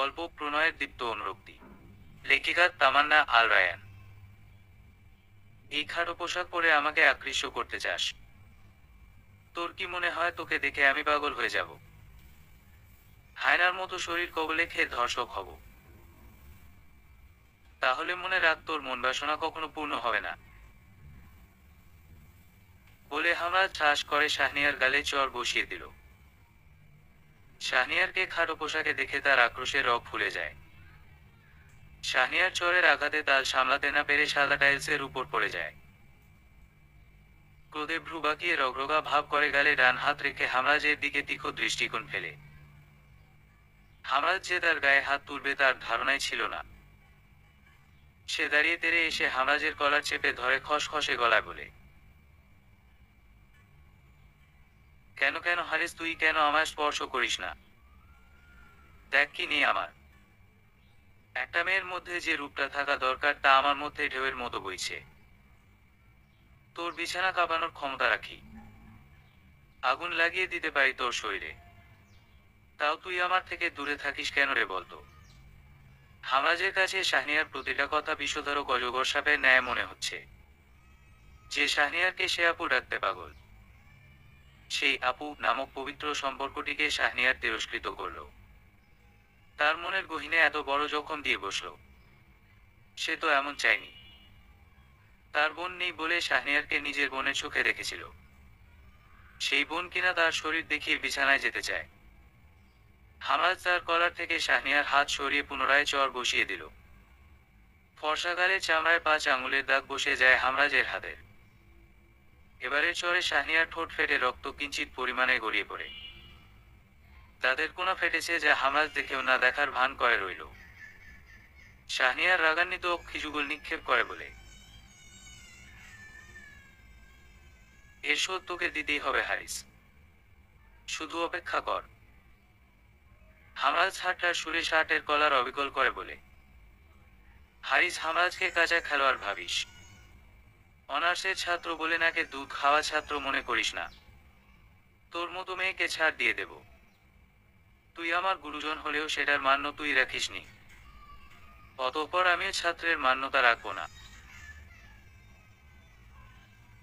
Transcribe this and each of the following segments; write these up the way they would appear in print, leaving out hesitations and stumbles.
গল্প প্রণয়ের দীপ্ত অনুরক্তি। লেখিকা তামান্না আল রায়ান। এই খাটো পোশাক পরে আমাকে আকৃষ্ট করতে চাস? তোর কি মনে হয় তোকে দেখে আমি পাগল হয়ে যাব? হায়নার মতো শরীর কবলে খেয়ে ধর্ষক হব? তাহলে মনে রাখ, তোর মন বাসনা কখনো পূর্ণ হবে না। বলে হামরা ঠাস করে শাহনিয়ার গালে চর বসিয়ে দিল। শাহনিয়ারকে খাটো পোশাকে দেখে তার আক্রোশে রগ ফুলে যায়। শাহনিয়ার চরের আঘাতে তাল সামলাতে না পেরে সাদা টাইলসের উপর পড়ে যায়। ক্রোধে ভ্রু বাঁকিয়ে রগরগা ভাব করে গালে ডান হাত রেখে হামরাজের দিকে তীক্ষ্ণ দৃষ্টিকোণ ফেলে। হামরাজ যে তার গায়ে হাত তুলবে তার ধারণাই ছিল না। সে দাঁড়িয়ে তেড়ে এসে হামরাজের কলার চেপে ধরে খসখসে গলায় বলে, কেন কেন হারিস, তুই কেন আমায় স্পর্শ করিস না? দেখ কি নেই আমার। একটা মেয়ের মধ্যে যে রূপটা থাকা দরকার তা আমার মধ্যে ঢেউয়ের মতো বইছে। তোর বিছানা কাঁপানোর ক্ষমতা রাখি। আগুন লাগিয়ে দিতে পারি তোর শরীরে। তাও তুই আমার থেকে দূরে থাকিস কেন রে বলতো? হামরাজের কাছে শাহনিয়ার প্রতিটা কথা বিষধর ও অজগর সাপের ন্যায় মনে হচ্ছে। যে শাহনিয়ারকে সে আপু ডাকতে পাগল, সেই আপু নামক পবিত্র সম্পর্কটিকে শাহনিয়ার তিরস্কৃত করল। তার মনের গহীনে এত বড় জখম দিয়ে বসল। সে তো এমন চায়নি। তার বোন নেই বলে শাহনিয়ারকে নিজের বোনের চোখে দেখেছিল। সেই বোন কিনা তার শরীর দেখিয়ে বিছানায় যেতে চায়। হামরাজ তার কলার থেকে শাহনিয়ার হাত সরিয়ে পুনরায় চর বসিয়ে দিল। ফর্সা গালে চামড়ায় 5 আঙুলের দাগ বসে যায় হামরাজের হাতের। এবারের চরে শাহনিয়ার ঠোঁট ফেটে রক্ত কিঞ্চিত পরিমাণে গড়িয়ে পড়ে। দাঁতের কোনা ফেটেছে, যা হামরাজ দেখেও না দেখার ভান করে রইল। শাহনিয়ার রাগান্বিত অক্ষিযুগল নিক্ষেপ করে বলে, এর শোধ তোকে দিতেই হবে হারিস। শুধু অপেক্ষা কর। হামরাজ হাটটার সুরে শার্টের কলার অবিকল করে বলে, হারিস, হামরাজকে কাঁচা খেলোয়াড় ভাবিস? অনার্সের ছাত্র বলে নাকে দুধ খাওয়া ছাত্র মনে করিস না। তোর মতো মেয়েকে ছাড় দিয়ে দেব। তুই আমার গুরুজন হলেও সেটার মান্য তুই রাখিসনি। অতঃপর আমিও ছাত্রের মান্যতা রাখবো না।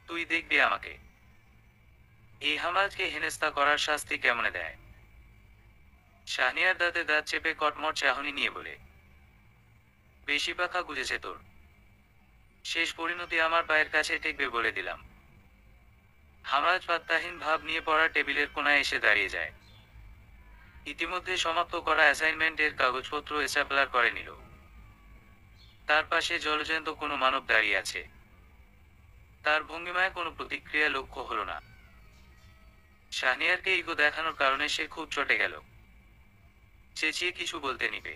তুই দেখবি আমাকে এই হামরাজকে হেনস্তা করার শাস্তি কেমনে দেয়। শাহনিয়ার দাঁতে দাঁত চেপে কটমট চাহনি নিয়ে বলে, বেশি পাখা গুজেছে তোর। শেষ পরিণতি আমার পায়ের কাছে টেকবে বলে দিলাম। হামরাজ পাত্তাহীন ভাব নিয়ে পড়া টেবিলের কোনায় এসে দাঁড়িয়ে যায়। ইতিমধ্যে সমাপ্ত করা অ্যাসাইনমেন্টের কাগজপত্র স্ট্যাপলার করে নিল। তার পাশে জলজ্যান্ত কোনো মানব দাঁড়িয়ে আছে। তার ভঙ্গিমায় কোনো প্রতিক্রিয়া লক্ষ্য হলো না। শাহনিয়ারকে ইগো দেখানোর কারণে সে খুব চটে গেল। চেঁচিয়ে কিছু বলতে নিবে,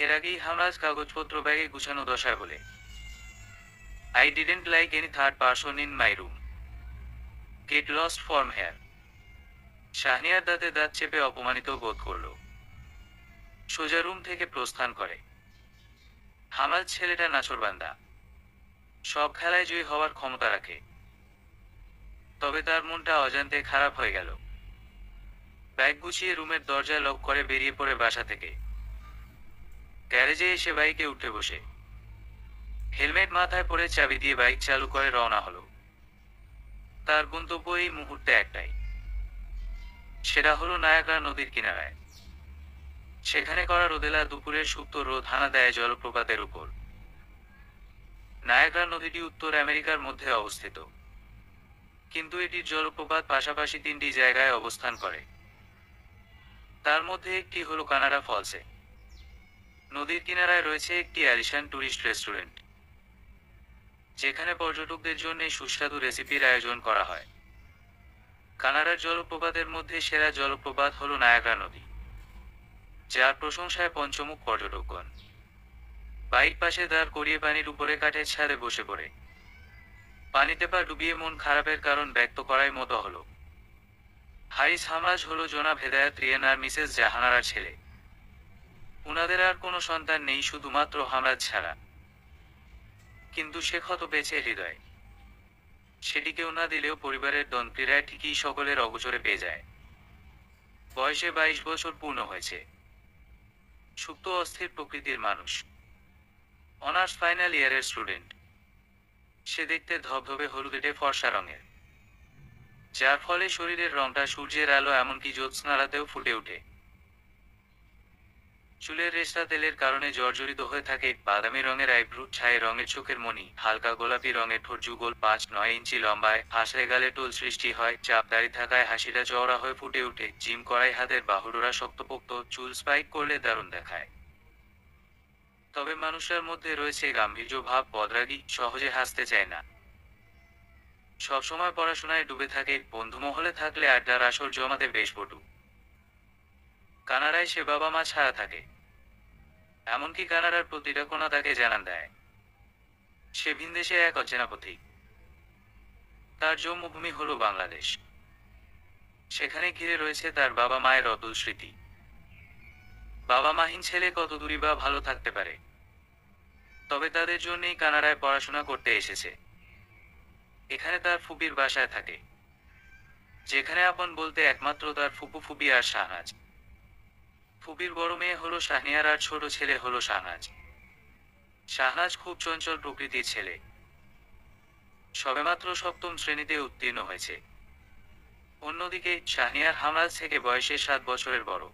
এর আগেই হামরাজ কাগজপত্র ব্যাগে গুছানো দশায় বলে, I didn't like any third person in my room. Get lost from here. Shahniar দাঁতে দাঁত চেপে অপমানিত বোধ করল। সোজা রুম থেকে প্রস্থান করে। হামরাজ ছেলেটা নাছোড়বান্দা। সব খেলায় জয়ী হওয়ার ক্ষমতা রাখে। তবে তার মনটা অজান্তে খারাপ হয়ে গেল। ব্যাগ গুছিয়ে রুমের দরজা লক করে বেরিয়ে পড়ে বাসা থেকে। গ্যারেজে এসে বাইকে উঠে বসে হেলমেট মাথায় পরে চাবি দিয়ে বাইক চালু করে রওনা হলো। তার গন্তব্য এই মুহূর্তে একটাই। সেটা হলো নায়াগ্রা নদীর কিনারায়। সেখানে করা রোদেলা দুপুরের সুপ্ত রোদ হানা দেয় জলপ্রপাতের উপর। নায়াগ্রা নদীটি উত্তর আমেরিকার মধ্যে অবস্থিত, কিন্তু এটির জলপ্রপাত পাশাপাশি 3টি জায়গায় অবস্থান করে। তার মধ্যে একটি হলো কানাডা ফলসে। নদীর কিনারায় রয়েছে একটি আলিশান টুরিস্ট রেস্টুরেন্ট, যেখানে পর্যটকদের জন্য সুস্বাদু রেসিপির আয়োজন করা হয়। কানাডার জলপ্রপাতের মধ্যে সেরা জলপ্রপাত হলো নায়াগ্রা নদী, যার প্রশংসায় পঞ্চমুখ পর্যটকগণ। বাইক পাশে দাঁড় করিয়ে পানির উপরে কাঠের ছাদে বসে পড়ে পানিতে পা ডুবিয়ে মন খারাপের কারণ ব্যক্ত করাই মতো হলো। হারিস হামরাজ হলো জনাব হেদায়াত রিয়ান আর মিসেস জাহানারার ছেলে। উনাদের আর কোনো সন্তান নেই, শুধুমাত্র হামরাজ ছাড়া। কিন্তু সে ক্ষত পেয়েছে হৃদয়। সেটিকেও না দিলেও পরিবারের দন্ত্রীরায় ঠিকই সকলের অগোচরে পেয়ে যায়। বয়সে 22 বছর পূর্ণ হয়েছে। সুপ্ত অস্থির প্রকৃতির মানুষ, অনার্স ফাইনাল ইয়ারের স্টুডেন্ট। সে দেখতে ধবধবে হলুদেটে ফর্সা রঙের, যার ফলে শরীরের রংটা সূর্যের আলো এমনকি জ্যোৎস্নারাতেও ফুটে ওঠে। চুলের রেশা তেলের কারণে জর্জরিত হয়ে থাকে, বাদামি রঙের আইব্রু, ছাই রঙের চোখের মনি, হালকা গোলাপি রঙের ঠোঁট, যুগল ৫-৯ ইঞ্চি লম্বায়, হাসলে গালে টোল সৃষ্টি হয়, চাপ দাড়ি থাকায় হাসিটা চওড়া হয়ে ফুটে ওঠে, জিম করাই হাতের বাহুডোরা শক্তপোক্ত, চুল স্পাইক করলে দারুণ দেখায়। তবে মানুষের মধ্যে রয়েছে গাম্ভীর্য ভাব, বদরাগী, সহজে হাসতে চায় না, সবসময় পড়াশোনায় ডুবে থাকে, বন্ধুমহলে থাকলে আড্ডার আসর জমাতে বেশ পটু। কানাডায় সে বাবা মা ছাড়া থাকে, এমনকি কানাডার প্রতিটা কোণা তাকে জানান দেয়। সে ভিনদেশে এক অচেনা পথিক। তার জন্মভূমি হলো বাংলাদেশ। সেখানে ঘিরে রয়েছে তার বাবা মায়ের অতুল স্মৃতি। বাবা মাহীন ছেলে কত দূরই বা ভালো থাকতে পারে, তবে তাদের জন্যই কানাডায় পড়াশোনা করতে এসেছে। এখানে তার ফুপির বাসায় থাকে, যেখানে আপন বলতে একমাত্র তার ফুপু ফুপি আর শাহনাজ। ফুপির বড় মেয়ে হলো শাহনিয়ার আর ছোট ছেলে হলো শাহনাজ। শাহনাজ খুব চঞ্চল প্রকৃতির ছেলে, সবেমাত্র সপ্তম শ্রেণীতে উত্তীর্ণ হয়েছে। অন্যদিকে শাহনিয়ার হামরাজ থেকে বয়সে ৭ বছরের বড়।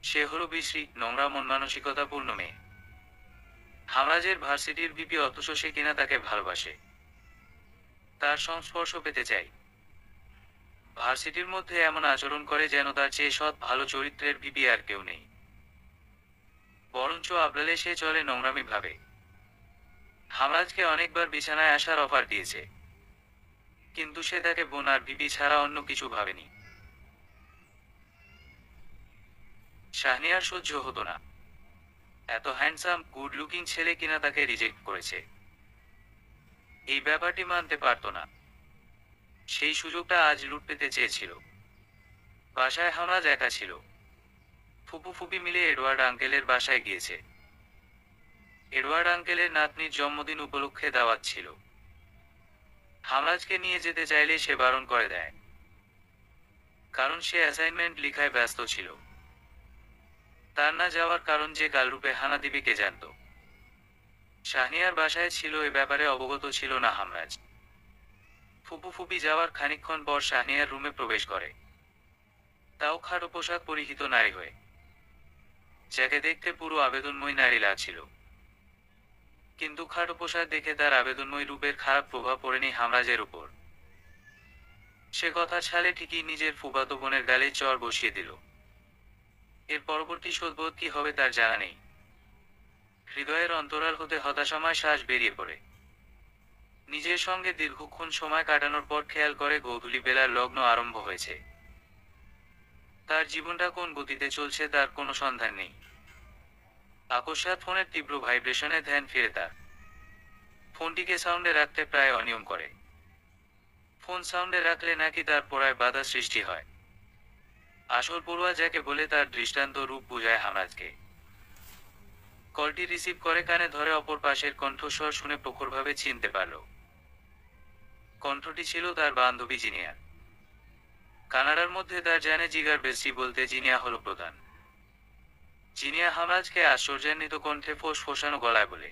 সে হলো বিশ্রী, নোংরা মন মানসিকতাপূর্ণ মেয়ে। হামরাজের ভার্সিটির ভিপি, অথচ সে কিনা তাকে ভালোবাসে, তার সংস্পর্শ পেতে চাই। ভার্সিটির মধ্যে এমন আচরণ করে যেন তার চেয়ে সৎ ভালো চরিত্রের ভিপি আর কেউ নেই, বরঞ্চ আবলালে সে চলে নোংরামি ভাবে। হামরাজকে অনেকবার বিছানায় আসার অফার দিয়েছে, কিন্তু সে তাকে বোন আর ভিপি ছাড়া অন্য কিছু ভাবেনি। শাহনিয়ার সহ্য হতো না, এত হ্যান্ডসাম গুড লুকিং ছেলে কিনা তাকে রিজেক্ট করেছে। এই ব্যাপারটি মানতে পারত না। সেই সুযোগটা আজ লুট পেতে চেয়েছিল। বাসায় হামরাজ একা ছিল। ফুপু ফুপি মিলে এডওয়ার্ড আঙ্কেলের বাসায় গিয়েছে। এডওয়ার্ড আঙ্কেলের নাতনির জন্মদিন উপলক্ষে দাওয়াত ছিল। হামরাজকে নিয়ে যেতে চাইলে সে বারণ করে দেয়, কারণ সে অ্যাসাইনমেন্ট লিখায় ব্যস্ত ছিল। তার না যাওয়ার কারণ যে কালরূপে হানা দিবে কে জানত। শাহনিয়ার বাসায় ছিল, এ ব্যাপারে অবগত ছিল না হামরাজ। ফুপু ফুপি যাওয়ার খানিকক্ষণ পর শাহনিয়ার রুমে প্রবেশ করে, তাও খাটো পোশাক পরিহিত নারী হয়ে, যাকে দেখতে পুরো আবেদনময়ী নারী লাগছিল। কিন্তু খাটো পোশাক দেখে তার আবেদনময়ী রূপের খারাপ প্রভাব পড়েনি হামরাজের উপর। সে কথা ছালে ঠিকই নিজের ফুফাতো বোনের গালে চর বসিয়ে দিল। এর পরবর্তী শোধবোধ কি হবে তার জানা নেই। হৃদয়ের অন্তরাল হতে হতাশাময় শ্বাস বেরিয়ে পড়ে। নিজের সঙ্গে দীর্ঘক্ষণ সময় কাটানোর পর খেয়াল করে গোধূলি বেলার লগ্ন আরম্ভ হয়েছে। তার জীবনটা কোন গতিতে চলছে তার কোনো সন্ধান নেই। আকস্মাৎ ফোনের তীব্র ভাইব্রেশনে ধ্যান ফিরে তার। ফোনটিকে সাউন্ডে রাখতে প্রায় অনিয়ম করে। ফোন সাউন্ডে রাখলে নাকি তার পড়ায় বাধা সৃষ্টি হয়। আসল পড়ুয়া যাকে বলে তার দৃষ্টান্ত রূপ বোঝায় হামরাজকে। কলটি রিসিভ করে কানে ধরে অপর পাশের কণ্ঠস্বর শুনে প্রখরভাবে চিনতে পারল। কণ্ঠটি ছিল তার বান্ধবী জিনিয়া। কানাডার মধ্যে তার জানে জিগার বেস্টি বলতে জিনিয়া হলো প্রধান। জিনিয়া হামরাজকে আশ্চর্যান্বিত কণ্ঠে ফোঁস ফোঁসানো গলায় বলে,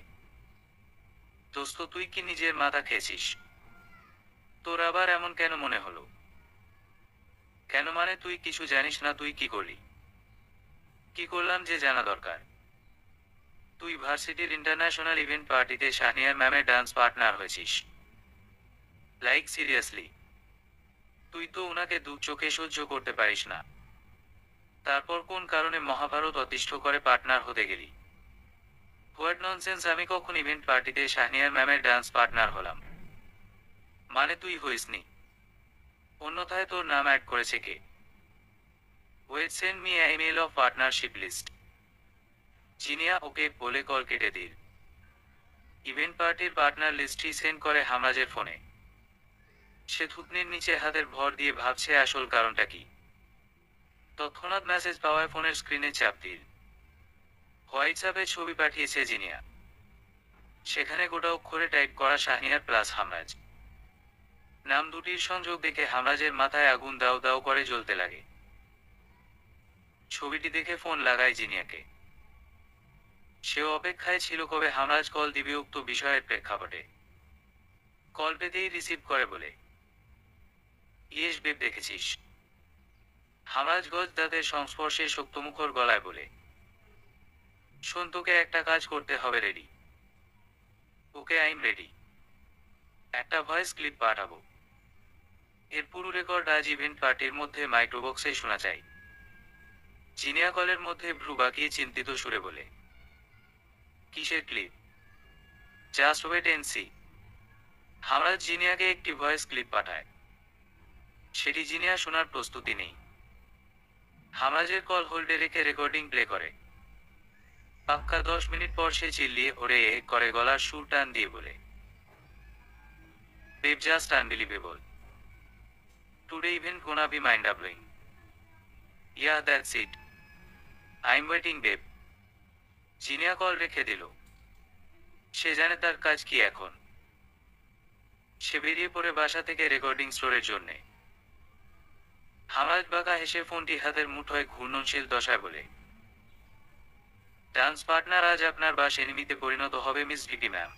দোস্ত তুই কি নিজের মাথা খেয়েছিস? তোর আবার এমন কেন মনে হলো? কেন মানে তুই কিছু জানিস না? তুই কি করলি? কি করলাম যে জানা দরকার? তুই ভার্সিটির ইন্টারন্যাশনাল ইভেন্ট পার্টিতে শাহনিয়ার ম্যামের ডান্স পার্টনার হয়েছিস। Like seriously? তুই তো উনাকে দু চোখে সহ্য করতে পারিস না, তারপর কোন কারণে মহাভারত অতিষ্ঠ করে পার্টনার হতে গেলি? What nonsense! আমি কখন ইভেন্ট পার্টিতে শাহনিয়ার ম্যামের ডান্স পার্টনার হলাম? মানে তুই হইসনি? অন্যথায় তোর নাম অ্যাড করেছে কে? Wait, send me a email of partnership list. Zinia ওকে বলে কল কেটে দিল। ইভেন্ট পার্টির পার্টনার লিস্টটি সেন্ড করে হামরাজের ফোনে। সে থুতনির নিচে হাতের ভর দিয়ে ভাবছে আসল কারণটা কি। তৎক্ষণাৎ মেসেজ পাওয়ায় ফোনের স্ক্রিনে চাপ দিল। হোয়াটসঅ্যাপে ছবি পাঠিয়েছে জিনিয়া। সেখানে গোটা অক্ষরে টাইপ করা শাহনিয়ার প্লাস হামরাজ। নাম দুটির সংযোগ দেখে হামরাজের মাথায় আগুন দাউ দাউ করে জ্বলতে লাগে। ছবিটি দেখে ফোন লাগায় জিনিয়াকে। সেও অপেক্ষায় ছিল কবে হামরাজ কল দিবে উক্ত বিষয়ের প্রেক্ষাপটে। কল পেতেই রিসিভ করে বলে, ইয়েস বেব, দেখেছিস? হামরাজ গজ দাঁতের সংস্পর্শে শক্তমুখর গলায় বলে, শোন, তোকে একটা কাজ করতে হবে। রেডি? Okay, I'm ready. একটা ভয়েস ক্লিপ পাঠাবো। এর পুরো রেকর্ড আজ ইভেন্ট পার্টির মধ্যে মাইক্রোবক্সে শোনা চাই। জিনিয়া কলের মধ্যে ভ্রু বাঁকিয়ে চিন্তিত সুরে বলে, কিসের clip? Just wait and see. Hamraj জিনিয়াকে একটি ভয়েস ক্লিপ পাঠায়। সেটি জিনিয়া শোনার প্রস্তুতি নেই। হামরাজের কল হোল্ডে রেখে রেকর্ডিং প্লে করে। পাক্কা 10 মিনিট পর সে চিল্লিয়ে ওরে এ করে গলার সুর টান দিয়ে বলে, babe, just unbelievable. Today event gonna be mind blowing. Yeah, that's it. I'm waiting babe. Jinia call রেখে দিল। সে জানে তার কাজ কি এখন। সে বেরিয়ে পড়ে বাসা থেকে রেকর্ডিং স্টোরের জন্যে। হামরাজ বাঁকা হেসে ফোনটি হাতের মুঠোয় ঘূর্ণনশীল দশায় বলে, ডান্স পার্টনার আজ আপনার বাস এনিমিতে পরিণত হবে মিস ভিপি ম্যাম।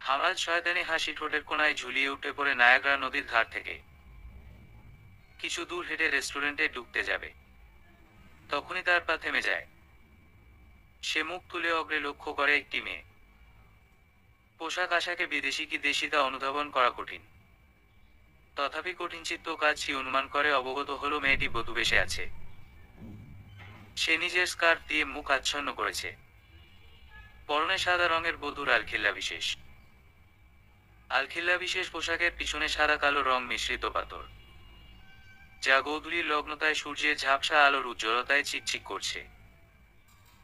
হামরাজ শয়তানি হাসি ঠোঁটের কোনায় ঝুলিয়ে উঠে পড়ে নায়াগ্রা নদীর ধার থেকে কিছু দূর হেঁটে রেস্টুরেন্টে ঢুকতে যাবে। তখনই তার পা থেমে যায়। সে মুখ তুলে অগ্রে লক্ষ্য করে একটি মেয়ে। পোশাক আশাকে বিদেশি কি দেশি তা অনুধাবন করা কঠিন। তথাপি কঠিনচিত্ত কাজটি অনুমান করে অবগত হলো মেয়েটি বধূবেশে আছে। সে নিজের স্কার্ফ দিয়ে মুখ আচ্ছন্ন করেছে। পরনে সাদা রঙের বধূর আলখিল্লা বিশেষ। আলখিল্লা বিশেষ পোশাকের পিছনে সাদা কালো রং মিশ্রিত পাথর, যা গোধূলির লগ্নতায় সূর্যের ঝাপসা আলোর উজ্জ্বলতায় চিকচিক করছে।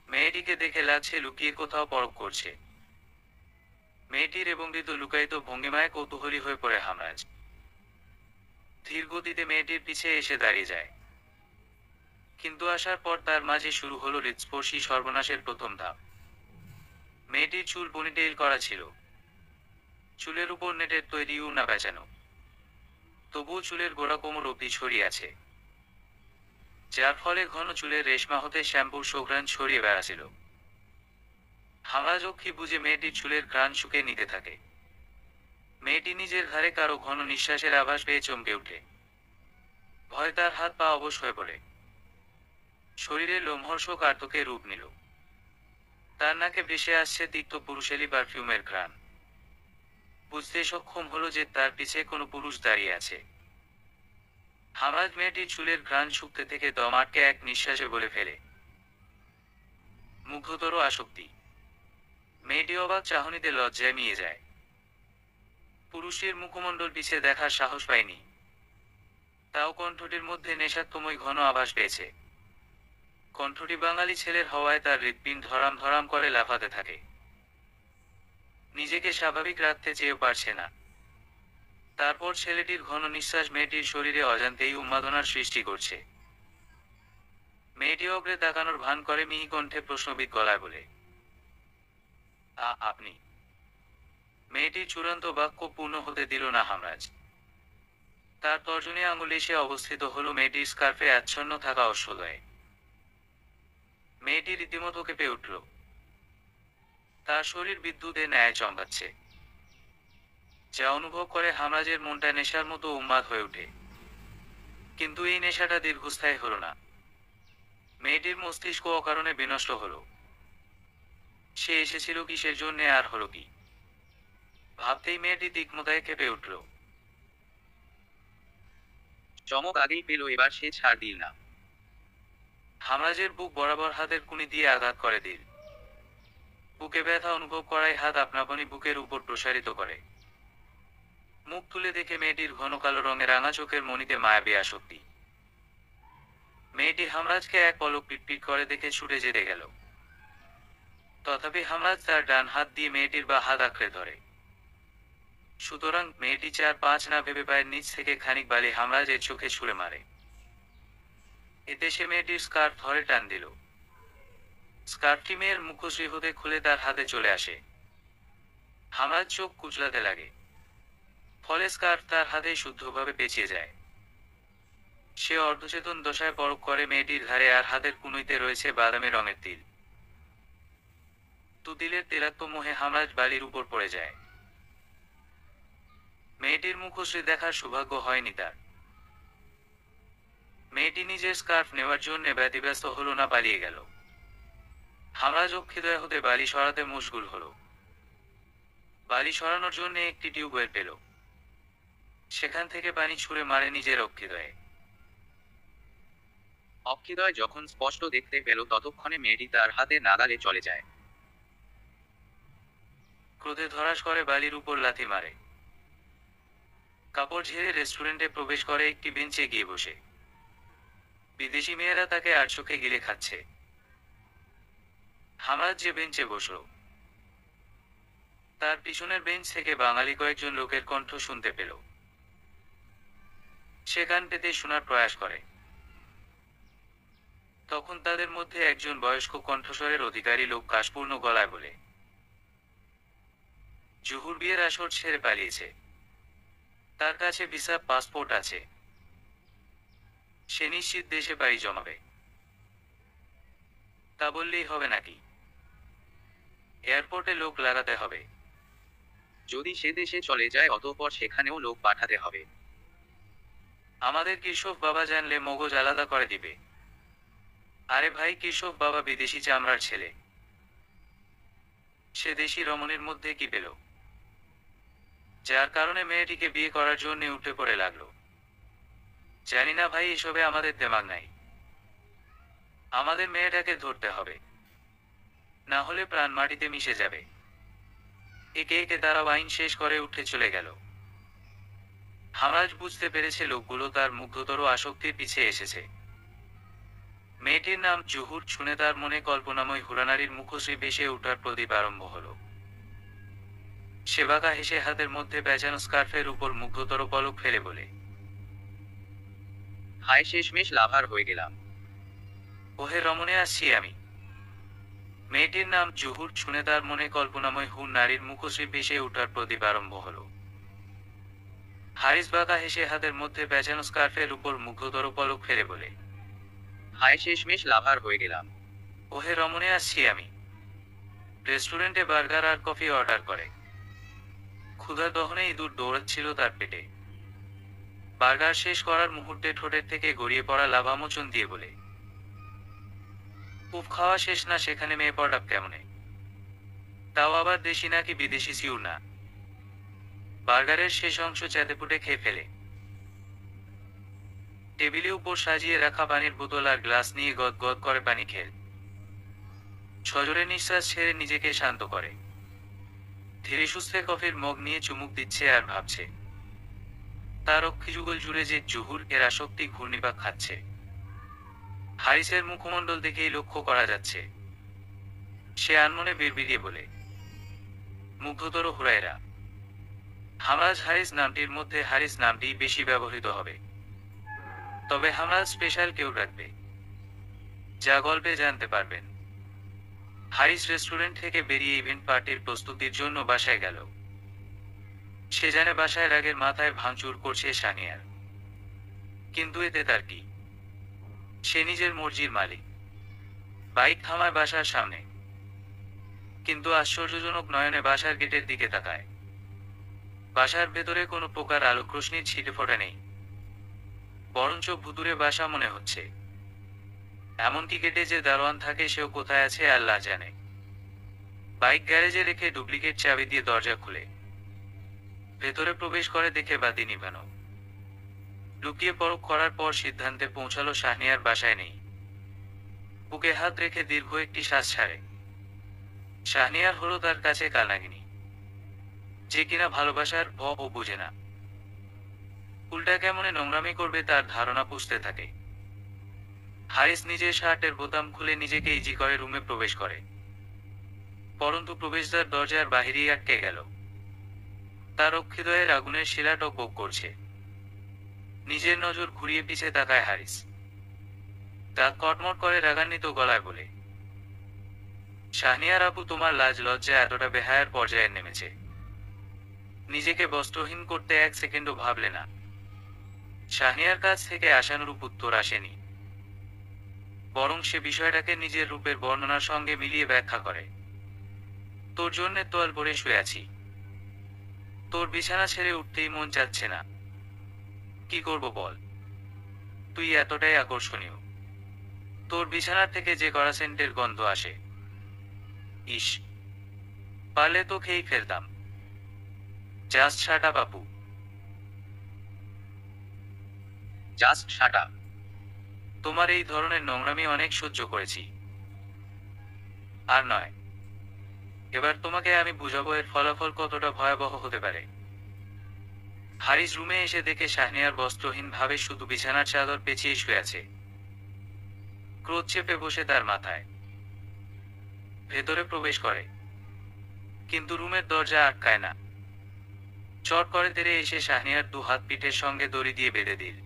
মেয়েটিকে দেখে লাগছে লুকিয়ে কোথাও পরখ করছে। মেয়েটির এবং মৃদু লুকায়িত ভঙ্গিমায় কৌতূহলী হয়ে পড়ে হামরাজ। ধীর গতিতে মেয়েটির পিছে এসে দাঁড়িয়ে যায়। কিন্তু আসার পর তার মাঝে শুরু হলো হৃদস্পর্শী সর্বনাশের প্রথম ধাপ। মেয়েটির চুল পনিটেইল করা ছিল। চুলের উপর নেটের তৈরি উড়না পেঁচানো। তবুও চুলের গোড়া কোমর অবধি ছড়িয়ে আছে, যার ফলে ঘন চুলের রেশমা হতে শ্যাম্পুর সুঘ্রাণ ছড়িয়ে বেড়াছিল। হামরাজ অক্ষি বুঝে মেয়েটির চুলের ঘ্রাণ শুকিয়ে নিতে থাকে। মেয়েটি নিজের ঘাড়ে কারো ঘন নিঃশ্বাসের আভাস পেয়ে চমকে উঠে। ভয় তার হাত পা অবশ হয়ে পড়ে। শরীরে লোমহর্ষক আর্তকে রূপ নিল। তার নাকে ভেসে আসছে তিক্ত পুরুষেলি পারফিউমের ঘ্রাণ। বুঝতে সক্ষম হলো যে তার পিছে কোনো পুরুষ দাঁড়িয়ে আছে। হামরাজ মেয়েটির চুলের ঘ্রাণ শুকতে থেকে দম আটকে এক নিঃশ্বাসে বলে ফেলে, মুগ্ধতর আসক্তি। মেয়েটি অবাক চাহনিতে লজ্জায় মিয়ে যায়। পুরুষের মুখমণ্ডল পিছে দেখার সাহস পায়নি। তাও কণ্ঠটির মধ্যে নেশাত্ময় ঘন আভাস পেয়েছে। কণ্ঠটি বাঙালি ছেলের হওয়ায় তার হৃৎপিণ্ড ধরাম ধরাম করে লাফাতে থাকে। নিজেকে স্বাভাবিক রাখতে চেয়েও পারছে না। তারপর ছেলেটির ঘন নিঃশ্বাস মেয়েটির শরীরে অজান্তেই উন্মাদনার সৃষ্টি করছে। মেয়েটি অগ্রে তাকানোর ভান করে মিহি কণ্ঠে প্রশ্নবিদ গলায় বলে, আপনি? মেয়েটির চূড়ান্ত বাক্য পূর্ণ হতে দিল না হামরাজ। তার তর্জনী আঙুল এসে অবস্থিত হলো মেয়েটির স্কার্ফে আচ্ছন্ন থাকা অশ্বদয়ে। মেয়েটি রীতিমতো কেঁপে উঠল। তার শরীর বিদ্যুতে ন্যায় চমকাচ্ছে, যা অনুভব করে হামরাজের মনটা নেশার মতো উন্মাদ হয়ে ওঠে। কিন্তু এই নেশাটা দীর্ঘস্থায়ী হলো না। মেয়েটির মস্তিষ্ক অকারণে বিনষ্ট হলো। সে এসেছিল কিসের জন্যে আর হলো কি? ভাবতেই মেয়েটি তীক্ষ্ণতায় কেঁপে উঠল। চমক আগেই পেল, এবার সে ছাড় দিল না। হামরাজের বুক বরাবর হাতের কুনি দিয়ে আঘাত করে দিল। বুকে ব্যথা অনুভব করায় হাত আপনাপনি বুকের উপর প্রসারিত করে। মুখ তুলে দেখে মেয়েটির ঘন কালো রঙের রাঙা চোখের মনিতে মায়াবী আসক্তি। মেয়েটি হামরাজকে এক পলক পিটপিট করে দেখে ছুটে যেতে গেল। তথাপি হামরাজ তার ডান হাত দিয়ে মেয়েটির বা হাত আঁকড়ে ধরে। সুতরাং মেয়েটি 4-5 না ভেবে পায়ের নিচ থেকে খানিক বালি হামরাজের চোখে ছুঁড়ে মারে। এতে সে মেয়েটির স্কার্ফ ধরে টান দিল। স্কার্ফটি মেয়ের মুখশ্রী হতে খুলে তার হাতে চলে আসে। হামরাজ চোখ কুচলাতে লাগে। ফলে স্কার্ফ তার হাতে শুদ্ধভাবে পেঁচিয়ে যায়। সে অর্ধচেতন দশায় পরখ করে মেয়েটির ধারে আর হাতের কুনুইতে রয়েছে বাদামি রঙের তিল। তুতিলের তেলাক্ত মোহে হামরাজ বালির উপর পড়ে যায়। মেয়েটির মুখশ্রী দেখার সৌভাগ্য হয়নি তার। মেয়েটি নিজের স্কার্ফ নেওয়ার জন্য ব্যতিব্যস্ত হলো না, পালিয়ে গেল। হামরাজ অক্ষিদয় হতে বালি সরাতে মশগুল হলো। বালি সরানোর জন্য একটি টিউবওয়েল পেল। সেখান থেকে পানি ছুঁড়ে মারে নিজের অক্ষিদয়ে। অক্ষিদয় যখন স্পষ্ট দেখতে পেল ততক্ষণে মেয়েটি তার হাতে নাগালে চলে যায়। ক্রোধে ধরাস করে বালির উপর লাথি মারে। কাপড় ঝেড়ে রেস্টুরেন্টে প্রবেশ করে, একটি বেঞ্চে গিয়ে বসে। বিদেশি মেয়েরা তাকে আর চোখে গিলে খাচ্ছে। হামরাজ যে বেঞ্চে বসল, তার পিছনের বেঞ্চ থেকে বাঙালি কয়েকজন লোকের কণ্ঠ শুনতে পেল। সে কান পেতে শোনার প্রয়াস করে। তখন তাদের মধ্যে একজন বয়স্ক কণ্ঠস্বরের অধিকারী লোক কাশপূর্ণ গলায় বলে, জুহুর বিয়ের আসর ছেড়ে পালিয়েছে। তার কাছে ভিসা পাসপোর্ট আছে। সে নিশ্চিত দেশে পাড়ি জমাবে। তা বললেই হবে নাকি? এয়ারপোর্টে লোক লাগাতে হবে। যদি সে দেশে চলে যায় অতঃপর সেখানেও লোক পাঠাতে হবে। আমাদের কেশব বাবা জানলে মগজ আলাদা করে দিবে। আরে ভাই, কেশব বাবা বিদেশি চামড়ার ছেলে। সে দেশি রমণীর মধ্যে কি পেল, যার কারণে মেয়েটিকে বিয়ে করার জন্য উঠে পড়ে লাগলো? জানি না ভাই, এসবে আমাদের দেমাগ নাই। আমাদের মেয়েটাকে ধরতে হবে, না হলে প্রাণ মাটিতে মিশে যাবে। একে একে তারা আইন শেষ করে উঠে চলে গেল। হামরাজ বুঝতে পেরেছে লোকগুলো তার মুগ্ধতর আসক্তির পিছে এসেছে। মেয়েটির নাম জুহুর শুনে তার মনে কল্পনাময় হুরানারীর মুখশ্রী ভেসে ওঠার প্রদীপ আরম্ভ হল। সেবাকা হেসে হাতের মধ্যে পেঁচানো স্কার্ফের উপর মুগ্ধতর পলক ফেলে বলে, হায়, শেষমেশ লাভার হয়ে গেলাম। ওহে রমণে, আসছি আমি। মেয়েটির নাম জুহুর শুনে তার মনে কল্পনাময় হুর নারীর মুখশ্রী ভেসে ওঠার প্রদীপ আরম্ভ হল। হারিস বাঁকা হেসে হাতের মধ্যে পেঁচানো স্কার্ফের উপর মুগ্ধতর পলক ফেলে বলে, হায়, শেষমেশ লাভার হয়ে গেলাম। ওহে রমণে, আসছি আমি। রেস্টুরেন্টে বার্গার আর কফি অর্ডার করে। ক্ষুধা দহনে ইঁদুর দৌড়াচ্ছিল তার পেটে। বার্গার শেষ করার মুহূর্তে ঠোঁটের থেকে গড়িয়ে পড়া লাভামোচন দিয়ে বলে, উফ, খাওয়া শেষ না সেখানে মেয়ে পড়াপ কেমনে? তাও আবার দেশি নাকি বিদেশি সিউর না। বার্গারের শেষ অংশ চেটেপুটে খেয়ে ফেলে। টেবিলে উপর সাজিয়ে রাখা পানির বোতল আর গ্লাস নিয়ে গদ গদ করে পানি খেল। সজোরে নিঃশ্বাস ছেড়ে নিজেকে শান্ত করে। ধীরে সুস্থে কফির মগ নিয়ে চুমুক দিচ্ছে আর ভাবছে, তার অক্ষিযুগল জুড়ে যে জুহুর এর আসক্তি ঘূর্ণিপাক খাচ্ছে। হারিসের মুখমণ্ডল দেখেই লক্ষ্য করা যাচ্ছে। সে আনমনে বিড়বিড়িয়ে বলে, মুগ্ধতর হুরায়রা। হামরাজ হারিস নামটির মধ্যে হারিস নামটি বেশি ব্যবহৃত হবে। তবে হামরাজ স্পেশাল কেউ রাখবে, যা গল্পে জানতে পারবেন। হারিস রেস্টুরেন্ট থেকে বেরিয়ে ইভেন্ট পার্টির প্রস্তুতির জন্য বাসায় গেল। সে জানে বাসায় রাগের মাথায় ভাঙচুর করছে সানিয়ার, কিন্তু এতে তার কি? সে নিজের মর্জির মালিক। বাইক থামায় বাসার সামনে, কিন্তু আশ্চর্যজনক নয়নে বাসার গেটের দিকে তাকায়। বাসার ভেতরে কোনো প্রকার আলোক রশ্মির ছিটে ফোটা নেই, বরঞ্চ ভুতুরে বাসা মনে হচ্ছে। এমনকি গেটে যে দারোয়ান থাকে সেও কোথায় আছে আল্লাহ জানে। বাইক গ্যারেজে রেখে ডুপ্লিকেট চাবি দিয়ে দরজা খুলে ভেতরে প্রবেশ করে, দেখে বাতি নিভানো। লুকিয়ে পরখ করার পর সিদ্ধান্তে পৌঁছালো শাহনিয়ার বাসায় নেই। বুকে হাত রেখে দীর্ঘ একটি শ্বাস ছাড়ে। শাহনিয়ার হলো তার কাছে কালনাগিনী, যে কিনা ভালোবাসার ভ ও বুঝে না। উল্টা কেমনে নোংরামি করবে তার ধারণা পুষতে থাকে। হারিস নিজের শার্টের বোতাম খুলে নিজেকে ইজি করে রুমে প্রবেশ করে, পরন্তু প্রবেশদ্বার দরজার বাহিরেই আটকে গেল। তার অক্ষিদয়ের আগুনের শিলা টকবক করছে। নিজের নজর ঘুরিয়ে পিছে তাকায় হারিস। দাঁত কটমট করে রাগান্বিত গলায় বলে, শাহনিয়ার আপু, তোমার লাজ লজ্জা এতটা বেহায়ার পর্যায়ে নেমেছে। নিজেকে বস্ত্রহীন করতে এক সেকেন্ডও ভাবলে না। শাহনিয়ার কাছ থেকে আশানুরূপ উত্তর আসেনি, বরং সে বিষয়টাকে নিজের রূপের বর্ণনার সঙ্গে মিলিয়ে ব্যাখ্যা করে। তোর জন্য তোয়াল পরে শুয়ে আছি। তোর বিছানা ছেড়ে উঠতেই মন চাচ্ছে না। কি করব বল? তুই এতটাই আকর্ষণীয়। তোর বিছানার থেকে যে কড়া সেন্টের গন্ধ আসে, ইস, পারলে তো খেয়েই ফেলতাম। জাস্ট শাট আপ আপু। Just shut up. তোমার এই ধরনের নোংরামি অনেক সহ্য করেছি, আর নয়। এবার তোমাকে আমি বুঝাবো এর ফলাফল কতটা ভয়াবহ হতে পারে। হারিস রুমে এসে দেখে শাহনিয়ার বস্ত্রহীন ভাবে শুধু বিছানার চাদর পেঁচিয়ে শুয়ে আছে। ক্রোধ চেপে বসে তার মাথায়। ভেতরে প্রবেশ করে, কিন্তু রুমের দরজা আটকায় না। চট করে তেড়ে এসে শাহনিয়ার দু হাত পিঠের সঙ্গে দড়ি দিয়ে বেঁধে দিল।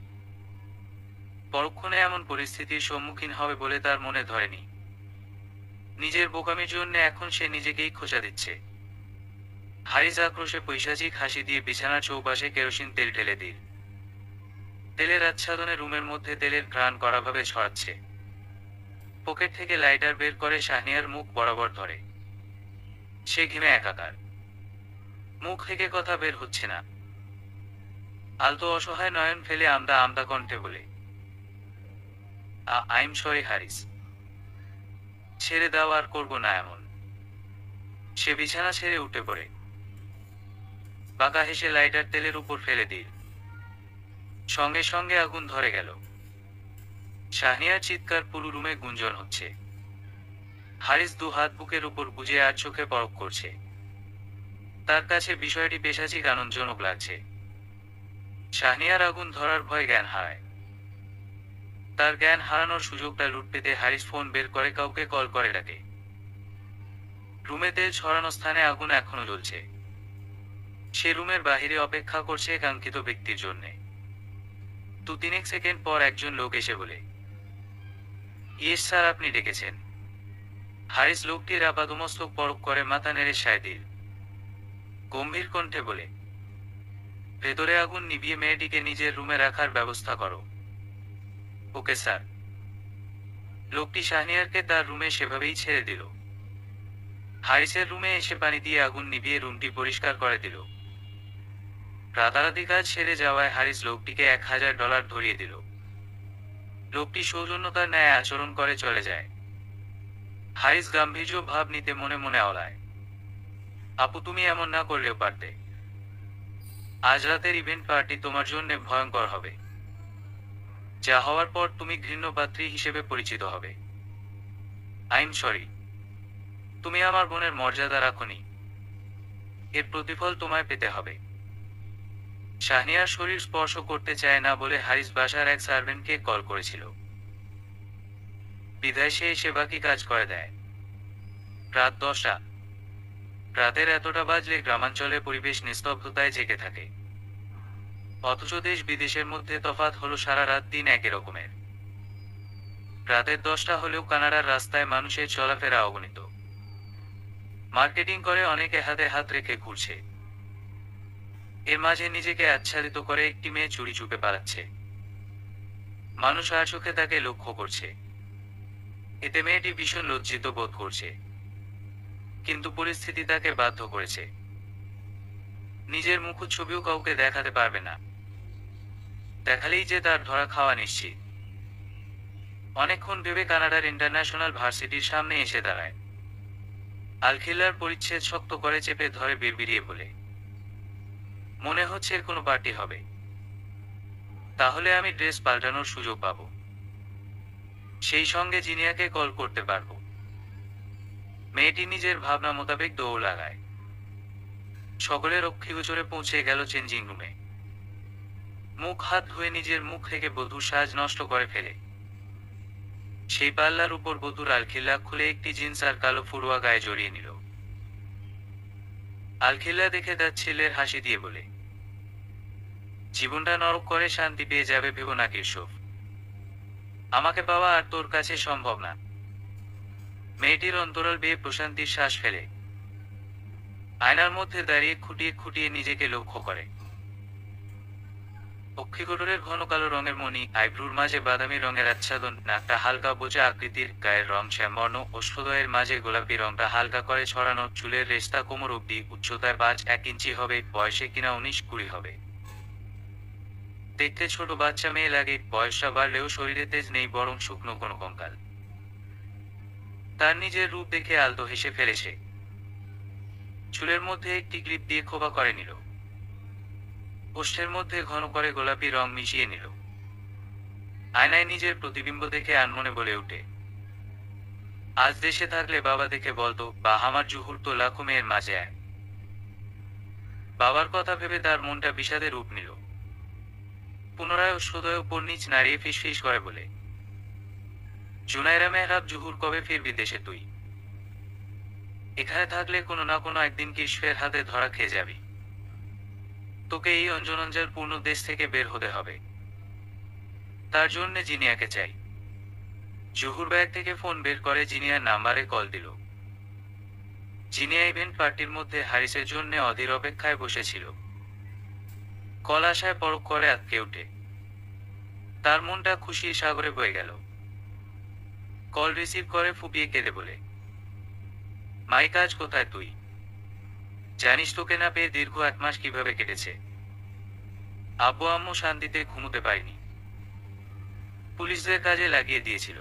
পরক্ষণে এমন পরিস্থিতির সম্মুখীন হবে বলে তার মনে ধরেনি। নিজের বোকামির জন্য এখন সে নিজেকেই খোঁচা দিচ্ছে। হারিস আক্রোশে পৈশাচিক হাসি দিয়ে বিছানার চৌপাশে কেরোসিন তেল ঢেলে দিল। তেলের আচ্ছাদনে রুমের মধ্যে তেলের ঘ্রাণ কড়াভাবে ছড়াচ্ছে। পকেট থেকে লাইটার বের করে শাহনিয়ার মুখ বরাবর ধরে। সে ঘিমে একাকার। মুখ থেকে কথা বের হচ্ছে না। আলতো অসহায় নয়ন ফেলে আমদা আমদা কণ্ঠে বলে, আইম সরি হারিস, ছেড়ে দাও, আর করবো না এমন। সে বিছানা ছেড়ে উঠে পড়ে। বাঁকা হেসে লাইটার তেলের উপর ফেলে দিল। সঙ্গে সঙ্গে আগুন ধরে গেল। শাহনিয়ার চিৎকার পুরো রুমে গুঞ্জন হচ্ছে। হারিস দু হাত বুকের উপর বুঝে আর চোখে পরক করছে। তার কাছে বিষয়টি পেশাচিক আনন্দজনক লাগছে। শাহনিয়ার আগুন ধরার ভয় জ্ঞান হারায়। তার জ্ঞান হারানোর সুযোগটা লুট পেতে হারিস ফোন বের করে কাউকে কল করে ডাকে। রুমে তেল ছড়ানো স্থানে আগুন এখনো জ্বলছে। সে রুমের বাহিরে অপেক্ষা করছে কাঙ্ক্ষিত ব্যক্তির জন্য। 2-3 সেকেন্ড পর একজন লোক এসে বলে, ইয়েস স্যার, আপনি ডেকেছেন। হারিস লোকটির আপাদমস্তক পরক করে মাথা নেড়ে সায় দিল। গম্ভীর কণ্ঠে বলে, ভেতরে আগুন নিভিয়ে মেয়েটিকে নিজের রুমে রাখার ব্যবস্থা করো। Okay sir. লোকটি শাহনিয়ারকে তার রুমে সেভাবেই ছেড়ে দিল। হারিসের রুমে এসে পানি দিয়ে আগুন নিভিয়ে রুমটি পরিষ্কার করে দিল। রাতারাতি কাজ সেরে যাওয়ায় হারিস লোকটিকে $1000 ধরিয়ে দিল। লোকটি সৌজন্যতার ন্যায় আচরণ করে চলে যায়। হারিস গাম্ভীর্য ভাব নিতে মনে মনে অলায়, আপু তুমি এমন না করলেও পারতে। আজ রাতের ইভেন্ট পার্টি তোমার জন্য ভয়ঙ্কর হবে। যা হওয়ার পর তুমি ঘৃণ্য পাত্রী হিসেবে পরিচিত হবে। I'm sorry. তুমি আমার বোনের মর্যাদা রাখোনি, এর প্রতিফল তোমায় পেতে হবে। শাহনিয়ার শরীর স্পর্শ করতে চায় না বলে হারিস বাসার এক সার্ভেন্টকে কল করেছিল। বিদায় সে এসে বাকি কাজ করে দেয়। রাত 10টা। রাতের এতটা বাজলে গ্রামাঞ্চলে পরিবেশ নিস্তব্ধতায় জেগে থাকে। অথচ দেশ বিদেশের মধ্যে তফাৎ হলো সারা রাত দিন একই রকমের। রাতের 10টা হলেও কানাডার রাস্তায় মানুষের চলাফেরা অগণিত। মার্কেটিং করে অনেকে হাতে হাত রেখে ঘুরছে। এর মাঝে নিজেকে আচ্ছাদিত করে একটি মেয়ে চুরি চুপে পালাচ্ছে। মানুষ আর চোখে তাকে লক্ষ্য করছে। এতে মেয়েটি ভীষণ লজ্জিত বোধ করছে, কিন্তু পরিস্থিতি তাকে বাধ্য করেছে। নিজের মুখচ্ছবিও কাউকে দেখাতে পারবে না। দেখালেই যে তার ধরা খাওয়া নিশ্চিত। অনেকক্ষণ ভেবে কানাডার ইন্টারন্যাশনাল ভার্সিটির সামনে এসে দাঁড়ায়। আলখিল্লার পরিচ্ছেদ শক্ত করে চেপে ধরে বিড়বিড়িয়ে বলে, মনে হচ্ছে এর কোনো পার্টি হবে। তাহলে আমি ড্রেস পাল্টানোর সুযোগ পাবো। সেই সঙ্গে জিনিয়াকে কল করতে পারবো। মেয়েটি নিজের ভাবনা মোতাবেক দৌড় লাগায়। সকলের অক্ষিগোচরে পৌঁছে গেল চেঞ্জিং রুমে। মুখ হাত ধুয়ে নিজের মুখ থেকে বধূর সাজ নষ্ট করে ফেলে সেই পাল্লার উপর বধূর আলখিল্লা খুলে একটি জিন্স আর কালো ফুরোয়া গায়ে জড়িয়ে নিল। আলখিল্লা দেখে তার ছেলের হাসি দিয়ে বলে, জীবনটা নরক করে শান্তি পেয়ে যাবে ভেবো না কেশব। আমাকে পাওয়া আর তোর কাছে সম্ভব না। মেয়েটির অন্তরাল বেয়ে প্রশান্তির শ্বাস ফেলে আয়নার মধ্যে দাঁড়িয়ে খুঁটিয়ে খুঁটিয়ে নিজেকে লক্ষ্য করে। অক্ষিগোটরের ঘন কালো রঙের মণি, আইব্রুর মাঝে বাদামি রঙের আচ্ছাদন, নাকটা হালকা বোঝা আকৃতির, গায়ের রং শ্যামবর্ণ, ওষ্ঠদ্বয়ের মাঝে গোলাপি রংটা হালকা করে ছড়ানো, চুলের রেশতা কোমর অব্দি, উচ্চতায় 5-1 ইঞ্চি হবে, বয়সে কিনা 19-20 হবে। দেখতে ছোট বাচ্চা মেয়ে লাগে, বয়সটা বাড়লেও শরীরে তেজ নেই, বরং শুকনো কোনো কঙ্কাল। তার নিজের রূপ দেখে আলতো হেসে ফেলে সে। চুলের মধ্যে একটি ক্লিপ দিয়ে খোপা করে নিল, ওষ্ঠের মধ্যে ঘন করে গোলাপি রং মিশিয়ে নিল। আয়নায় নিজের প্রতিবিম্ব দেখে আনমনে বলে ওঠে, আজ দেশে থাকলে বাবা দেখে বলতো, বা আমার জুহুর তো লাখো মেয়ের মাঝে এক। বাবার কথা ভেবে তার মনটা বিষাদে রূপ নিল। পুনরায় অশ্বদয় উপর নিচ নাড়িয়ে ফিসফিস করে বলে, জুনাইরা মেহরাব, জুহুর কবে ফিরবি দেশে তুই? এখানে থাকলে কোনো না কোনো একদিন কিশফের হাতে ধরা খেয়ে যাবি। তোকে এই অঞ্জনঞ্জার পূর্ণ দেশ থেকে বের হতে হবে। তার জন্য জিনিয়াকে চাই। জুহুর ব্যাগ থেকে ফোন বের করে জিনিয়ার নাম্বারে কল দিল। জিনিয়া ইভেন্ট পার্টির মধ্যে হারিসের জন্য অধীর অপেক্ষায় বসেছিল। কল আসায় পরক করে আটকে ওঠে। তার মনটা খুশির সাগরে বয়ে গেল। কল রিসিভ করে ফুপিয়ে কেঁদে বলে, মাই কাজ কোথায় তুই? জানিস তোকে না পেয়ে দীর্ঘ 1 মাস কিভাবে কেটেছে। আব্বু আম্মু শান্তিতে ঘুমোতে পারিনি। পুলিশদের কাজে লাগিয়ে দিয়েছিল,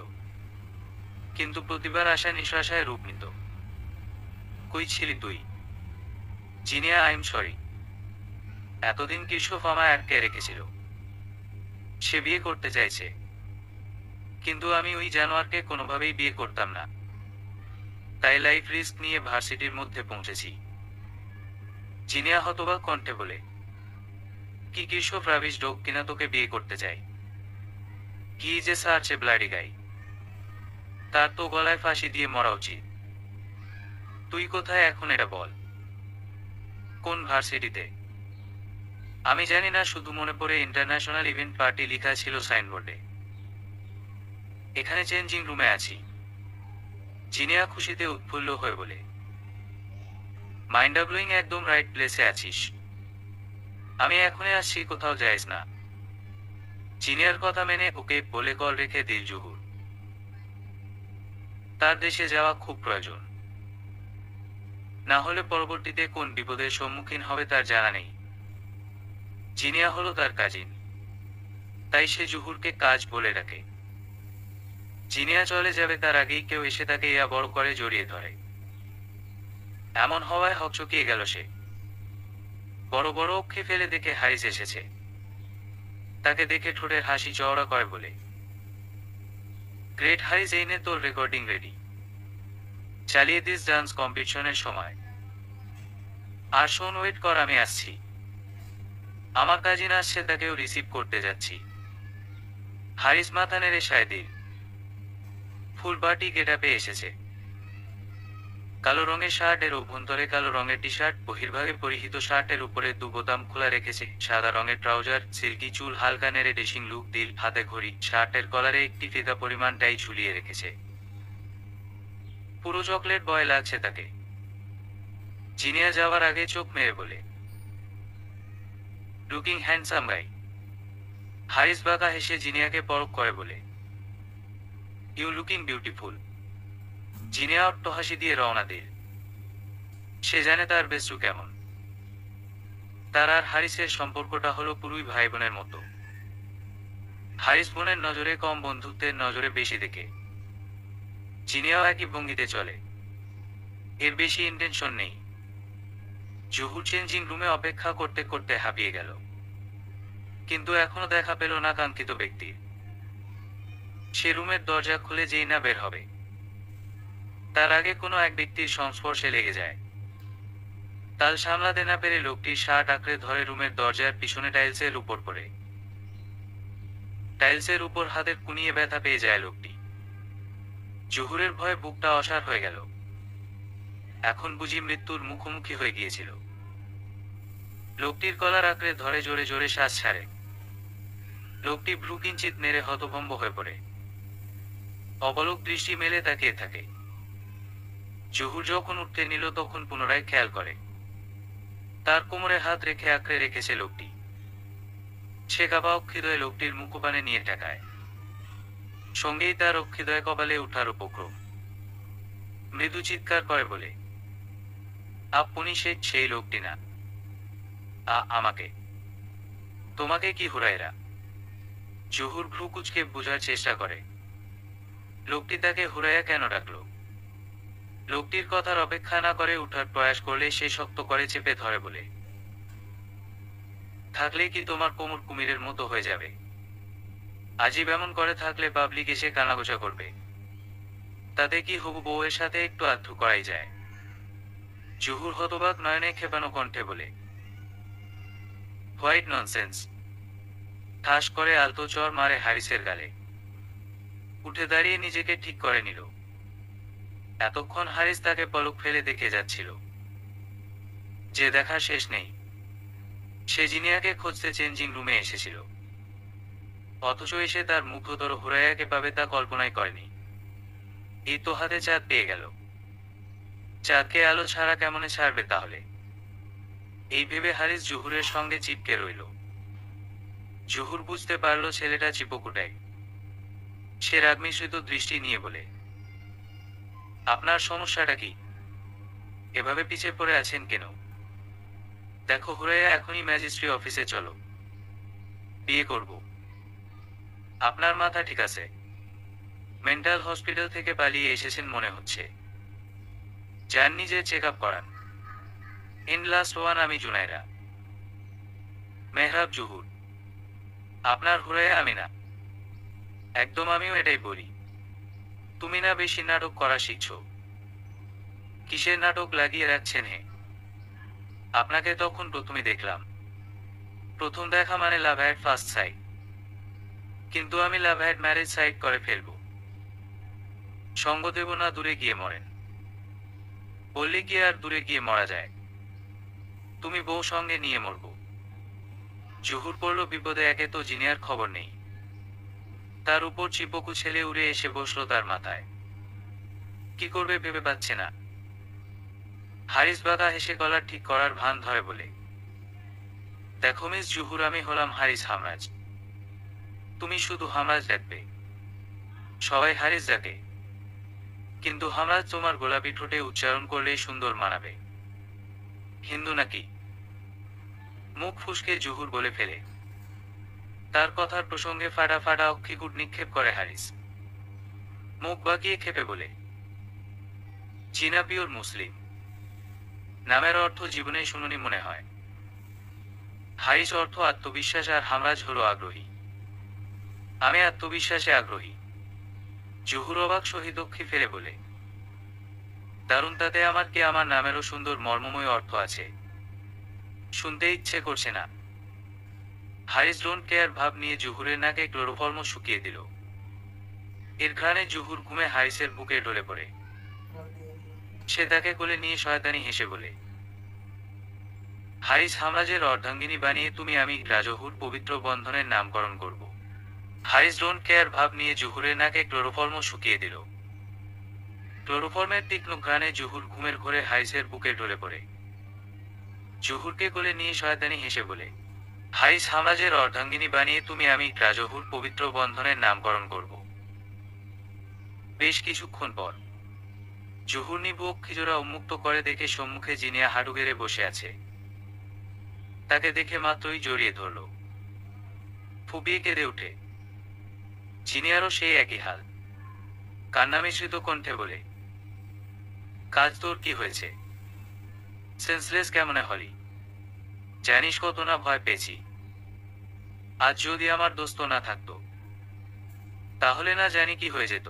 কিন্তু প্রতিবার আশা নিঃশ্বাসায় রূপ নিত। কই ছিলি তুই? Jinia, I am sorry. এতদিন কিশোর আমায় আটকে রেখেছিল। সে বিয়ে করতে চাইছে, কিন্তু আমি ওই জানোয়ারকে কোনোভাবেই বিয়ে করতাম না। তাই লাইফ রিস্ক নিয়ে ভার্সিটির মধ্যে পৌঁছেছি। জিনিয়া হতবাক কণ্ঠে বলে, কি কিশোর রাবিশ ডোক কিনা তোকে বিয়ে করতে চাই? কি যে সার্চে ব্লাডি গাই, তার তো গলায় ফাঁসি দিয়ে মরা উচিত। তুই কোথায় এখন এটা বল? কোন ভার্সিটিতে? আমি জানি না, শুধু মনে পড়ে ইন্টারন্যাশনাল ইভেন্ট পার্টি লেখা ছিল সাইনবোর্ডে। এখানে চেঞ্জিং রুমে আছি। জিনিয়া খুশিতে উৎফুল্ল হয়ে বলে, মাইন্ড ব্লোয়িং, একদম রাইট প্লেসে আছিস। আমি এখনই আসছি, কোথাও যাইস না। জিনিয়ার কথা মেনে ওকে বলে কল রেখে দিল জুহুর। তার দেশে যাওয়া খুব প্রয়োজন, না হলে পরবর্তীতে কোন বিপদের সম্মুখীন হবে তার জানা নেই। জিনিয়া হলো তার কাজিন, তাই সে জুহুরকে কাজ বলে ডাকে। জিনিয়া চলে যাবে তার আগেই কেউ এসে তাকে ইয়া বড় করে জড়িয়ে ধরে। এমন হওয়ায় হকচকিয়ে গেল সে। বড় বড় অক্ষে ফেলে দেখে হারিস এসেছে। তাকে দেখে ঠোঁটের হাসি চওড়া করে বলে, গ্রেট হারিস, এই নে তোর রেকর্ডিং রেডি। চালিয়ে দিস ডান্স কম্পিটিশনের সময়। আর শোন, ওয়েট কর, আমি আসছি। আমার কাজিন আসছে, তাকেও রিসিভ করতে যাচ্ছি। হারিস মাথা নেড়ে সায় দিল। ফুল পার্টি গেটআপে এসেছে। কালো রঙের শার্ট এর অভ্যন্তরে কালো রঙের টি শার্ট, বহির্ভাগে পরিহিত শার্টের উপরে 2 বোতাম খোলা রেখেছে, সাদা রঙের ট্রাউজার, সিল্কি চুল হালকা নেড়ে ড্রেসিং লুক দিল, হাতে ঘড়ি, শার্টের কলারে একটি ফিতা পরিমাণ টাই ঝুলিয়ে রেখেছে। পুরো চকলেট বয় লাগছে তাকে। জিনিয়া যাওয়ার আগে চোখ মেরে বলে, লুকিং হ্যান্ডসাম গাই। হারিস বাঁকা হেসে জিনিয়াকে পরখ করে বলে, ইউ লুকিং বিউটিফুল। জিনিয়া অট্টহাসি দিয়ে রওনা দিল। সে জানে তার বেস্টু কেমন। তার আর হারিসের সম্পর্কটা হলো পুরোই ভাই বোনের মতো। হারিস বোনের নজরে কম, বন্ধুত্বের নজরে বেশি দেখে। জিনিয়াও একই ভঙ্গিতে চলে, এর বেশি ইন্টেনশন নেই। জুহু চেঞ্জিং রুমে অপেক্ষা করতে করতে হাঁপিয়ে গেল, কিন্তু এখনো দেখা পেল না কাঙ্ক্ষিত ব্যক্তির। সে রুমের দরজা খুলে যেই না বের হবে, তার আগে কোনো এক ব্যক্তির সংস্পর্শে লেগে যায়। তাল সামলাতে না পেরে লোকটির শার্ট আঁকড়ে ধরে রুমের দরজার পিছনে টাইলসের উপর পড়ে। টাইলসের উপর হাতের কুনিয়ে ব্যথা পেয়ে যায় লোকটি। জুহুরের ভয়ে বুকটা অসাড় হয়ে গেল। এখন বুঝি মৃত্যুর মুখোমুখি হয়ে গিয়েছিল। লোকটির কলার আঁকড়ে ধরে জোরে জোরে শ্বাস ছাড়ে। লোকটি ভ্রু কিঞ্চিত নেড়ে হতভম্ব হয়ে পড়ে। অপলক দৃষ্টি মেলে তাকিয়ে থাকে। জুহুর যখন উঠতে নিল তখন পুনরায় খেয়াল করে, তার কোমরে হাত রেখে আঁকড়ে রেখেছে লোকটি। সে কাবা অক্ষিদয় লোকটির মুখপানে নিয়ে ঠেকায়। সঙ্গেই তার অক্ষিদয় কপালে উঠার উপক্রম। মৃদু চিৎকার করে বলে, আপনি সেই লোকটি না? আমাকে? তোমাকে কি হুরায়রা? জহুর ভ্রু কুঁচকে বোঝার চেষ্টা করে। লোকটি তাকে হুরাইয়া কেন ডাকলো? লোকটির কথার অপেক্ষা না করে উঠার প্রয়াস করলে সে শক্ত করে চেপে ধরে বলে, থাকলে কি তোমার কোমর কুমিরের মতো হয়ে যাবে? আজীব এমন করে থাকলে পাবলিক এসে কানাঘোষা করবে। তাতে কি হবু বউয়ের সাথে একটু আধটু করাই যায়? জহুর হতবাক নয়নে ক্ষেপানো কণ্ঠে বলে, হোয়াইট ননসেন্স। ঠাস করে আলতো চর মারে হারিসের গালে। উঠে দাঁড়িয়ে নিজেকে ঠিক করে নিল। এতক্ষণ হারিস তাকে পলক ফেলে দেখে যাচ্ছিল, যে দেখা শেষ নেই। সে জিনিয়াকে খুঁজতে চেঞ্জিং রুমে এসেছিল, অথচ এসে তার মুগ্ধতর হুরাইয়াকে পাবে তা কল্পনাই করেনি। এই তো হাতে চাঁদ পেয়ে গেল। চাঁদকে আলো ছাড়া কেমনে ছাড়বে তাহলে? এই ভেবে হারিস জহুরের সঙ্গে চিপকে রইল। জহুর বুঝতে পারল ছেলেটা চিপকুটাই। সে রাগ মিশ্রিত দৃষ্টি নিয়ে বলে, আপনার সমস্যাটা কি? এভাবে পিছে পড়ে আছেন কেন? দেখো হুরাইয়া, এখনই ম্যাজিস্ট্রি অফিসে চলো, বিয়ে করব। আপনার মাথা ঠিক আছে? মেন্টাল হসপিটাল থেকে পালিয়ে এসেছেন মনে হচ্ছে। যান নিজে চেক আপ করান। ইন লাস্ট ওয়ান আমি জুনাইরা। মেহরাব জহুর। আপনার হুরাইয়া আমি না। একদম আমিও এটাই বলি। তুমি না বেশি নাটক করা শিখছো? কিসের নাটক লাগিয়ে রাখছেন হে? আপনাকে তখন প্রথমে দেখলাম। প্রথম দেখা মানে লাভ অ্যাট ফার্স্ট সাইট। কিন্তু আমি লাভ অ্যাট ম্যারেজ সাইট করে ফেলবো। সঙ্গ দেব না, দূরে গিয়ে মরেন। বললে কি আর দূরে গিয়ে মরা যায়? তুমি বউ সঙ্গে নিয়ে মরব। জহুর পড়ল বিপদে। একে তো জিনিয়ার খবর নেই, তার উপর চিপকু ছেলে উড়ে এসে বসলো তার মাথায়। কি করবে ভেবে পাচ্ছে না। হারিস বাঁকা হেসে গলা ঠিক করার ভান ধরে বলে, দেখো মিস জহুর, আমি হলাম হারিস হামরাজ। তুমি শুধু হামরাজ ডাকবে। সবাই হারিস ডাকে, কিন্তু হামরাজ তোমার গোলাপি ঠোঁটে উচ্চারণ করলেই সুন্দর মানাবে। হিন্দু নাকি? মুখ ফুসকে জহুর বলে ফেলে। তার কথার প্রসঙ্গে ফাটা ফাটা অক্ষিকুট নিক্ষেপ করে হারিস। মুখ বাঁকিয়ে খেপে বলে, চীনা পিওর মুসলিম। নামের অর্থ জীবনে শুনুনি মনে হয়। হারিস অর্থ আত্মবিশ্বাস, আর হামরাজ হলো আগ্রহী। আমি আত্মবিশ্বাসে আগ্রহী। জহুর অবাক সহিত অক্ষি ফেলে বলে, দারুণ, তাতে আমার কি? আমার নামেরও সুন্দর মর্মময় অর্থ আছে। শুনতে ইচ্ছে করছে না। হারিস ডোন্ট কেয়ার ভাব নিয়ে জহুরের নাকে ক্লোরোফর্ম শুকিয়ে দিল। এর ঘ্রাণে জহুর ঘুমে হারিসের বুকে ঢলে পড়ে। সে তাকে কোলে নিয়ে শয়তানি হেসে বলে, হারিস হামরাজের অর্ধাঙ্গিনী বানিয়ে তুমি আমি রাজহুর পবিত্র বন্ধনের নামকরণ করব। হারিস ডোন্ট কেয়ার ভাব নিয়ে জহুরের নাকে ক্লোরোফর্ম শুকিয়ে দিল। ক্লোরোফর্মের তীক্ষ্ণ ঘ্রাণে জহুর ঘুমের ঘোরে হারিসের বুকে ঢলে পড়ে। জহুরকে কোলে নিয়ে শয়তানি হেসে বলে, হারিস হামরাজের অর্ধাঙ্গিনী বানিয়ে তুমি আমি রাজহুর পবিত্র বন্ধনের নামকরণ করব। বেশ কিছুক্ষণ পর জহুর নিবু অক্ষিজোড়া উন্মুক্ত করে দেখে সম্মুখে জিনিয়া হাঁটু গেড়ে বসে আছে। তাকে দেখে মাত্রই জড়িয়ে ধরল। ফুপিয়ে কেঁদে উঠে। জিনিয়ারও সেই একই হাল। কান্না মিশ্রিত কণ্ঠে বলে, কাজ তোর কি হয়েছে? সেন্সলেস কেমনে হলি? জানিস কত না ভয় পেয়েছি। আজ যদি আমার দোস্ত না থাকতো, তাহলে না জানি কি হয়ে যেত।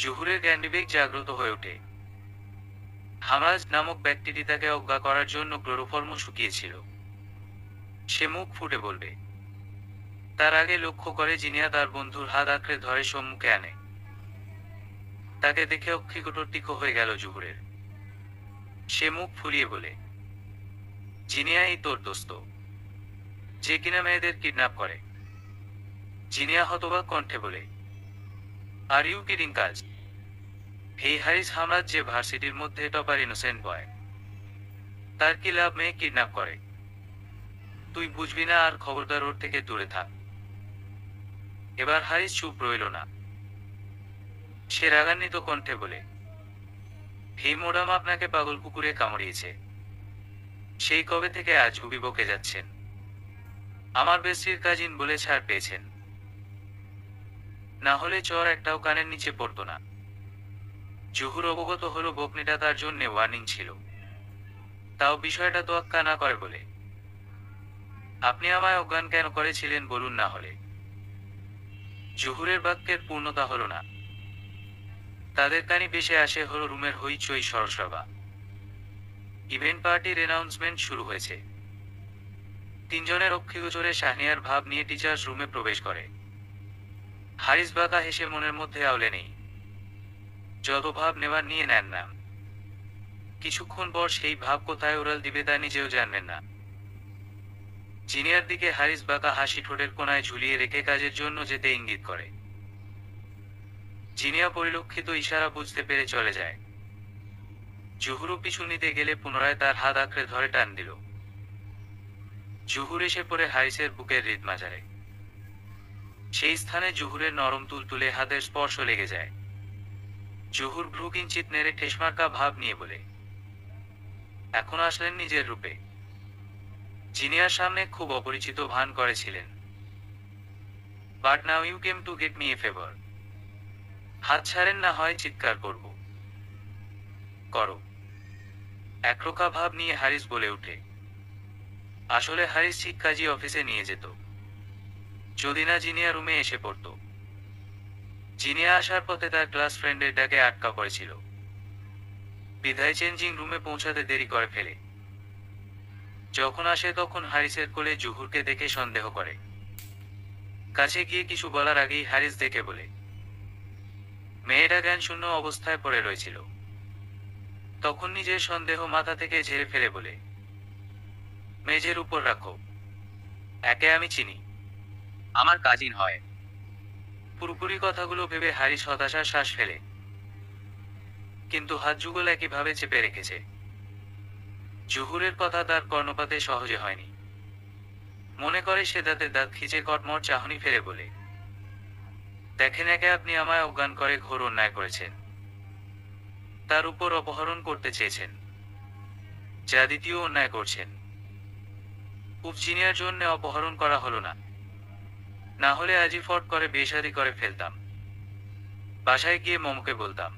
জহুরের জ্ঞানবিবেক জাগ্রত হয়ে ওঠে। হামরাজ নামক ব্যক্তিটি তাকে অজ্ঞা করার জন্য ক্লোরোফর্ম শুকিয়েছিল। সে মুখ ফুটে বলবে, তার আগে লক্ষ্য করে জিনিয়া তার বন্ধুর হাত আঁকড়ে ধরে সম্মুখে আনে। তাকে দেখে অক্ষিকোটর হয়ে গেল জহুরের। সে মুখ ফুলিয়ে বলে, জিনিয়া এই তোর দোস্ত, যে কিনা মেয়েদের কিডন্যাপ করে? জিনিয়া হতবাক কণ্ঠে বলে, আর ইউ কিডিং কাজ? এই হারিস হামরাজ যে ভার্সিটির মধ্যে টপার ইনোসেন্ট বয়, তার কি লাভ মেয়ে কিডন্যাপ করে? তুই বুঝবি না, আর খবরদার ওর থেকে দূরে থাক। এবার হারিস চুপ রইল না। সে রাগান্বিত কণ্ঠে বলে, এই মোডাম আপনাকে পাগল কুকুরে কামড়িয়েছে। সেই কবে থেকে আজ হুবি বকে যাচ্ছেন। আমার বেস্টির কাজিন বলে ছাড় পেয়েছেন, না হলে চর একটাও কানের নিচে পড়তো না। জহুর অবগত হলো বকনিটা তার জন্য ওয়ার্নিং ছিল, তাও বিষয়টা তোয়াক্কা না করে বলে, আপনি আমায় অজ্ঞান কেন করেছিলেন বলুন না হলে। জহুরের বাক্যের পূর্ণতা হলো না। তাদের কানে ভেসে আসে হলো রুমের হইচই সরসভা। ইভেন্ট পার্টির অ্যানাউন্সমেন্ট শুরু হয়েছে। তিনজনের অক্ষিগোচরে শাহনিয়ার ভাব নিয়ে টিচার্স রুমে প্রবেশ করে। হারিস বাঁকা হেসে মনের মধ্যে আওলে নেই, যত ভাব নেওয়ার নিয়ে নেন না। কিছুক্ষণ পর সেই ভাব কোথায় ওরাল দিবে তা নিজেও জানবেন না। জিনিয়ার দিকে হারিস বাঁকা হাসি ঠোঁটের কোনায় ঝুলিয়ে রেখে কাজের জন্য যেতে ইঙ্গিত করে। জিনিয়া পরিলক্ষিত ইশারা বুঝতে পেরে চলে যায়। জহুরও পিছু নিতে গেলে পুনরায় তার হাত আঁকড়ে ধরে টান দিল। জহুর এসে পড়ে হারিসের বুকের হৃদ মাজারে। সেই স্থানে জহুরের নরম তুলতুলে হাতের স্পর্শ লেগে যায়। জহুর ভ্রু কিঞ্চিত নেড়ে ঠেসমার্কা ভাব নিয়ে বলে, এখন আসলেন নিজের রূপে। জিনিয়ার সামনে খুব অপরিচিত ভান করেছিলেন। But now you came to get me a favour. হাত ছাড়েন না হয় চিৎকার করব। করো। একরোখা ভাব নিয়ে হারিস বলে উঠে। আসলে হারিস ঠিক কাজী অফিসে নিয়ে যেত, যদি না জিনিয়া রুমে এসে পড়ত। জিনিয়া আসার পথে তার ক্লাস ফ্রেন্ডের ডাকে আটকা পড়েছিল, বিধায় চেঞ্জিং রুমে পৌঁছাতে দেরি করে ফেলে। যখন আসে তখন হারিসের কোলে জহুরকে দেখে সন্দেহ করে। কাছে গিয়ে কিছু বলার আগেই হারিস দেখে বলে, মেয়েটা জ্ঞান শূন্য অবস্থায় পড়ে রয়েছিল। তখন নিজের সন্দেহ মাথা থেকে ঝেড়ে ফেলে বলে, মেঝের উপর রাখো, একে আমি চিনি। আমার কাজিন হয়। পুরোপুরি কথাগুলো ভেবে হারিস হতাশার শ্বাস ফেলে, কিন্তু হাত যুগল একইভাবে চেপে রেখেছে। জহুরের কথা তার কর্ণপাতে সহজে হয়নি। মনে করে সে দাঁতে দাঁত খিচে কটমট চাহনি ফেলে বলে, দেখেন, একে আপনি আমায় অজ্ঞান করে ঘোর অন্যায় করেছেন। তার উপর অপহরণ করতে চেয়েছেন, যা দ্বিতীয় অন্যায় করছেন। উপজিনিয়ার জন্য অপহরণ করা হলো না, না হলে আজই ফট করে বেশাদি করে ফেলতাম। বাসায় গিয়ে মমকে বলতাম,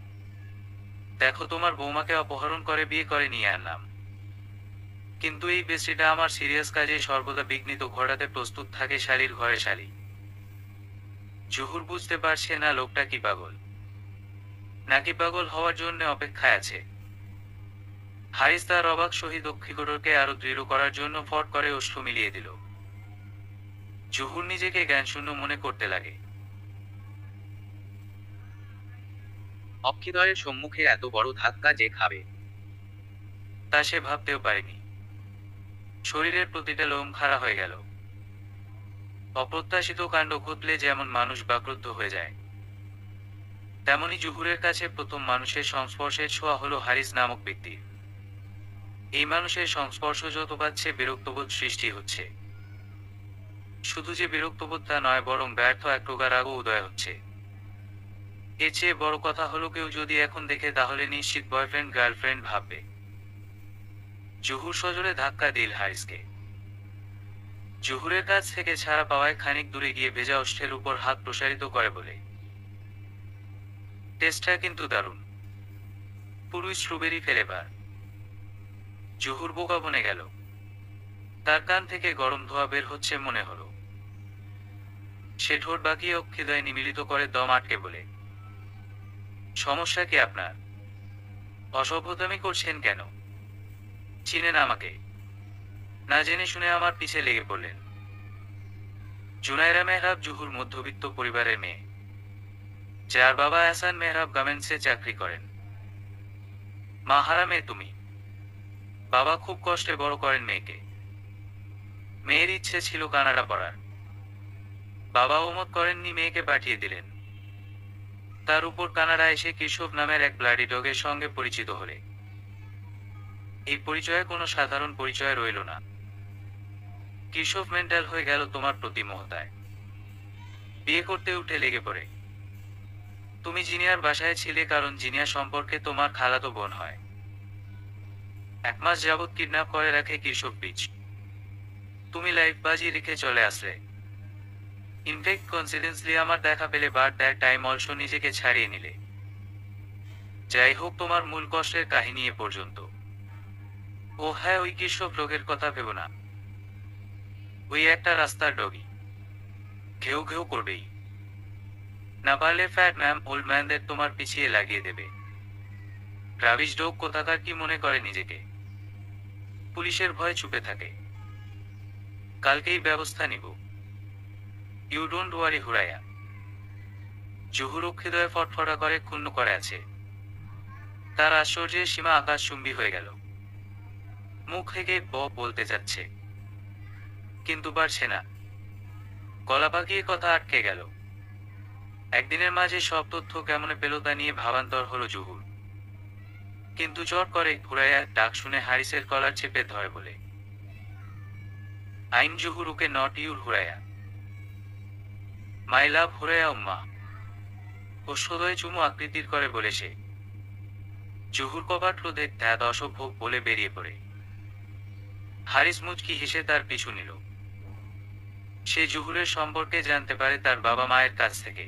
দেখো তোমার বৌমাকে অপহরণ করে বিয়ে করে নিয়ে আনলাম। কিন্তু এই বেস্টিটা আমার সিরিয়াস কাজে সর্বদা বিঘ্নিত ঘটাতে প্রস্তুত থাকে শালীর ঘরে শালী। জহুর বুঝতে পারছে না লোকটা কি পাগল, নাকি পাগল হওয়ার জন্য অপেক্ষায় আছে। হারিস তার অবাক শহীদ অক্ষিগোড়কে আরো দৃঢ় করার জন্য ফট করে অশ্রু মিলিয়ে দিল। জহুর নিজেকে জ্ঞানশূন্য মনে করতে লাগে। অক্ষিদয়ের সম্মুখে এত বড় ধাক্কা যে খাবে, তা সে ভাবতেও পারেনি। শরীরের প্রতিটা লোম খাড়া হয়ে গেল। অপ্রত্যাশিত কাণ্ড ঘটলে যেমন মানুষ বাক্রুদ্ধ হয়ে যায়, তেমনি জহুরের কাছে প্রথম মানুষের সংস্পর্শের ছোঁয়া হলো হারিস নামক ব্যক্তি। এই মানুষের সংস্পর্শ যত পাচ্ছে বিরক্তবোধ সৃষ্টি হচ্ছে। শুধু যে বিরক্তবোধ তা নয়, বরং ব্যর্থ এক প্রকার রাগও উদয় হচ্ছে। এর চেয়ে বড় কথা হলো, কেউ যদি এখন দেখে তাহলে নিশ্চিত বয়ফ্রেন্ড গার্লফ্রেন্ড ভাববে। জহুর সজোরে ধাক্কা দিল হারিসকে। জহুরের কাছ থেকে ছাড়া পাওয়ায় খানিক দূরে গিয়ে ভেজা ওষ্ঠের উপর হাত প্রসারিত করে বলে, টেস্টটা কিন্তু দারুণ, পুরুষ স্ট্রবেরি ফ্লেভার। জহুর বোকা বনে গেল। তার কান থেকে গরম ধোঁয়া বের হচ্ছে মনে হলো। সে ঠোঁট বাঁকিয়ে অক্ষিদয় নিমিলিত করে দম আটকে বলে, সমস্যা কি আপনার? অসভ্যতামি করছেন কেন? চিনেন আমাকে? না জেনে শুনে আমার পিছে লেগে পড়লেন। জুনায়রা মেহরাব জহুর মধ্যবিত্ত পরিবারের মেয়ে, যার বাবা আহসান মেহরাব গার্মেন্টসে চাকরি করেন। মা হারা মেয়ে তুমি। বাবা খুব কষ্টে বড় করেন মেয়েকে। মেয়ের ইচ্ছে ছিল কানাডা পড়ার। বাবা ওমত করেননি, মেয়েকে পাঠিয়ে দিলেন। তার উপর কানাডা এসে কেশব নামের এক ব্লাডি ডগের সঙ্গে পরিচিত হলে। এই পরিচয়ে কোনো সাধারণ পরিচয় রইল না। কেশব মেন্টাল হয়ে গেল তোমার প্রতি মোহতায়। বিয়ে করতে উঠে লেগে পড়ে। তুমি জিনিয়ার বাসায় ছিলে কারণ জিনিয়া সম্পর্কে তোমার খালাতো বোন হয়। 1 মাস যাবৎ কিডন্যাপ করে রাখে কেশব ব্রিজ। তুমি লাইফ বাজি রেখে চলে আসলে। ইনফেক্ট কনসিডেন্সলি আমার দেখা পেলে বাট দ্যাট টাইম অলসো নিজেকে ছাড়িয়ে নিলে। যাই হোক, তোমার মূল কষ্টের কাহিনী এ পর্যন্ত। ও হ্যাঁ, ওই কেশব রোগের কথা ভেবো না। ওই একটা রাস্তার ডগি, ঘেউ ঘেউ করবেই। না পারলে ফ্যাট ম্যাম ওল্ড ম্যানদের তোমার পিছিয়ে লাগিয়ে দেবে। রাবিশ ডোগ কোথাকার কি মনে করে নিজেকে। পুলিশের ভয়ে চুপে থাকে। কালকেই ব্যবস্থা নিব। You don't worry Huraiya. Zahur হৃদয়ে ফটফটা করে ক্ষুণ্ণ করে আছে। তার আশ্চর্যের সীমা আকাশচুম্বী হয়ে গেল। মুখ থেকে বলতে যাচ্ছে, কিন্তু পারছে না। গলা পাকিয়ে কথা আটকে গেল। একদিনের মাঝে সব তথ্য কেমনে পেল তা নিয়ে ভাবান্তর হলো জহুর। কিন্তু চট করে হুরাইয়ার ডাক শুনে হারিসের কলার চেপে ধরে বলে, আইন জহুরুকে নট ইউর হুরাইয়া। মাই লাভ হুরাইয়া উম্মা। অশ্বদয়ে চুমু আকৃতির করে বলে সে। জহুর কপাট রোধে ধ্যাত অসভ্য বলে বেরিয়ে পড়ে। হারিস মুচকি হেসে তার পিছু নিল। সে জহুরের সম্পর্কে জানতে পারে তার বাবা মায়ের কাছ থেকে।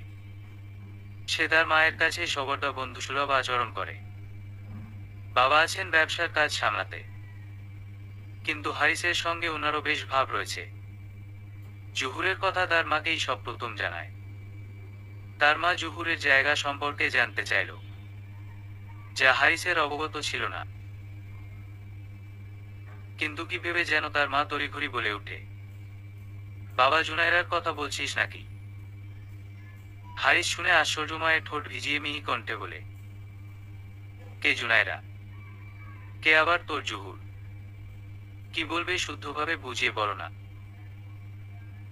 সে তার মায়ের কাছে সবর্দা বন্ধুসুলভ আচরণ করে। বাবা আছেন ব্যবসার কাজ সামলাতে, কিন্তু হারিসের সঙ্গে ওনারও বেশ ভাব রয়েছে। জহুরের কথা তার মাকেই সব প্রথম জানায়। তার মা জহুরের জায়গা সম্পর্কে জানতে চাইল, যা হারিসের অবগত ছিল না। কিন্তু কি ভেবে যেন তার মা তড়িঘড়ি বলে উঠে, বাবা জুনাইরার কথা বলছিস নাকি? হারিস শুনে আশ্চর্যময় ঠোঁট ভিজিয়ে মিহি কণ্ঠে বলে, কে জুনাইরা? কে আবার তোর জহুর? কি বলবে শুদ্ধভাবে বুঝিয়ে বলো না।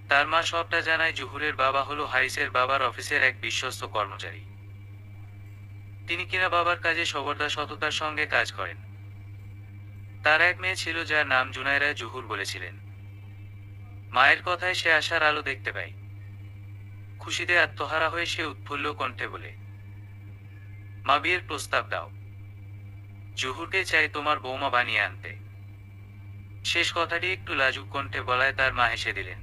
তার মা সবটা জানায়। জহুরের বাবা হলো হারিসের বাবার অফিসের এক বিশ্বস্ত কর্মচারী। তিনি কিনা বাবার কাজে সবর্দা সততার সঙ্গে কাজ করেন। তার এক মেয়ে ছিল যার নাম জুনাইরা। জহুর বলেছিলেন, মায়ের কথায় সে আশার আলো দেখতে পায়। খুশিতে আত্মহারা হয়ে সে উৎফুল্ল কণ্ঠে বলে, মা বিয়ের প্রস্তাব দাও। জহুরকে চাই তোমার বৌমা বানিয়ে আনতে। শেষ কথাটি একটু লাজুক কণ্ঠে বলায় তার মা হেসে দিলেন।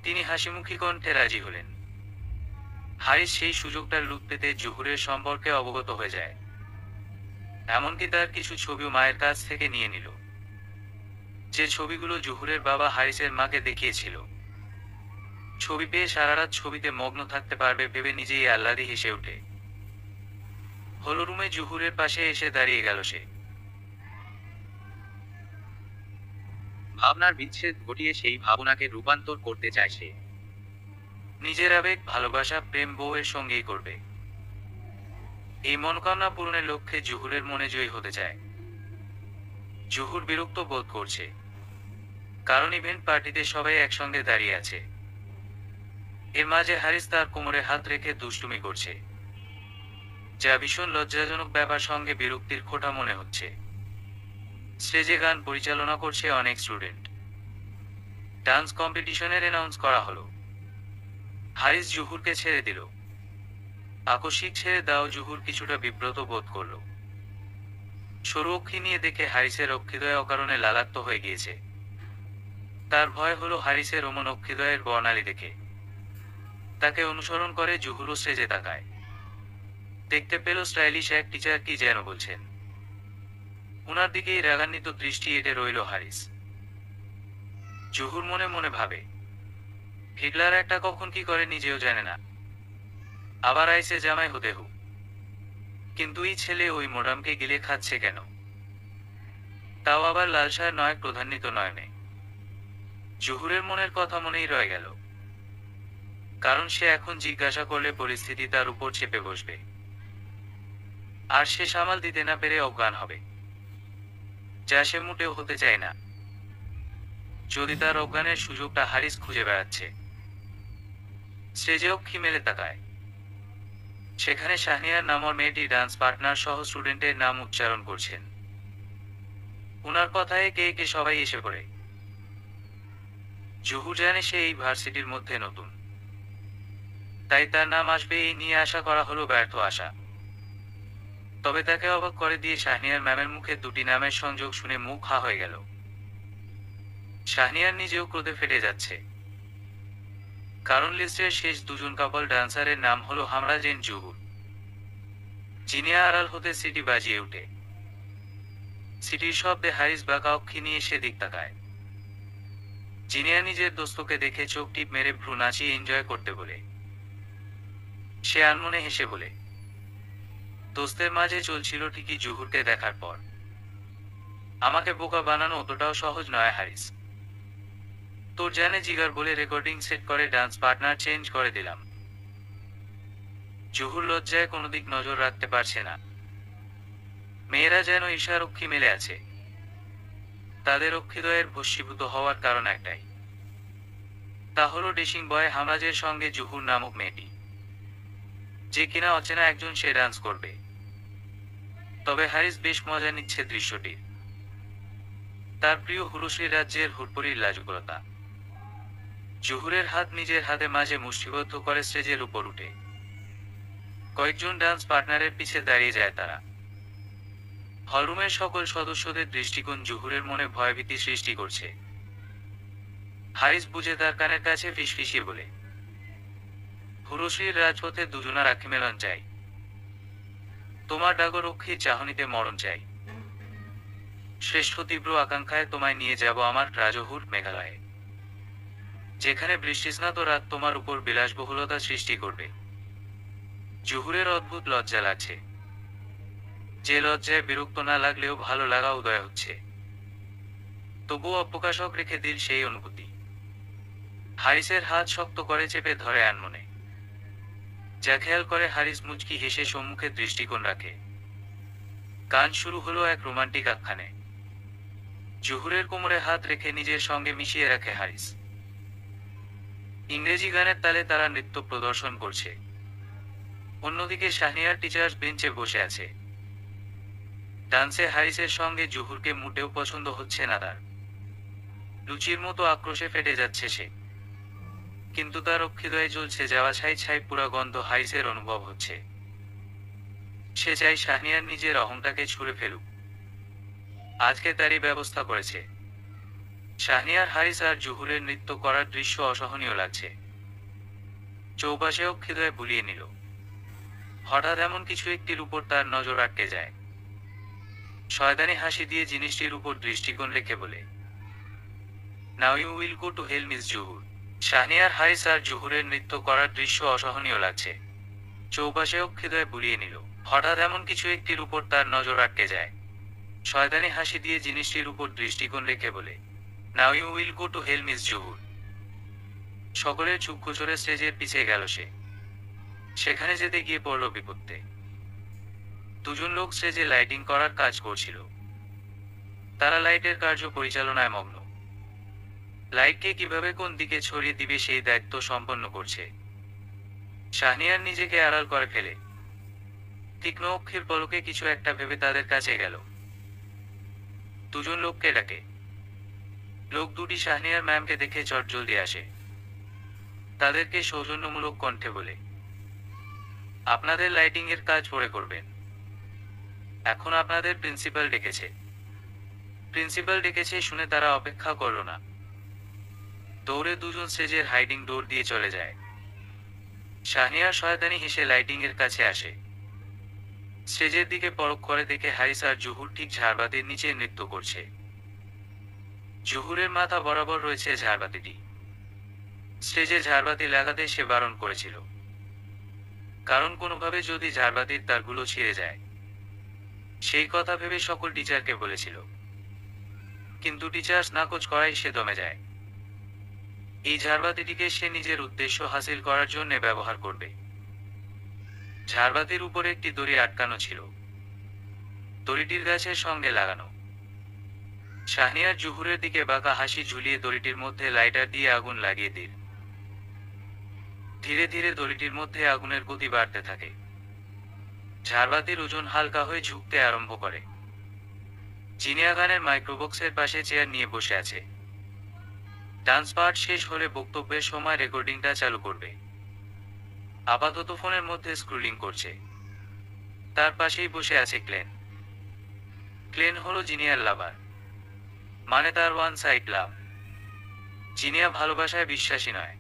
তিনি হাসিমুখী কণ্ঠে রাজি হলেন। হারিস সেই সুযোগটার লুট পেতে জহুরের সম্পর্কে অবগত হয়ে যায়। এমনকি তার কিছু ছবিও মায়ের কাছ থেকে নিয়ে নিল, যে ছবিগুলো জহুরের বাবা হারিসের মাকে দেখিয়েছিল। ছবি পেয়ে সারারাত ছবিতে মগ্ন থাকতে পারবে ভেবে নিজেই আহ্লাদে হেসে ওঠে। হলো রুমে জহুরের পাশে এসে দাঁড়িয়ে গেল সে। ভাবনার বিচ্ছেদ ঘটিয়ে সেই ভাবনাকে রূপান্তর করতে চায় সে। নিজের আবেগ, ভালোবাসা, প্রেম বউয়ের সঙ্গেই করবে। এই মনোকামনা পূরণের লক্ষ্যে জহুরের মনে জয়ী হতে চায়। জহুর বিরক্ত বোধ করছে, কারণ ইভেন্ট পার্টিতে সবাই একসঙ্গে দাঁড়িয়ে আছে। এর মাঝে হারিস তার কোমরে হাত রেখে দুষ্টুমি করছে, যা ভীষণ লজ্জাজনক ব্যাপার। সঙ্গে বিরক্তির খোঁটা মনে হচ্ছে। স্টেজে গান পরিচালনা করছে অনেক স্টুডেন্ট। ডান্স কম্পিটিশনের অ্যানাউন্স করা হলো। হারিস জহুরকে ছেড়ে দিল। আকস্মিক ছেড়ে দাও জহুর কিছুটা বিব্রত বোধ করল। সরু অক্ষি নিয়ে দেখে হারিসের অক্ষিদয় অকারণে লালাক্ত হয়ে গিয়েছে। তার ভয় হলো হারিসের অমন অক্ষিদয়ের বর্ণালী দেখে। তাকে অনুসরণ করে জহুরও স্টেজে তাকায়। দেখতে পেল স্টাইলিশ এক টিচার কি যেন বলছেন। উনার দিকেই রাগান্বিত দৃষ্টি এঁটে রইল হারিস। জহুর মনে মনে ভাবে, হিটলার একটা কখন কি করে নিজেও জানে না, আবার আইসে জামাই হতে হোক। কিন্তু এই ছেলে ওই মোডামকে গিলে খাচ্ছে কেন? তাও আবার লালসার নয়, প্রধান্বিত নয়নে। জহুরের মনের কথা মনেই রয়ে গেল, কারণ সে এখন জিজ্ঞাসা করলে পরিস্থিতি তার উপর চেপে বসবে, আর সে সামাল দিতে না পেরে অজ্ঞান হবে, যা সে মোটেও হতে চায় না। যদি তার অজ্ঞানের সুযোগটা হারিস খুঁজে বেড়াচ্ছে। স্টেজে অক্ষি মেলে তাকায়। সেখানে শাহনিয়ার নামর মেয়েটি ডান্স পার্টনার সহ স্টুডেন্টের নাম উচ্চারণ করছেন। উনার কথায় একে একে সবাই এসে পড়ে। জুহু জানে সে এই ভার্সিটির মধ্যে নতুন, তাই তার নাম আসবে এই নিয়ে আশা করা হলো ব্যর্থ আশা। তবে তাকে অবাক করে দিয়ে শাহনিয়ার ম্যামের মুখে দুটি নামের সংযোগ শুনে মুখ হা হয়ে গেল। শাহনিয়ার নিজেও ক্রোধে ফেটে যাচ্ছে, কারণ লিস্টের শেষ দুজন কাপল ডান্সারের নাম হলো হামরা জেন জুহু। জিনিয়া আড়াল হতে সিটি বাজিয়ে উঠে। সিটির শব্দে হারিস বাঁকা অক্ষি নিয়ে সেদিক তাকায়। জিনিয়া নিজের দোস্তকে দেখে চোখ টিপ মেরে ভ্রু নাচিয়ে এনজয় করতে বলে। সে আনমনে হেসে বলে, দোস্তের মাঝে চলছিল ঠিকই জুহুরকে দেখার পর। আমাকে বোকা বানানো অতটাও সহজ নয় হারিস। তোর জানে জিগার বলে রেকর্ডিং সেট করে ডান্স পার্টনার চেঞ্জ করে দিলাম। জুহুর লজ্জায় কোনো দিক নজর রাখতে পারছে না। মেয়েরা যেন ঈশারক্ষী মেলে আছে। তাদের অক্ষিদয়ের ভস্মীভূত হওয়ার কারণ একটাই, তা হলো ডেসিং বয় হামরাজের সঙ্গে জুহুর নামক মেয়েটি, যে কিনা অচেনা একজন সে ডান্স করবে। তবে হারিস বেশ মজা নিচ্ছে দৃশ্যটির। তার প্রিয় হুরুশ্রী রাজ্যের হুটপরির লাজুকতা। জুহুরের হাত নিজের হাতে মাঝে মুষ্টিবদ্ধ করে স্টেজের উপর উঠে কয়েকজন ডান্স পার্টনারের পিছে দাঁড়িয়ে যায় তারা। হলরুমের সকল সদস্যদের দৃষ্টিকোণ জুহুরের মনে ভয়ভীতি সৃষ্টি করছে। হারিস বুঝে তার কানের কাছে ফিসফিসিয়ে বলে, হুরুশ্রীর রাজপথে দুজনা রাখি মেলন চাই। তোমার ডাগরক্ষীর চাহনিতে মরণ চাই। শ্রেষ্ঠ তীব্র আকাঙ্ক্ষায় তোমায় নিয়ে যাব আমার রাজহুর মেঘালয়ে, যেখানে বৃষ্টিস্নাত রাত তোমার উপর বিলাসবহুলতা সৃষ্টি করবে। জুহুরের অদ্ভুত লজ্জা লাগছে, যে লজ্জায় বিরক্ত না লাগলেও ভালো লাগা উদয় হচ্ছে। তবুও অপ্রকাশক রেখে দিল সেই অনুভূতি। হারিসের হাত শক্ত করে চেপে ধরে আনমনে। যা খেয়াল করে হারিস মুচকি হেসে সম্মুখে দৃষ্টিকোণ রাখে। গান শুরু হলো এক রোমান্টিক আখ্যানে। জুহুরের কোমরে হাত রেখে নিজের সঙ্গে মিশিয়ে রাখে হারিস। ইংরেজি গানের তালে তারা নৃত্য প্রদর্শন করছে। অন্যদিকে শাহনিয়ার টিচার্স বেঞ্চে বসে আছে। ডান্সে হারিসের সঙ্গে জুহুরকে মোটেও পছন্দ হচ্ছে না তার। লুচির মতো আক্রোশে ফেটে যাচ্ছে সে। কিন্তু তার অক্ষিদয়ে জ্বলছে যাওয়া ছাই ছাই পুরা গন্ধ হারিসের অনুভব হচ্ছে। সে চাই শাহনিয়ার নিজের অহংটাকে ছুঁড়ে ফেলুক। আজকে তারই ব্যবস্থা করেছে। শাহনিয়ার হারিস আর জুহুরের নৃত্য করার দৃশ্য অসহনীয় লাগছে। চৌপাশে অক্ষিদয়ে বুলিয়ে নিল। হঠাৎ এমন কিছু একটির উপর তার নজর আটকে যায়। শয়তানি হাসি দিয়ে জিনিসটির উপর দৃষ্টিকোণ রেখে বলে, now you will go to hell miss Zuhur. Shahniar Haris আর জুহুরের নৃত্য করার দৃশ্য অসহনীয় লাগছে। চৌপাশে অক্ষিদয়ে বুলিয়ে নিল। হঠাৎ এমন কিছু একটির উপর তার নজর আটকে যায়। শয়তানি হাসি দিয়ে জিনিসটির উপর দৃষ্টিকোণ রেখে বলে, now you will go to hell miss Zuhur. সকলের চক্ষু চড়ে স্টেজের পিছিয়ে গেল সে। সেখানে যেতে গিয়ে পড়ল বিপত্তে। দুজন লোক স্টেজে লাইটিং করার কাজ করছিল। তারা লাইটের কার্য পরিচালনায় মগ্ন। লাইটকে কিভাবে কোন দিকে ছড়িয়ে দিবে সেই দায়িত্ব সম্পন্ন করছে। শাহনিয়ার নিজেকে আড়াল করে ফেলে তীক্ষ্ণ অক্ষের পলকে কিছু একটা ভেবে তাদের কাছে গেল। দুজন লোককে ডাকে। লোক দুটি শাহনিয়ার ম্যামকে দেখে চটজলদি আসে। তাদেরকে সৌজন্যমূলক কণ্ঠে বলে, আপনাদের লাইটিং এর কাজ পরে করবেন। এখন আপনাদের প্রিন্সিপাল ডেকেছে। প্রিন্সিপাল ডেকেছে শুনে তারা অপেক্ষা করল না। দৌড়ে দুজন স্টেজের হাইডিং ডোর দিয়ে চলে যায়। শাহনিয়ার শয়তানি হেসে লাইটিং এর কাছে আসে। স্টেজের দিকে পরখ করে দেখে হারিস আর জুহুর ঠিক ঝাড়বাতির নিচে নৃত্য করছে। জুহুরের মাথা বরাবর রয়েছে ঝাড়বাতিটি। স্টেজে ঝাড়বাতি লাগাতে সে বারণ করেছিল, কারণ কোনোভাবে যদি ঝাড়বাতির তারগুলো ছিঁড়ে যায়। সেই কথা ভেবে সকল টিচারকে বলেছিল, কিন্তু টিচার্স নাকচ করায় সে দমে যায়। এই ঝাড়বাতিটিকে সে নিজের উদ্দেশ্য হাসিল করার জন্য ব্যবহার করবে। ঝাড়বাতির উপরে একটি দড়ি আটকানো ছিল। দড়িটির গাছের সঙ্গে লাগানো। শাহনিয়ার জুহুরের দিকে বাঁকা হাসি ঝুলিয়ে দড়িটির মধ্যে লাইটার দিয়ে আগুন লাগিয়ে দিল। ধীরে ধীরে দড়িটির মধ্যে আগুনের গতি বাড়তে থাকে। ঝাড়বাতির ওজন হালকা হয়ে ঝুঁকতে আরম্ভ করে। জিনিয়া গানের মাইক্রোবক্সের পাশে চেয়ার নিয়ে বসে আছে। ডান্স পার্ট শেষ হলে বক্তব্যের সময় রেকর্ডিংটা চালু করবে। আপাতত ফোনের মধ্যে স্ক্রলিং করছে। তার পাশেই বসে আছে ক্লেন। ক্লেন হলো জিনিয়ার লাভার, মানে তার ওয়ান সাইড লাভ। জিনিয়া ভালোবাসায় বিশ্বাসী নয়,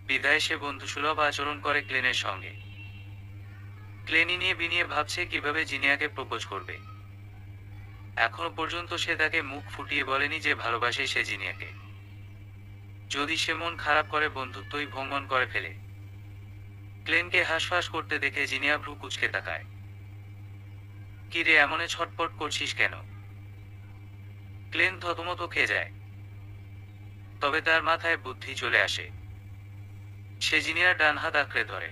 বিধায় সে বন্ধুসুলভ আচরণ করে ক্লেনের সঙ্গে। ক্লেনই নিয়ে বিনিয়ে ভাবছে কিভাবে জিনিয়াকে প্রপোজ করবে। এখনো পর্যন্ত সে তাকে মুখ ফুটিয়ে বলেনি যে ভালোবাসে সে জিনিয়াকে। যদি সে মন খারাপ করে বন্ধুত্বই ভঙ্গন করে ফেলে। ক্লেনকে হাঁসফাঁস করতে দেখে জিনিয়া ভ্রু কুঁচকে তাকায়। কি রে, এমনে ছটপট করছিস কেন? ক্লেন থতমত খেয়ে যায়। তবে তার মাথায় বুদ্ধি চলে আসে। সে জিনিয়ার ডান হাত আঁকড়ে ধরে।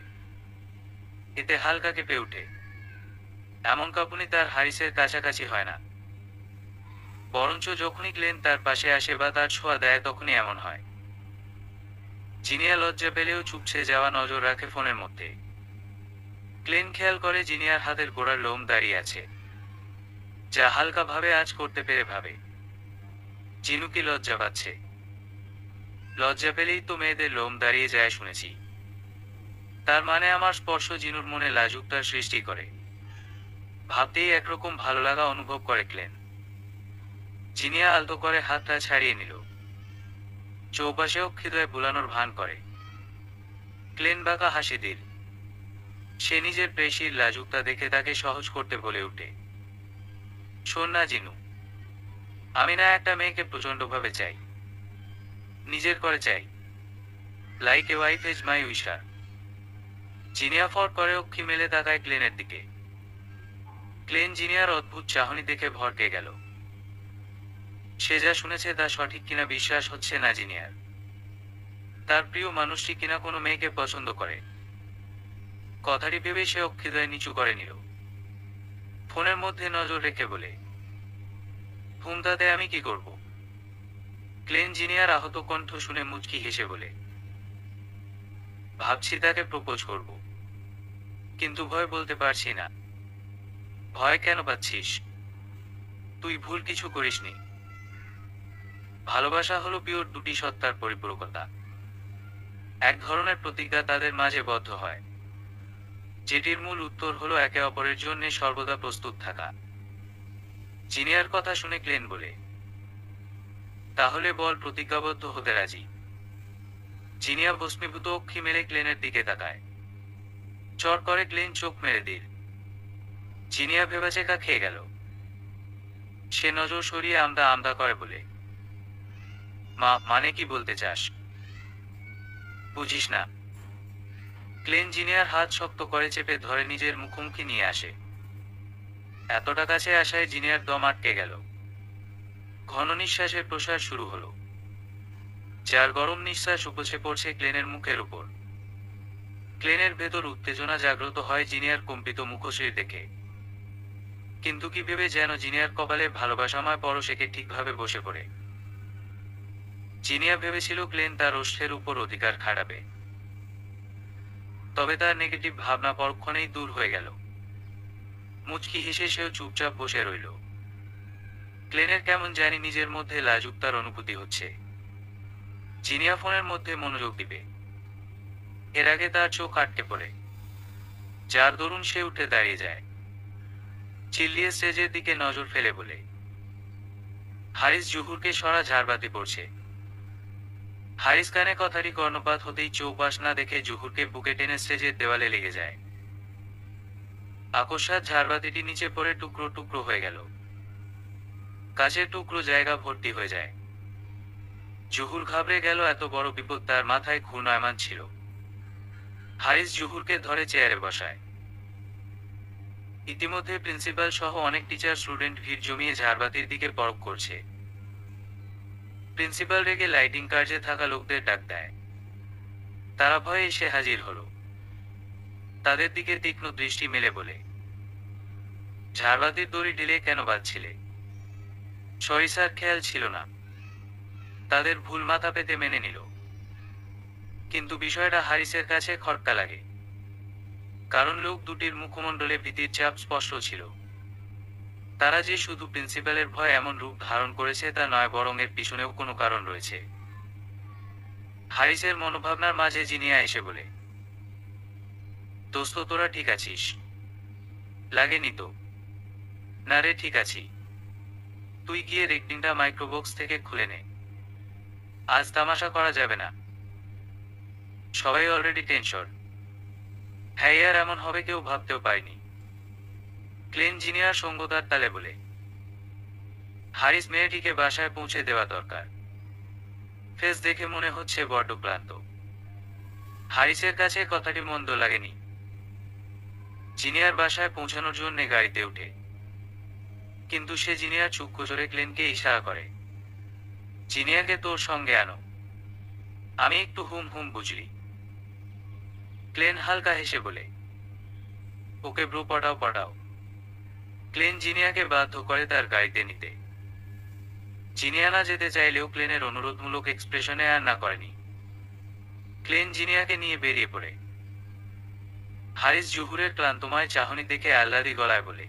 এতে হালকা কেঁপে ওঠে। এমন কাঁপুনি তার হারিসের কাছাকাছি হয় না। বরঞ্চ যখনই ক্লেন তার পাশে আসে বা তার ছোঁয়া দেয় তখনই এমন হয়। জিনিয়া লজ্জা পেলেও চুপসে যাওয়া নজর রাখে ফোনের মধ্যে। ক্লেন খেয়াল করে জিনিয়ার হাতের গোড়ার লোম দাঁড়িয়ে আছে, যা হালকা ভাবে আজ করতে পেরে ভাবে জিনু কি লজ্জা পাচ্ছে। লজ্জা পেলেই তো মেয়েদের লোম দাঁড়িয়ে যায় শুনেছি। তার মানে আমার স্পর্শ জিনুর মনে লাজুকতার সৃষ্টি করে। ভাবতেই একরকম ভালো লাগা অনুভব করে ক্লেন। জিনিয়া আলতো করে হাতটা ছাড়িয়ে নিল। চৌপাশেও হৃদয়ে বুলানোর ভান করে। ক্লেন বাঁকা হাসি দিল। সে নিজের পেশির লাজুকতা দেখে তাকে সহজ করতে বলে উঠে, শোন না জিনু, আমি না একটা মেয়েকে প্রচন্ডভাবে চাই, নিজের করে চাই, like a wife is my wisher. Jinia ফর করে অক্ষি মেলে তাকায় ক্লেনের দিকে। ক্লেন জিনিয়ার অদ্ভুত চাহনি দেখে ভরকে গেল। সে যা শুনেছে তা সঠিক কিনা বিশ্বাস হচ্ছে না জিনিয়ার। তার প্রিয় মানুষটি কিনা কোনো মেয়েকে পছন্দ করে। কথাটি ভেবে সে অক্ষিদয় নিচু করে নিল। ফোনের মধ্যে নজর রেখে বলে, ঘুমতাতে আমি কি করব? ক্লেন জিনিয়ার আহত কণ্ঠ শুনে মুচকি হেসে বলে, ভাবছি তাকে প্রপোজ করব, কিন্তু ভয় বলতে পারছি না। ভয় কেন পাচ্ছিস? তুই ভুল কিছু করিসনি। ভালোবাসা হলো পিওর দুটি সত্তার পরিপূরকতা। এক ধরনের প্রতিজ্ঞা তাদের মাঝে বদ্ধ হয়, যেটির মূল উত্তর হলো একে অপরের জন্য সর্বদা প্রস্তুত থাকা। জিনিয়ার কথা শুনে ক্লেন বলে, তাহলে বল প্রতিজ্ঞাবদ্ধ হতে রাজি। জিনিয়া ভস্মীভূত অক্ষি মেলে ক্লেনের দিকে তাকায়। চট করে ক্লেন চোখ মেরে দিল। জিনিয়া ভেবাচেকা খেয়ে গেল। সে নজর সরিয়ে আমদা আমদা করে বলে, মানে কি বলতে চাস? বুঝিস না। ক্লেন জিনিয়ার হাত শক্ত করে চেপে ধরে নিজের মুখোমুখি নিয়ে আসে। এতটা কাছে আসায় জিনিয়ার দম আটকে গেল। ঘন নিঃশ্বাসের প্রসার শুরু হলো, যার গরম নিঃশ্বাস উপচে পড়ছে ক্লেনের মুখের উপর। ক্লেনের ভেতর উত্তেজনা জাগ্রত হয় জিনিয়ার কম্পিত মুখশ্রী দেখে। কিন্তু কি ভেবে যেন জিনিয়ার কপালে ভালোবাসাময় পরশেকে ঠিকভাবে বসে পড়ে। জিনিয়া ভেবেছিল ক্লেন তার ওষ্ঠের উপর অধিকার খাটাবে। তবে তার নেগেটিভ ভাবনা পরক্ষণেই দূর হয়ে গেল। মুচকি হেসে সেও চুপচাপ বসে রইল। ক্লেনের কেমন জানি নিজের মধ্যে লাজুকতার অনুভূতি হচ্ছে। জিনিয়া ফোনের মধ্যে মনোযোগ দিবে, এর আগে তার চোখ আটকে পড়ে, যার দরুন সে উঠে দাঁড়িয়ে যায়। চিল্লিয়ে স্টেজের দিকে নজর ফেলে বলে, হারিস জুহুরকে সরা ঝাড়বাতি পড়ছে। হারিস কানে কথাটি কর্ণপাত হতেই চৌপাশ না দেখে জুহুরকে বুকে টেনে স্টেজের দেওয়ালে লেগে যায়। আকস্মাৎ ঝাড়বাতিটি নিচে পড়ে টুকরো টুকরো হয়ে গেল। কাচের টুকরো জায়গা ভর্তি হয়ে যায়। জুহুর ঘাবড়ে গেল, এত বড় বিপদ তার মাথায় ঘূর্ণায়মান ছিল। হারিস জুহুরকে ধরে চেয়ারে বসায়। ইতিমধ্যে প্রিন্সিপাল সহ অনেক টিচার স্টুডেন্ট ভিড় জমিয়ে ঝাড়বাতির দিকে পরখ করছে। প্রিন্সিপাল রেগে লাইটিং কার্যে থাকা লোকদের ডাক দেয়। তারা ভয়ে এসে হাজির হলো। তাদের দিকে তীক্ষ্ণ দৃষ্টি মেলে বলে, ঝাড়বাতির দড়ি ঢিলে কেন বাঁধছিলে? সরি স্যার, খেয়াল ছিল না। তাদের ভুল মাথা পেতে মেনে নিল। কিন্তু বিষয়টা হারিসের কাছে খটকা লাগে, কারণ লোক দুটির মুখমণ্ডলে ভীতির চাপ স্পষ্ট ছিল। তারা যে শুধু প্রিন্সিপালের ভয় এমন রূপ ধারণ করেছে তা নয়, বরং এর পিছনেও কোনো কারণ রয়েছে। হারিসের মনোভাবনার মাঝে জিনিয়া এসে বলে, দোস্ত তোরা ঠিক আছিস? লাগেনি তো? না রে, ঠিক আছি। তুই গিয়ে রেকর্ডিংটা মাইক্রোবক্স থেকে খুলে নে। আজ তামাশা করা যাবে না। সবাই অলরেডি টেনশন। হ্যাঁ আর এমন হবে কেউ ভাবতেও পারেনি। ক্লেন জিনিয়ার সঙ্গতার তালে বলে, হারিস মেয়েটিকে বাসায় পৌঁছে দেওয়া দরকার। ফেস দেখে মনে হচ্ছে বড্ড ক্লান্ত। হারিসের কাছে কথাটি মন্দ লাগেনি। জিনিয়ার বাসায় পৌঁছানোর জন্য গাড়িতে উঠে, কিন্তু সে জিনিয়ার চক্ষু জোরে ক্লেনকে ইশারা করে, জিনিয়াকে তোর সঙ্গে আনো। আমি একটু হুম হুম বুঝলি। ক্লেন হালকা হেসে বলে, ওকে ব্রো, পটাও পটাও। ক্লেন জিনিয়াকে বাধ্য করে তার গাড়িতে নিতে। জিনিয়া না যেতে চাইলেও ক্লেনের অনুরোধমূলক এক্সপ্রেশনে আর না করেনি। ক্লেন জিনিয়াকে নিয়ে বেরিয়ে পড়ে। হারিস জুহুরের ক্লান্তময় চাহনি দেখে আহ্লাদি গলায় বলে,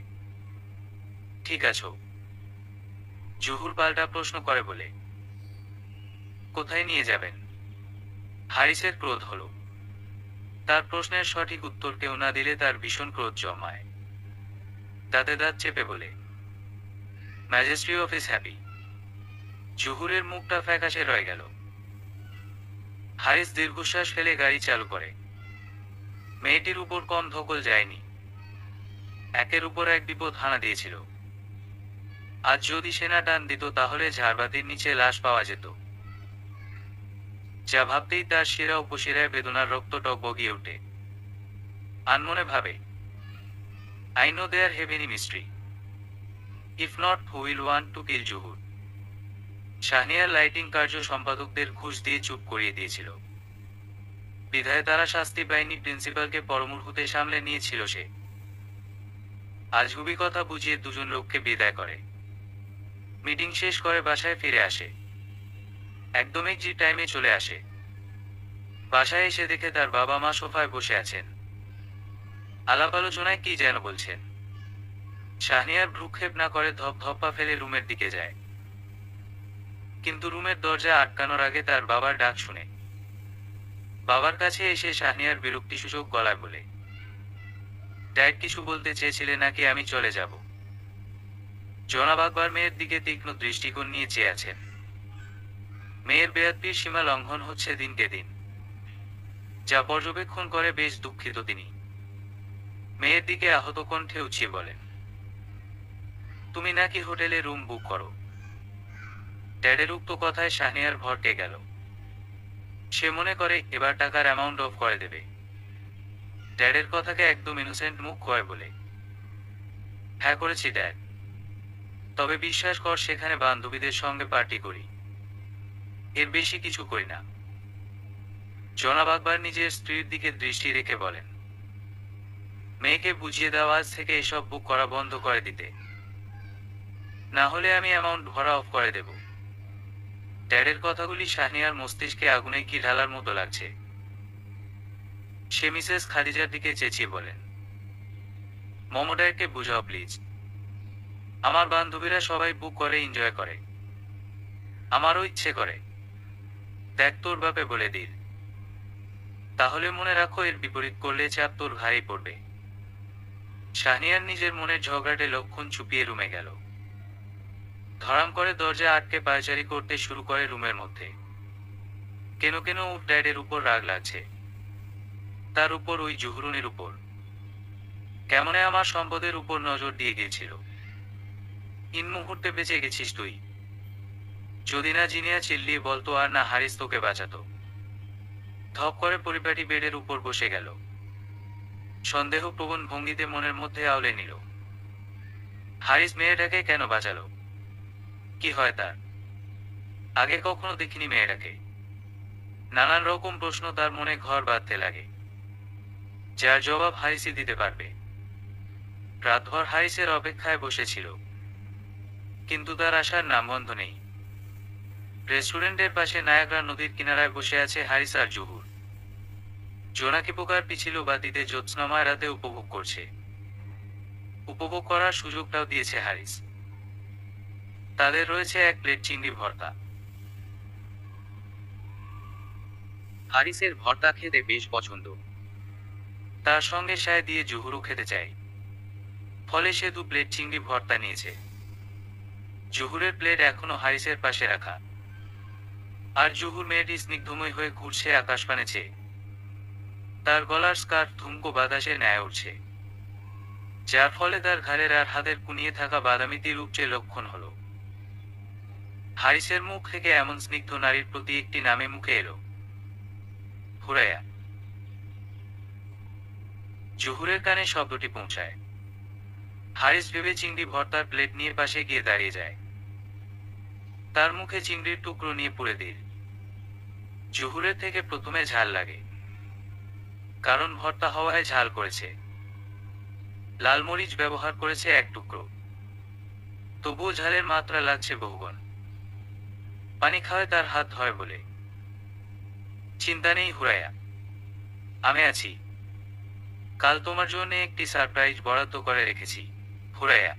ঠিক আছো? জুহুর পাল্টা প্রশ্ন করে বলে, কোথায় নিয়ে যাবেন? হারিসের ক্রোধ হলো। তার প্রশ্নের সঠিক উত্তর কেউ না দিলে তার ভীষণ ক্রোধ জমায়। দাঁতে দাঁত চেপে বলে, ম্যাজিস্ট্রি অফিস হ্যাপি। জুহুরের মুখটা ফ্যাকাশে রয়ে গেল। হারিস দীর্ঘশ্বাস ফেলে গাড়ি চালু করে। মেয়েটির উপর কম ধকল যায়নি। একের উপর এক বিপদ হানা দিয়েছিল। আজ যদি সেনা টান দিত তাহলে ঝাড়বাতির নিচে লাশ পাওয়া যেত। যা ভাবতেই তার শিরা উপশিরায় বেদনার রক্ত টকবগিয়ে ওঠে। আনমনে ভাবে, I know there heavenly mystery. If not, who will want to kill Zuhur? Shahniar lighting কার্য সম্পাদকদের ঘুষ দিয়ে চুপ করিয়ে দিয়েছিল। বিধায় তারা শাস্তি পায়নি, প্রিন্সিপালকে পরমুহূর্তে সামলে নিয়েছিল সে। আজগুবি কথা বুঝিয়ে দুজন লোককে বিদায় করে। মিটিং শেষ করে বাসায় ফিরে আসে। একদম এক্সাক্ট টাইমে চলে আসে। বাসায় এসে দেখে তার বাবা মা সোফায় বসে আছেন। আলাপ আলোচনায় কি যেন বলছেন। শাহনিয়ার ভ্রুক্ষেপ না করে ধপ ধপ্পা ফেলে রুমের দিকে যায়। কিন্তু রুমের দরজা আটকানোর আগে তার বাবার ডাক শুনে বাবার কাছে এসে শাহনিয়ার বিরক্তিসূচক গলায় বলে, ড্যাড কিছু বলতে চেয়েছিলে নাকি আমি চলে যাব? জনাব আকবর মেয়ের দিকে তীক্ষ্ণ দৃষ্টিকোণ নিয়ে চেয়ে আছেন। মেয়ের বেয়াদবির সীমা লঙ্ঘন হচ্ছে দিনকে দিন, যা পর্যবেক্ষণ করে বেশ দুঃখিত তিনি। মেয়ের দিকে আহত কণ্ঠে উঠিয়ে বলেন, তুমি নাকি হোটেলে রুম বুক করো? ড্যাডের উক্ত কথায় শাহনিয়ার ভরকে গেল। সে মনে করে এবার টাকার অ্যামাউন্ট অফ করে দেবে। ড্যাডের কথাকে একদম ইনোসেন্ট মুখ করে বলে, হ্যাঁ করেছি ড্যাড, তবে বিশ্বাস কর সেখানে বান্ধবীদের সঙ্গে পার্টি করি, এর বেশি কিছু করি না। জনাব আকবর নিজের স্ত্রীর দিকে দৃষ্টি রেখে বলেন, মেয়েকে বুঝিয়ে দেওয়া আজ থেকে এসব বুক করা বন্ধ করে দিতে, না হলে আমি অ্যামাউন্ট ভরা অফ করে দেব। ড্যাডের কথাগুলি শাহনিয়ার মস্তিষ্কে আগুনে কি ঢালার মতো লাগছে। সে মিসেস খাদিজার দিকে চেঁচিয়ে বলেন, মমডারকে বুঝাও প্লিজ। আমার বান্ধবীরা সবাই বুক করে এনজয় করে, আমারও ইচ্ছে করে। দেখ তোর বাপে বলে দিল, তাহলে মনে রাখো এর বিপরীত করলে চাপ তোর ভারী পড়বে। শাহনিয়ার নিজের মনের ঝগড়াটে লক্ষণ চুপিয়ে রুমে গেল। ধরাম করে দরজা আটকে পায়চারি করতে শুরু করে রুমের মধ্যে। কেন কেন ওর ড্যাডের উপর রাগ লাগছে, তার উপর ওই জুহরুনের উপর। কেমনে আমার সম্পদের উপর নজর দিয়ে গিয়েছিল। ইন মুহূর্তে বেঁচে গেছিস তুই। যদি না জিনিয়া চিল্লিয়ে বলতো আর না হারিস তোকে বাঁচাতো। ধপ করে পরিপাটি বেডের উপর বসে গেল। সন্দেহপ্রবণ ভঙ্গিতে মনের মধ্যে আওলে নিল, হারিস মেয়েটাকে কেন বাঁচালো? কি হয় তার? আগে কখনো দেখিনি মেয়েটাকে। নানান রকম প্রশ্ন তার মনে ঘর বাঁধতে লাগে, যার জবাব হারিসই দিতে পারবে। রাতভর হারিসের অপেক্ষায় বসেছিল, কিন্তু তার আসার নামগন্ধ নেই। রেস্টুরেন্টের পাশে নায়াগ্রা নদীর কিনারায় বসে আছে হারিস আর জুহুর। জোনাকি পোকার পিছিল বাতিতে জ্যোৎস্নাময় রাতে উপভোগ করছে। উপভোগ করার সুযোগটাও দিয়েছে হারিস। তাদের রয়েছে এক প্লেট চিংড়ি ভর্তা। হারিসের ভর্তা খেতে বেশ পছন্দ। তার সঙ্গে সায় দিয়ে জুহুরও খেতে চায়। ফলে সে 2 প্লেট চিংড়ি ভর্তা নিয়েছে। জুহুরের প্লেট এখনো হারিসের পাশে রাখা। আর জুহুর মেয়েটি স্নিগ্ধময় হয়ে ঘুরছে আকাশপানে চেয়ে। তার গলার স্কার্ফ ধুমকো বাতাসে ন্যায় উঠছে, যার ফলে তার ঘাড়ের আর হাতের কুনিয়ে থাকা বাদামি তীর উপচে লক্ষণ হলো। হারিসের মুখ থেকে এমন স্নিগ্ধ নারীর প্রতি একটি নামে মুখে এলো, হুরায়া। জুহুরের কানে শব্দটি পৌঁছায়। হারিস ভেবে চিংড়ি ভর্তার প্লেট নিয়ে পাশে গিয়ে দাঁড়িয়ে যায়। তার মুখে চিংড়ির টুকরো নিয়ে পুড়ে দিল। জুহুরের থেকে প্রথমে ঝাল লাগে, কারণ ভর্তা হওয়ায় ঝাল করেছে। লাল মরিচ ব্যবহার করেছে 1 টুকরো, তবুও ঝালের মাত্রা লাগছে বহুগুণ। পানি খাওয়ায় তার হাত ধয় বলে, চিন্তা নেই হুরায়া, আমি আছি। কাল তোমার জন্য একটি সারপ্রাইজ বরাদ্দ করে রেখেছি, হুরায়া।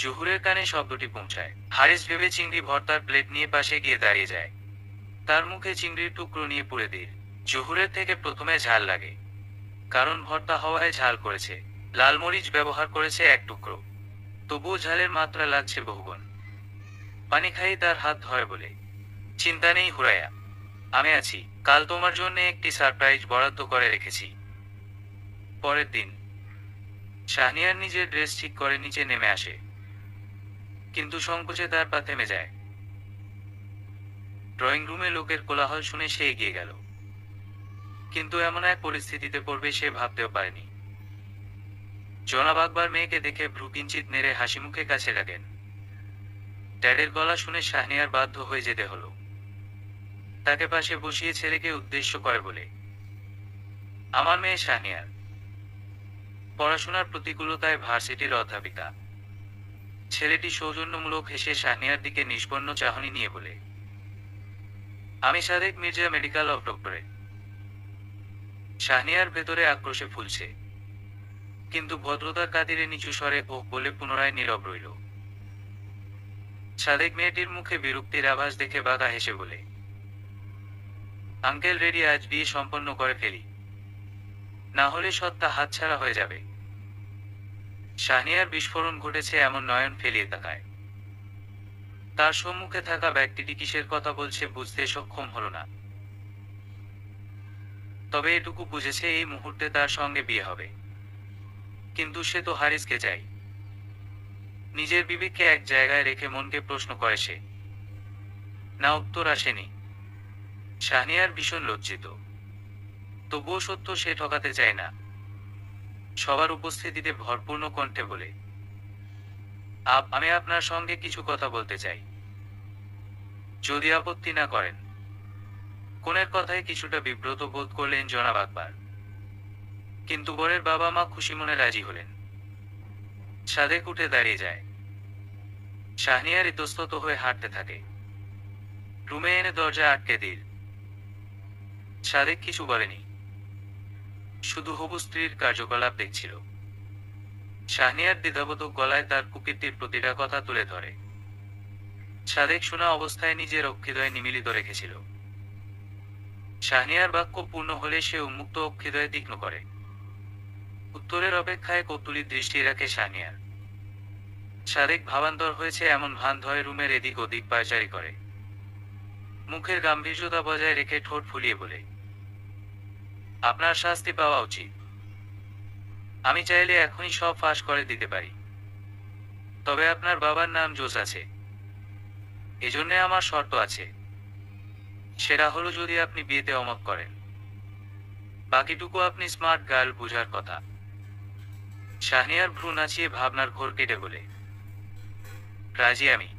জুহুরের কানে শব্দটি পৌঁছায়। হারিস ভেবে চিংড়ি ভর্তার প্লেট নিয়ে পাশে গিয়ে দাঁড়িয়ে যায়। তার মুখে চিংড়ির টুকরো নিয়ে পুড়ে দিল। জুহুরের থেকে প্রথমে ঝাল লাগে, কারণ ভর্তা হওয়ায় ঝাল করেছে। লাল মরিচ ব্যবহার করেছে 1 টুকরো, তবুও ঝালের মাত্রা লাগছে বহুগুণ। পানি খাইয়ে তার হাত ধয় বলে, চিন্তা নেই হুরায়া, আমি আছি। কাল তোমার জন্য একটি সারপ্রাইজ বরাদ্দ করে রেখেছি। পরের দিন শাহনিয়ার নিজের ড্রেস ঠিক করে নিচে নেমে আসে, কিন্তু সংকোচে তার পা থেমে যায়। ড্রয়িং রুমে লোকের কোলাহল শুনে সে এগিয়ে গেল, কিন্তু এমন এক পরিস্থিতিতে পড়বে সে ভাবতেও পারেনি। জনাব আকবর মেয়েকে দেখে ভ্রু কিঞ্চিত নেড়ে হাসি মুখে কাছে ডাকেন। ড্যাডের গলা শুনে শাহনিয়ার বাধ্য হয়ে যেতে হলো। তাকে পাশে বসিয়ে ছেলেকে উদ্দেশ্য করে বলে, আমার মেয়ে শাহনিয়ার পড়াশোনার প্রতিকূলতায় ভার্সিটির অধ্যাপিকা। ছেলেটি সৌজন্যমূলক হেসে শাহনিয়ার দিকে নিষ্পন্ন চাহনি নিয়ে বলে, আমি Sadek Mirza, medical of doctorate. Shahniar ভেতরে আক্রোশে ফুলছে, কিন্তু ভদ্রতার খাতিরে নিচু স্বরে ও বলে পুনরায় নীরব রইল। সাদেক মেয়েটির মুখে বিরক্তির আভাস দেখে বাঁকা হেসে বলে, আঙ্কেল রেডি, আজ বিয়ে সম্পন্ন করে ফেলি, না হলে সত্তা হাতছাড়া হয়ে যাবে। শাহনিয়ার বিস্ফোরণ ঘটেছে এমন নয়ন ফেলিয়ে তাকায়। তার সম্মুখে থাকা ব্যক্তিটি কিসের কথা বলছে বুঝতে সক্ষম হলো না, তবে এটুকু বুঝেছে এই মুহূর্তে তার সঙ্গে বিয়ে হবে। কিন্তু সে তো হারিসকে চাই। নিজের বিবেককে এক জায়গায় রেখে মনকে প্রশ্ন করে সে। না, উত্তর আসেনি। শাহনিয়ার ভীষণ লজ্জিত, তবুও সত্য সে ঠকাতে চায় না। সবার উপস্থিতিতে ভরপূর্ণ কণ্ঠে বলে, আমি আপনার সঙ্গে কিছু কথা বলতে চাই, যদি আপত্তি না করেন। কোনের কথায় কিছুটা বিব্রত বোধ করলেন জনাব আকবর, কিন্তু বরের বাবা মা খুশি মনে রাজি হলেন। সাদেক উঠে দাঁড়িয়ে যায়। শাহনিয়ার ইতস্তত হয়ে হাঁটতে থাকে। রুমে এনে দরজা আটকে দিল। সাদেক কিছু বলেনি, শুধু হবু স্ত্রীর কার্যকলাপ দেখছিল। শাহনিয়ার দ্বিধাবোধক গলায় তার কুকীর্তির প্রতিটা কথা তুলে ধরে। সাদেক শোনা অবস্থায় নিজের অক্ষিদয় নিমিলিত রেখেছিল। শাহনিয়ার বাক্য পূর্ণ হলে সে উন্মুক্ত অক্ষিদয়ে তীক্ষ্ণ করে। উত্তরের অপেক্ষায় কৌতূহলী দৃষ্টি রাখে শাহনিয়ার। সাদেক ভাবান্তর হয়েছে এমন ভান ধরে রুমের এদিক ওদিক পায়চারি করে। মুখের গাম্ভীর্যতা বজায় রেখে ঠোঁট ফুলিয়ে বলে, আপনার শাস্তি পাওয়া উচিত। আমি চাইলে এখনই সব ফাঁস করে দিতে পারি, তবে আপনার বাবার নাম জোস আছে, এজন্য আমার শর্ত আছে। সেটা হলো যদি আপনি বিয়েতে অমত করেন। বাকিটুকু আপনি স্মার্ট গার্ল, বোঝার কথা। শাহনিয়ার ভ্রু নাচিয়ে ভাবনার ঘোর কেটে বলে, রাজি আমি।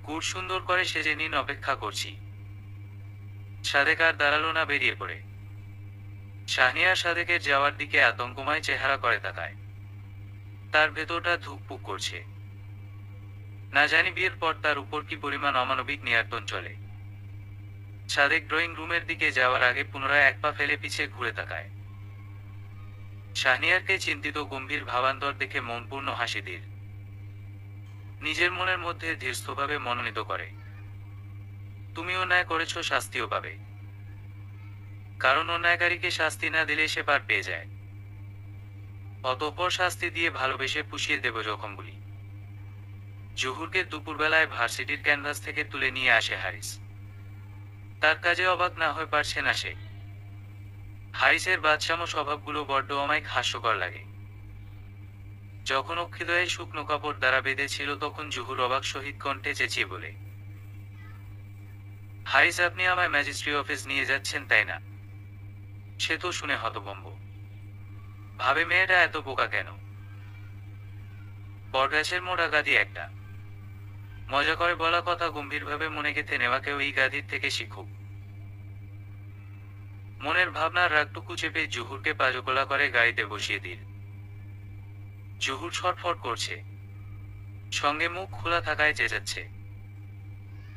কুট সুন্দর করে সেজে নিন, অপেক্ষা করছি। সাদেক আর দাঁড়ালো না, বেরিয়ে পড়ে। শাহনিয়ার সাদেকের যাওয়ার দিকে আতঙ্কময় চেহারা করে তাকায়। তার ভেতরটা ধুকপুক করছে। না জানি বিয়ের পর তার উপর কি পরিমাণ অমানবিক নিয়ন্ত্রণ চলে। সাদেক ড্রয়িং রুমের দিকে যাওয়ার আগে পুনরায় 1 পা ফেলে পিছে ঘুরে তাকায়। শাহনিয়ারকে চিন্তিত গম্ভীর ভাবান্তর দেখে মন পূর্ণ হাসি দিল। নিজের মনের মধ্যে ধীরস্থভাবে মনোনীত করে, তুমিও ন্যায় করেছ, শাস্তিও পাবে। কারণ অন্যায়কারীকে শাস্তি না দিলে সে পার পেয়ে যায়। অতঃপর শাস্তি দিয়ে ভালোবেসে পুষিয়ে দেব জখমগুলি। জহুরকে দুপুরবেলায় ভার্সিটির ক্যানভাস থেকে তুলে নিয়ে আসে হারিস। তার কাজে অবাক না হয়ে পারছে না সে। হারিসের বাদশামো স্বভাবগুলো বড্ড অমায়িক হাস্যকর লাগে। যখন অক্ষিদয়ে শুকনো কাপড় দ্বারা বেঁধেছিল তখন জহুর অবাক সহিত কণ্ঠে চেঁচিয়ে বলে, হারিস, আপনি আমায় ম্যাজিস্ট্রি অফিস নিয়ে যাচ্ছেন তাই না? সে তো শুনে হতভম্ব। ভাবে মেয়েটা এত বোকা কেন? বটগাছের মোড়া গাদি একটা। মজা করে বলা কথা গম্ভীরভাবে মনে গেঁথে নেওয়াকেও এই গাদির থেকে শিখুক। মনের ভাবনার রাগটুকু চেপে জহুরকে পাজকোলা করে গাড়িতে বসিয়ে দিল। জহুর ছটফট করছে, সঙ্গে মুখ খোলা থাকায় চেঁচাচ্ছে,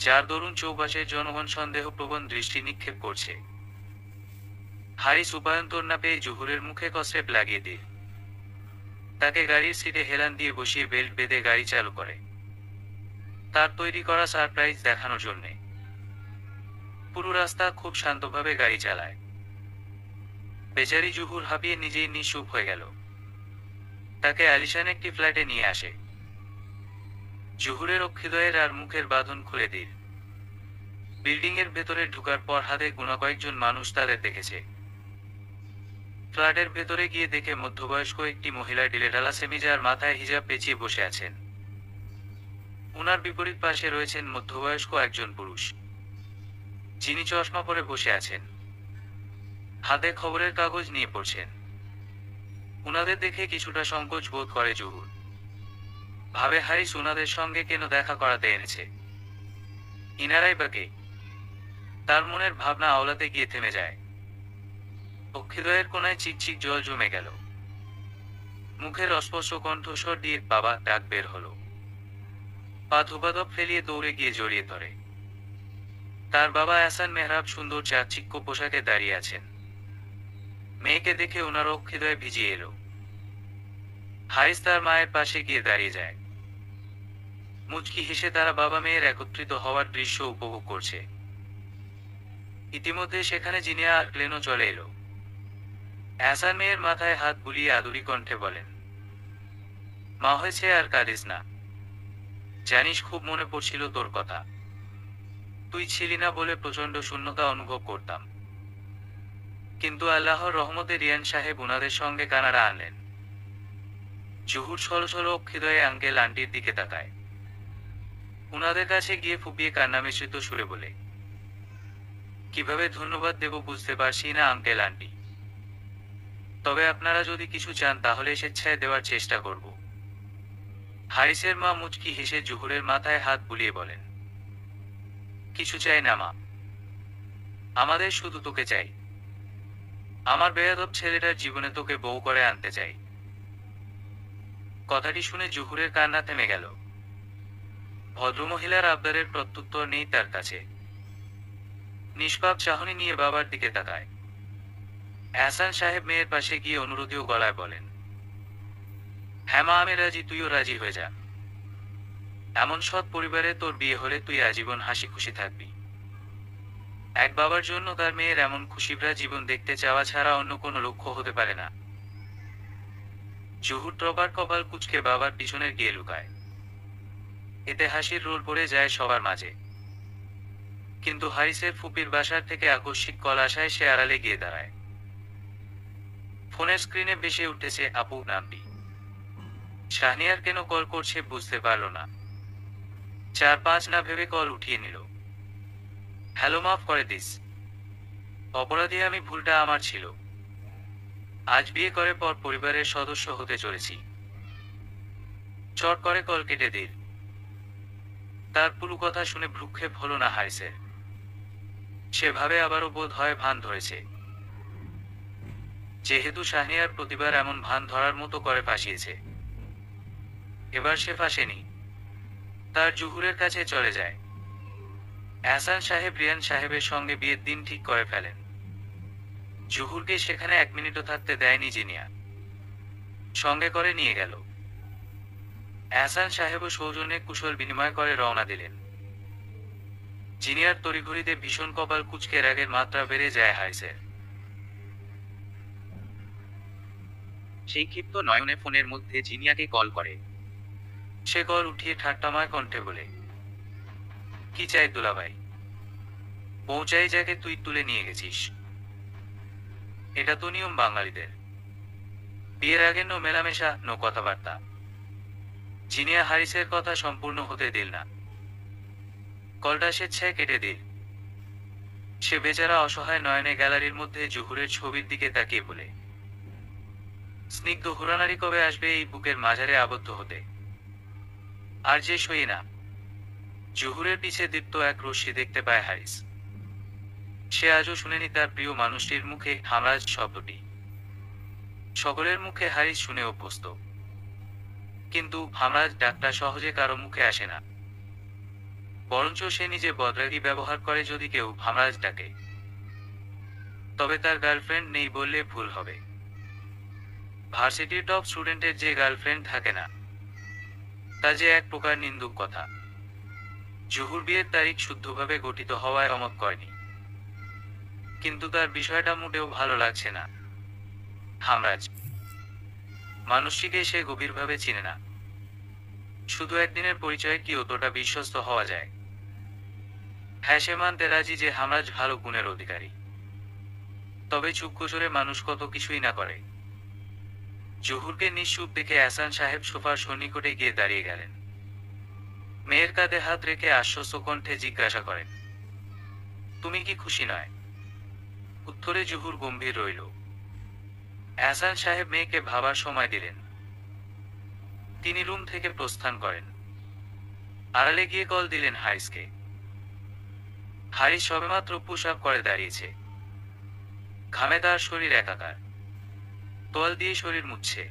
যার দরুন চৌপাশের জনগণ সন্দেহপ্রবণ দৃষ্টি নিক্ষেপ করছে। হারিস উপায়ন্তর না পেয়ে জহুরের মুখে কসরেপ লাগিয়ে দিল। তাকে গাড়ির সিটে হেলান দিয়ে বসিয়ে বেল্ট বেঁধে গাড়ি চালু করে, তার তৈরি করা সারপ্রাইজ দেখানোর জন্যে। পুরো রাস্তা খুব শান্তভাবে গাড়ি চালায়। বেচারি জহুর হাঁপিয়ে নিজেই নিঃসুপ হয়ে গেল। তাকে আলিশান একটি ফ্ল্যাটে নিয়ে আসে। জহুরের অক্ষিদয়ের আর মুখের বাঁধন খুলে দিল। বিল্ডিং এর ভেতরে ঢুকার পর হাতে গোনা কয়েকজন মানুষ তাদের দেখেছে। ফ্ল্যাটের ভেতরে গিয়ে দেখে মধ্যবয়স্ক একটি মহিলা ডিলেঢালা সেমিজার মাথায় হিজাব পেঁচিয়ে বসে আছেন। উনার বিপরীত পাশে রয়েছেন মধ্যবয়স্ক একজন পুরুষ, যিনি চশমা পরে বসে আছেন, হাতে খবরের কাগজ নিয়ে পড়ছেন। উনাদের দেখে কিছুটা সংকোচ বোধ করে জহুর। ভাবে হারিস উনাদের সঙ্গে কেন দেখা করাতে এনেছে। ইনারাই বা কে? তার মনের ভাবনা আওলাতে গিয়ে থেমে যায়। অক্ষিদয়ের কোনায় চিকচিক জল জমে গেল। মুখের অস্পষ্ট কণ্ঠস্বর দিয়ে বাবা ডাক বের হলো। পা ধোপাধপ ফেলিয়ে দৌড়ে গিয়ে জড়িয়ে ধরে। তার বাবা এহসান মেহরাব সুন্দর চাকচিক্য পোশাকে দাঁড়িয়ে আছেন। মেয়েকে দেখে ওনার অক্ষিদয়ে ভিজিয়ে এলো। হারিস তার মায়ের পাশে গিয়ে দাঁড়িয়ে যায়। মুচকি হেসে তারা বাবা মেয়ের একত্রিত হওয়ার দৃশ্য উপভোগ করছে। ইতিমধ্যে সেখানে জিনিয়া আর ক্লেনো চলে এলো। এহসান মেয়ের মাথায় হাত বুলিয়ে আদুরি কণ্ঠে বলেন, মা হয়েছে আর কাঁদিস না। জানিস খুব মনে পড়ছিল তোর কথা। তুই ছিলি না বলে প্রচন্ড শূন্যতা অনুভব করতাম। কিন্তু আল্লাহর রহমতে রিয়ান সাহেব উনাদের সঙ্গে কানাডা আনলেন। জহুর ছলছল অক্ষিদয়ে আঙ্কেল আন্টির দিকে তাকায়। উনাদের কাছে গিয়ে ফুপিয়ে কান্না মিশ্রিত সুরে বলে, কিভাবে ধন্যবাদ দেব বুঝতে পারছি না আঙ্কেল আন্টি। তবে আপনারা যদি কিছু চান তাহলে স্বেচ্ছায় দেওয়ার চেষ্টা করব। হারিসের মা মুচকি হেসে জহুরের মাথায় হাত বুলিয়ে বলেন, কিছু চাই না মা, আমাদের শুধু তোকে চাই। আমার বেয়াদব ছেলেটার জীবনে তোকে বউ করে আনতে চাই। কথাটি শুনে জহুরের কান্না থেমে গেল। ভদ্রমহিলার আবদারের প্রত্যুত্তর নেই তার কাছে। নিষ্পাপ চাহনি নিয়ে বাবার দিকে তাকায়। এহসান সাহেব মেয়ের পাশে গিয়ে অনুরোধীয় গলায় বলেন, হ্যাঁ মা, আমি রাজি, তুইও রাজি হয়ে যা। এমন সৎ পরিবারে তোর বিয়ে হলে তুই আজীবন হাসি খুশি থাকবি। এক বাবার জন্য তার মেয়ের এমন খুশিভরা জীবন দেখতে চাওয়া ছাড়া অন্য কোনো লক্ষ্য হতে পারে না। জহুর প্রবার কপাল কুচকে বাবার পিছনে গিয়ে লুকায়। এতে হাসির রোল পড়ে যায় সবার মাঝে। কিন্তু হারিসের ফুপির বাসার থেকে আকস্মিক কল আসায় সে আড়ালে গিয়ে দাঁড়ায়। ফোনের স্ক্রিনে ভেসে উঠেছে আপু নামটি। শাহনিয়ার কেন কল করছে বুঝতে পারল না। 4-5 না ভেবে কল উঠিয়ে নিল। হ্যালো, মাফ করে দিস। অপরাধী আমি, ভুলটা আমার ছিল। আজ বিয়ে করে পর পরিবারের সদস্য হতে চলেছি। চট করে কল কেটে দিল। তার পুরো কথা শুনে ভ্রুক্ষেপ হলো না হারিসের। সে ভাবে আবারও বোধ হয় ভান ধরেছে। যেহেতু শাহনিয়ার প্রতিবার এমন ভান ধরার মতো করে ফাঁসিয়েছে, এবার সে ফাঁসেনি। তার জহুরের কাছে চলে যায়। এহসান সাহেব রিয়ান সাহেবের সঙ্গে বিয়ের দিন ঠিক করে ফেলেন। জহুরকে সেখানে 1 মিনিটও থাকতে দেয়নি জিনিয়া, সঙ্গে করে নিয়ে গেল। এহসান সাহেবও সৌজন্যে কুশল বিনিময় করে রওনা দিলেন। জিনিয়ার তড়িঘড়িতে ভীষণ কপাল কুঁচকে রাগের মাত্রা বেড়ে যায় হারিসের। সেই ক্ষিপ্ত নয়নে ফোনের মধ্যে জিনিয়াকে কল করে। সে কল উঠিয়ে ঠাট্টাময় কণ্ঠে বলে, কি চাই দুলাভাই? পৌঁছাই যাকে তুই তুলে নিয়ে গেছিস। এটা তো নিয়ম বাঙালিদের। বিয়ের আগে নো মেলামেশা, নো কথাবার্তা। জিনিয়া হারিসের কথা সম্পূর্ণ হতে দিল না। কলটা স্বেচ্ছায় কেটে দিল। সে বেচারা অসহায় নয়নে গ্যালারির মধ্যে জহুরের ছবির দিকে তাকিয়ে বলে, স্নিগ্ধ হুরানারি কবে আসবে এই বুকের মাঝারে আবদ্ধ হতে? আর যে সই না। জহুরের পিছে দীপ্ত এক রশ্মি দেখতে পায় হারিস। সে আজও শুনেনি তার প্রিয় মানুষটির মুখে হামরাজ শব্দটি। সকলের মুখে হারিস শুনে অভ্যস্ত, কিন্তু হামরাজ ডাকটা সহজে কারো মুখে আসে না। বরঞ্চ সে নিজে বদরাগী ব্যবহার করে যদি কেউ হামরাজ ডাকে। তবে তার গার্লফ্রেন্ড নেই বললে ভুল হবে। ভার্সিটির টপ স্টুডেন্টের যে গার্লফ্রেন্ড থাকে না, তা যে এক প্রকার নিন্দুক কথা। জহুর বিয়ের তারিখ শুদ্ধভাবে গঠিত হওয়ায় অমত করেনি, কিন্তু তার বিষয়টা মোটেও ভালো লাগছে না। হামরাজ মানুষটিকে সে গভীরভাবে চিনে না। শুধু একদিনের পরিচয়ে কি অতটা বিশ্বস্ত হওয়া যায়? হ্যাঁ, সে মানতে রাজি যে হামরাজ ভালো গুণের অধিকারী। তবে চুপকোচরে মানুষ কত কিছুই না করে। জহুরকে নিশ্চুপ দেখে এহসান সাহেব সোফার সন্নিকটে গিয়ে দাঁড়িয়ে গেলেন। মেয়ের কাঁধে হাত রেখে আশ্বস্ত কণ্ঠে জিজ্ঞাসা করেন, তুমি কি খুশি নয়? উত্তরে জহুর গম্ভীর রইল। এহসান সাহেব মেয়েকে ভাবার সময় দিলেন। তিনি রুম থেকে প্রস্থান করেন। আড়ালে গিয়ে কল দিলেন হারিসকে। হারিস সবেমাত্র পুশ আপ করে দাঁড়িয়েছে। ঘামে তার শরীর একাকার। তোয়াল দিয়ে শরীর মুছছে।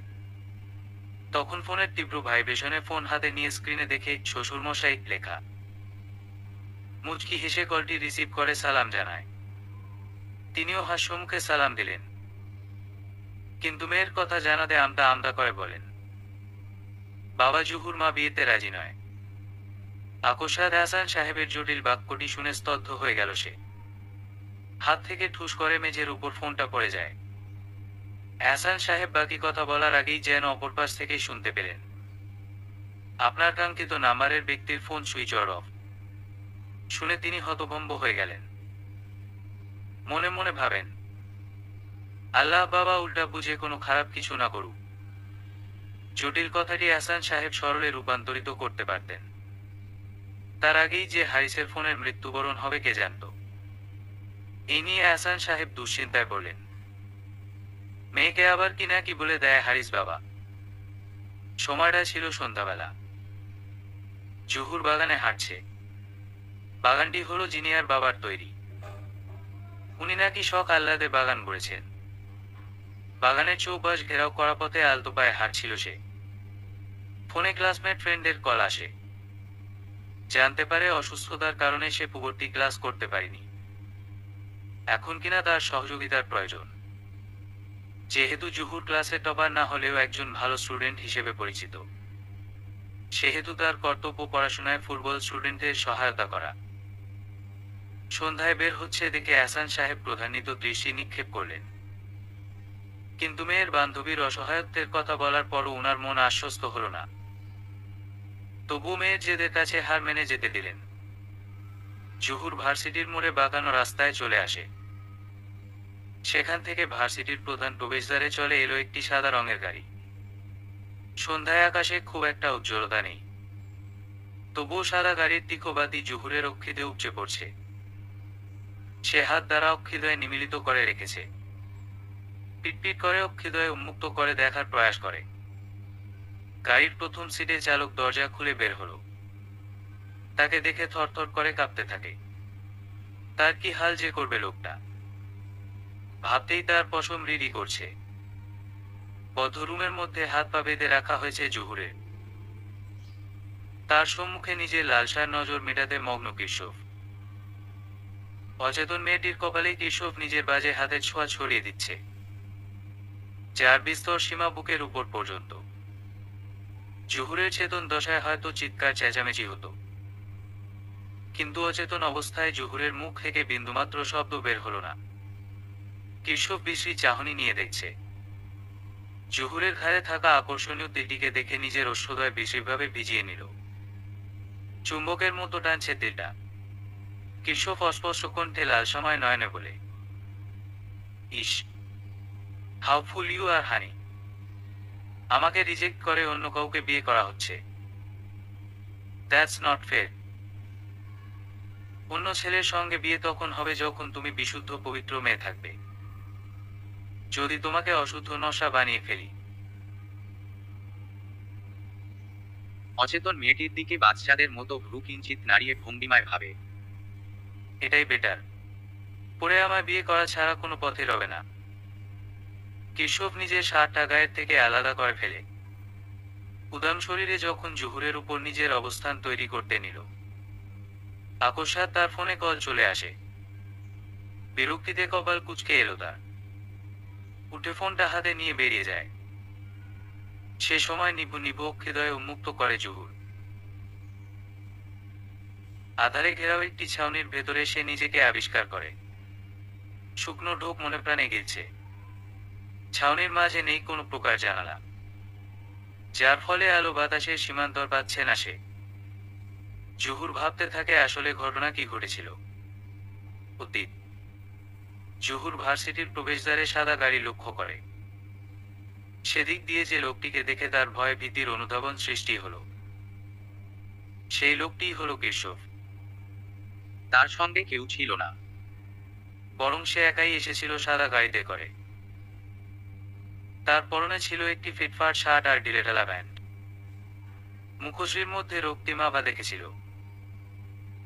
তখন ফোনের তীব্র ভাইব্রেশনে ফোন হাতে নিয়ে স্ক্রিনে দেখে শ্বশুরমশাই লেখা। মুচকি হেসে কলটি রিসিভ করে সালাম জানায়। তিনিও হাস্যমুখে সালাম দিলেন, কিন্তু মেয়ের কথা জানাতে আমতা আমতা করে বলেন, বাবা জহুর মা বিয়েতে রাজি নয়। আকস্মাৎ হাসান সাহেবের জটিল বাক্যটি শুনে স্তব্ধ হয়ে গেল সে। হাত থেকে ঠুস করে মেঝের উপর ফোনটা পড়ে যায়। এহসান সাহেব বাকি কথা বলার আগেই যেন অপর পাশ থেকেই শুনতে পেলেন, আপনার কাঙ্ক্ষিত নাম্বারের ব্যক্তির ফোন সুইচ অফ। শুনে তিনি হতভম্ব হয়ে গেলেন। মনে মনে ভাবেন, আল্লাহ বাবা উল্টা বুঝে কোনো খারাপ কিছু না করুক। জটিল কথাটি এহসান সাহেব সরলে রূপান্তরিত করতে পারতেন। তার আগেই যে হারিসের ফোনের মৃত্যুবরণ হবে কে জানত। এই নিয়ে এহসান সাহেব দুশ্চিন্তায় পড়লেন। মেয়েকে আবার কি না কি বলে দেয় হারিস বাবা। সময়টা ছিল সন্ধ্যাবেলা। জহুর বাগানে হাঁটছে। বাগানটি হলো জিনিয়ার বাবার তৈরি। উনি নাকি শখ আহ্লাদে বাগান গড়েছেন। বাগানের চৌপাশ ঘেরাও করা পথে আলতো পায়ে হাঁটছিল সে। ফোনে ক্লাসমেট ফ্রেন্ডের কল আসে। জানতে পারে অসুস্থতার কারণে সে পূর্ববর্তী ক্লাস করতে পারেনি। এখন কিনা তার সহযোগিতার প্রয়োজন। যেহেতু জহুর ক্লাসে টপার না হলেও একজন ভালো স্টুডেন্ট হিসেবে পরিচিত, সেহেতু তার কর্তব্য পড়াশোনায় ফুটবল স্টুডেন্টের সহায়তা করা। সন্ধ্যায় বের হচ্ছে দেখে এহসান সাহেব প্রধানিত দৃষ্টি নিক্ষেপ করলেন। কিন্তু মেয়ের বান্ধবীর অসহায়ত্বের কথা বলার পরও উনার মন আশ্বস্ত হল না। তবু মেয়ের জেদের কাছে হার মেনে যেতে দিলেন। জহুর ভার্সিটির মোড়ে বাঁকানো রাস্তায় চলে আসে। সেখান থেকে ভার্সিটির প্রধান প্রবেশদ্বারে চলে এলো একটি সাদা রঙের গাড়ি। সন্ধ্যায় আকাশে খুব একটা উজ্জ্বলতা নেই, তবুও সাদা গাড়ির তীক্ষ্ণবাতি জহুরের অক্ষিতে উপচে পড়ছে। সে হাত দ্বারা অক্ষিদয় নিমিলিত করে রেখেছে। পিটপিট করে অক্ষিদয় উন্মুক্ত করে দেখার প্রয়াস করে। গাড়ির প্রথম সিটে চালক দরজা খুলে বের হলো। তাকে দেখে থরথর করে কাঁপতে থাকে। তার কি হাল যে করবে লোকটা, ভাবতেই তার পশম রিরি করছে। বদ্ধ রুমের মধ্যে হাত পা বেঁধে রাখা হয়েছে জহুরের। তার সম্মুখে নিজের লালসার নজর মেটাতে মগ্ন কেশব। অচেতন মেয়েটির কপালে কেশব নিজের বাজে হাতের ছোঁয়া ছড়িয়ে দিচ্ছে, যার বিস্তর সীমা বুকের উপর পর্যন্ত। জহুরের চেতন দশায় হয়তো চিৎকার চেঁচামেচি হতো, কিন্তু অচেতন অবস্থায় জহুরের মুখ থেকে বিন্দুমাত্র শব্দ বের হলো না। কেশব বিশ্রী চাহনি নিয়ে দেখছে। জহুরের ঘাড়ে থাকা আকর্ষণীয় তীরটিকে দেখে নিজের অশ্রুদয় বিশেষভাবে ভিজিয়ে নিল। চুম্বকের মতো টানছে তীরটা। কেশব অস্পষ্ট কণ্ঠে লালসময় নয়নে বলে, ইস, হাউ ফুল ইউ আর হানি। আমাকে রিজেক্ট করে অন্য কাউকে বিয়ে করা হচ্ছে। That's not fair. অন্য ছেলের সঙ্গে বিয়ে তখন হবে যখন তুমি বিশুদ্ধ পবিত্র মেয়ে থাকবে। যদি তোমাকে অশুদ্ধ নশা বানিয়ে ফেলি। অচেতন মেয়েটির দিকে বাচ্চাদের মতো ভ্রু কিঞ্চিত নাড়িয়ে ভঙ্গিমায় ভাবে, এটাই বেটার। পরে আমায় বিয়ে করা ছাড়া কোনো পথে রবে না। কেশব নিজের শার্টটা গায়ের থেকে আলাদা করে ফেলে উদাম শরীরে যখন জহুরের উপর নিজের অবস্থান তৈরি করতে নিল। আকস্মাৎ তার ফোনে কল চলে আসে। বিরক্তিতে কপাল কুঁচকে এলো তার। উঠে ফোনটা হাতে নিয়ে বেরিয়ে যায়। সে সময় নিভু নিভু অক্ষিদয়ে উন্মুক্ত করে জহুর। আধারে ঘেরাও একটি ছাউনির ভেতরে সে নিজেকে আবিষ্কার করে। শুকনো ঢোক মনে প্রাণে গেছে। ছাউনির মাঝে নেই কোনো প্রকার জানালা, যার ফলে আলো বাতাসের সীমান্তর পাচ্ছে না সে। জহুর ভাবতে থাকে আসলে ঘটনা কি ঘটেছিল। অতীত। জহুর ভার্সিটির প্রবেশদ্বারে সাদা গাড়ি লক্ষ্য করে। সেদিক দিয়ে যে লোকটিকে দেখে তার ভয় ভীতির অনুধাবন সৃষ্টি হলো। সেই লোকটিই হলো কেশব। তার সঙ্গে কেউ ছিল না। বরং সে একাই এসেছিল সাদা গাড়িতে করে। তার পরনে ছিল একটি ফিটফাট শার্ট আর ডিলেটালা প্যান্ট। মুখশ্রীর মধ্যে রক্তিমা বা দেখেছিল।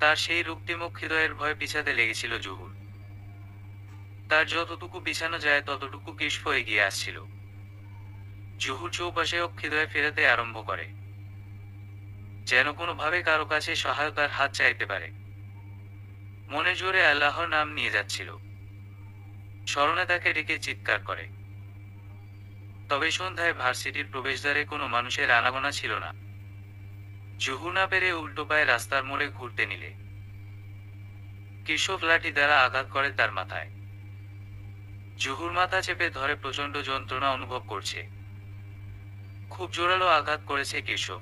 তার সেই রক্তিমুখ হৃদয়ের ভয় পিছাতে লেগেছিল জহুর। তার যতটুকু বিছানো যায় ততটুকু কেশব এগিয়ে আসছিল। জহুর চৌপাশে অক্ষিদয়ে ফেরাতে আরম্ভ করে, যেন কোনোভাবে কারো কাছে সহায়তার হাত চাইতে পারে। মনে জোরে আল্লাহর নাম নিয়ে যাচ্ছিল। স্মরণে তাকে ডেকে চিৎকার করে। তবে সন্ধ্যায় ভার্সিটির প্রবেশদ্বারে কোনো মানুষের আনাগোনা ছিল না। জহুর না পেরে উল্টো পায়ে রাস্তার মোড়ে ঘুরতে নিলে কেশব লাঠি দ্বারা আঘাত করে তার মাথায়। জহুর মাথা চেপে ধরে প্রচন্ড যন্ত্রণা অনুভব করছে। খুব জোরালো আঘাত করেছে কেশব।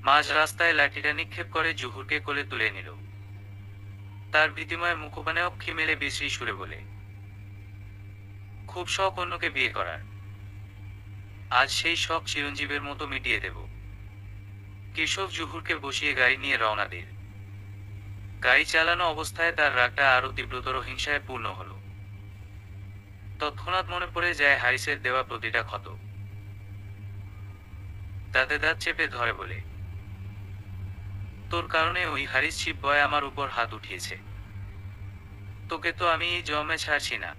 মাঝ রাস্তায় লাঠিটা নিক্ষেপ করে জহুরকে কোলে তুলে নিল। তার ভীতিময় মুখপানে অক্ষি মেলে বিশ্রী সুরে বলে, খুব শখ অন্যকে বিয়ে করার। আজ সেই শখ চিরঞ্জীবের মতো মিটিয়ে দেব। কেশব জহুরকে বসিয়ে গাড়ি নিয়ে রওনা দিল। গাড়ি চালানো অবস্থায় তার রাগটা আরো তীব্রতর হিংসায় পূর্ণ হলো। তৎক্ষণাৎ মনে পড়ে যায় হারিসের দেওয়া প্রতিটা ক্ষত। দাঁতে দাঁত চেপে ধরে বলে, তোর কারণে ওই হারিস ছিপ বয় আমার উপর হাত উঠিয়েছে। তোকে তো আমি এই জমে ছাড়ছি না।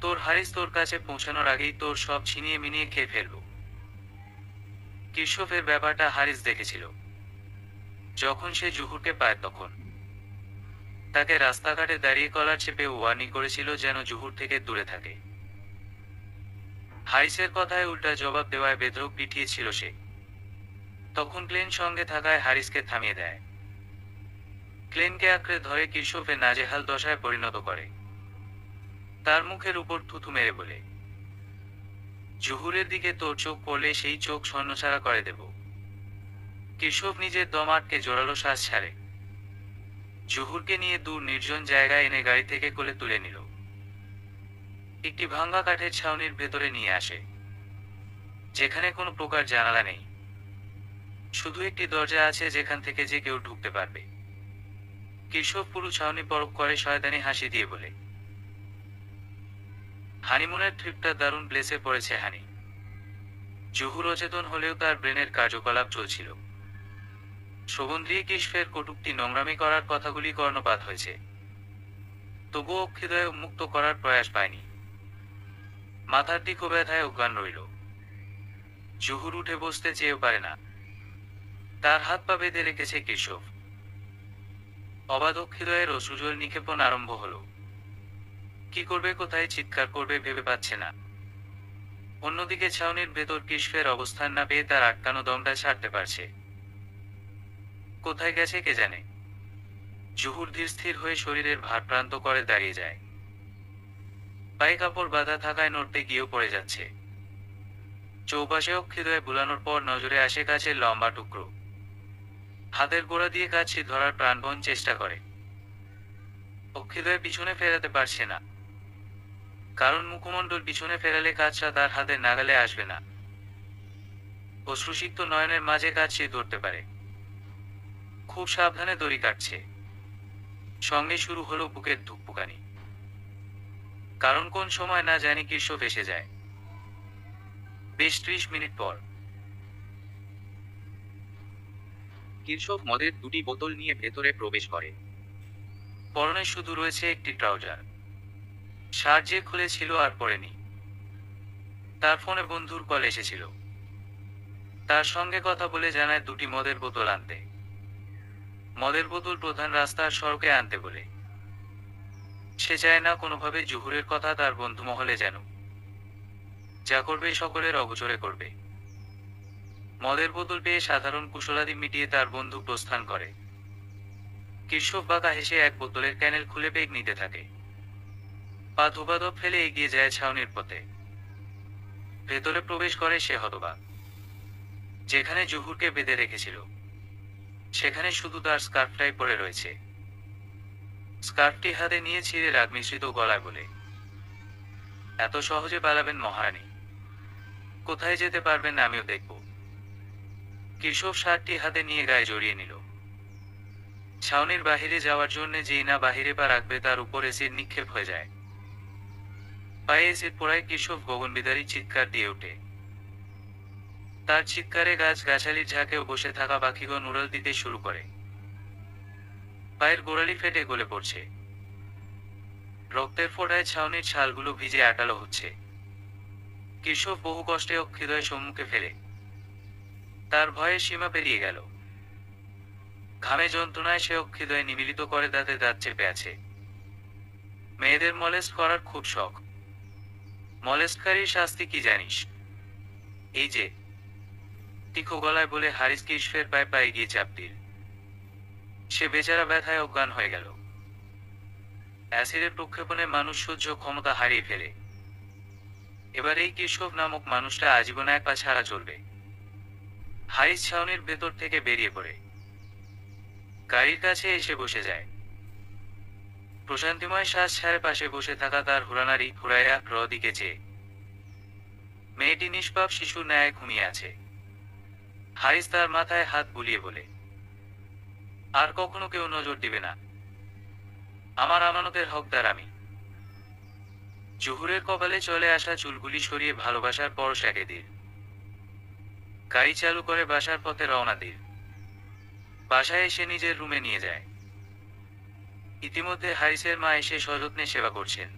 তোর হারিস তোর কাছে পৌঁছানোর আগেই তোর সব ছিনিয়ে মিনিয়ে খেয়ে ফেলবো। কেশবের ব্যাপারটা হারিস দেখেছিল। যখন সে জহুরকে পায় তখন তাকে রাস্তাঘাটে দাঁড়িয়ে কলার চেপে ওয়ার্নিং করেছিল যেন জহুর থেকে দূরে থাকে। হারিসের কথায় উল্টা জবাব দেওয়ায় বেধড়ক পিটিয়েছিল সে। তখন ক্লেন সঙ্গে থাকায় হারিসকে থামিয়ে দেয়। ক্লেনকে আঁকড়ে ধরে কেশবে নাজেহাল দশায় পরিণত করে। তার মুখের উপর থুথু মেরে বলে, জহুরের দিকে তোর চোখ পড়লে সেই চোখ ছন্নছাড়া করে দেব। কেশব নিজের দম আটকে জোরালো শ্বাস ছাড়ে। জহুরকে নিয়ে দূর নির্জন জায়গায় এনে গাড়ি থেকে কোলে তুলে নিল। একটি ভাঙ্গা কাঠের ছাউনির ভেতরে নিয়ে আসে, যেখানে কোনো প্রকার জানালা নেই। শুধু একটি দরজা আছে যেখান থেকে যে কেউ ঢুকতে পারবে। কেশব পুরো ছাউনি পরখ করে শয়তানি হাসি দিয়ে বলে, হানিমুনের ট্রিপটা দারুণ প্লেসে পড়েছে হানি। জহুর অচেতন হলেও তার ব্রেনের কার্যকলাপ চলছিল। সুগন্ধিয়ে কেশবের কটূক্তি নোংরামি করার কথাগুলি কর্ণপাত হয়েছে। তবুও অক্ষিদয়ে মুক্ত করার প্রয়াস পায়নি। মাথার দিক ও ব্যথায় অজ্ঞান রইল। জহুর উঠে বসতে চেয়েও পারে না। তার হাত পা বেঁধে রেখেছে কেশব। অবাধ অক্ষিদয়ের অশ্রুজল নিক্ষেপণ আরম্ভ হলো। কি করবে, কোথায় চিৎকার করবে ভেবে পাচ্ছে না। অন্যদিকে ছাউনির ভেতর কেশবের অবস্থান না পেয়ে তার আটকানো দমটা ছাড়তে পারছে। কোথায় গেছে কে জানে। জহুর ধীর স্থির হয়ে শরীরের ভারপ্রান্ত করে দাঁড়িয়ে যায়। পায়ে কাপড় বাঁধা থাকায় নড়তে গিয়েও পড়ে যাচ্ছে। চৌপাশে অক্ষিদয় বুলানোর পর নজরে আসে গাছের লম্বা টুকরো। হাতের গোড়া দিয়ে কাছে ধরার প্রাণপণ চেষ্টা করে। অক্ষিদয় পিছনে ফেরাতে পারছে না, কারণ মুখমণ্ডল পিছনে ফেরালে কাজটা তার হাতের নাগালে আসবে না। অশ্রুসিক্ত নয়নের মাঝে কাজ সে ধরতে পারে। খুব সাবধানে দড়ি কাটছে। সঙ্গে শুরু হলো বুকের ধুকপুকানি। কারণ কোন সময় না জানি কৃষ্ণ ভেসে যায়। বেশ 30 মিনিট পর কেশব মদের 2টি বোতল নিয়ে ভেতরে প্রবেশ করে। পরনে শুধু রয়েছে একটি ট্রাউজার। শার্ট যে খুলেছিল আর পরেনি। তার ফোনে বন্ধুর কল এসেছিল। তার সঙ্গে কথা বলে জানায় 2টি মদের বোতল আনতে। মদের বোতল প্রধান রাস্তার সড়কে আনতে বলে। সে চায় না কোনোভাবে জুহুরের কথা তার বন্ধু মহলে যেন। যা করবে সকলের অগোচরে করবে। মদের বোতল পেয়ে সাধারণ কুশলাদি মিটিয়ে তার বন্ধু প্রস্থান করে। কেশব বাঁকা হেসে এক বোতলের ক্যানেল খুলে বেগ নিতে থাকে। পা ধোবাধপ ফেলে এগিয়ে যায় ছাউনির পথে। ভেতরে প্রবেশ করে সে হতবাক। যেখানে জুহুরকে বেঁধে রেখেছিল সেখানে শুধু তার স্কার্ফটাই পড়ে রয়েছে। স্কার্ফটি হাতে নিয়ে ছিঁড়ে রাগ মিশ্রিত গলায় বলে, এত সহজে পালাবেন মহারানী? কোথায় যেতে পারবেন আমিও দেখব। কেশব শার্টটি হাতে নিয়ে গায়ে জড়িয়ে নিল। ছাউনির বাহিরে যাওয়ার জন্য যেই না বাহিরে পা রাখবে তার উপর এসিড নিক্ষেপ হয়ে যায়। পায়ে এসিড পড়ায় কেশব গগনবিদারী চিৎকার দিয়ে ওঠে। তার চিৎকারে গাছ গাছালির ঝাঁকেও বসে থাকা পাখিগণ উড়াল দিতে শুরু করে। পায়ের গোড়ালি ফেটে গলে পড়ছে। রক্তের ফোঁটায় ছাউনির ছালগুলো ভিজে আটালো হচ্ছে। কেশব বহু কষ্টে অক্ষিদয় সম্মুখে ফেলে। তার ভয়ে সীমা পেরিয়ে গেল। ঘামে যন্ত্রণায় সে অক্ষিদয় নিমিলিত করে দাঁতে দাঁত চেপে আছে। মেয়েদের মলেস্ট করার খুব শখ। মলেস্টকারীর শাস্তি কি জানিস? এই যে, তীক্ষ্ণ গলায় বলে হারিস কেশবের পায়ে পায়ে গিয়ে চাপ দিল। সে বেচারা ব্যথায় অজ্ঞান হয়ে গেল। অ্যাসিডের প্রক্ষেপণে মানুষ সহ্য ক্ষমতা হারিয়ে ফেলে। এবার এই কেশব নামক মানুষটা আজীবন এক পা ছাড়া চলবে। হারিস ছাউনির ভেতর থেকে বেরিয়ে পড়ে গাড়ির কাছে এসে বসে যায়। প্রশান্তিময় শ্বাস ছাড়ে পাশে বসে থাকা তার হুরানারি হুরাইয়া দিকে চেয়ে। মেয়েটি নিষ্পাপ শিশুর ন্যায় ঘুমিয়ে আছে। হারিস তার মাথায় হাত বুলিয়ে বলে, আর কখনো কেউ নজর দিবে না। আমার আমানতের হকদার আমি। জুহুরের কপালে চলে আসা চুলগুলি সরিয়ে ভালোবাসার পরশ এঁকে দিল। গাড়ি চালু করে বাসার পথে রওনা দিল। বাসায় এসে নিজের রুমে নিয়ে যায়। ইতিমধ্যে হারিসের মা এসে সযত্নে সেবা করছেন।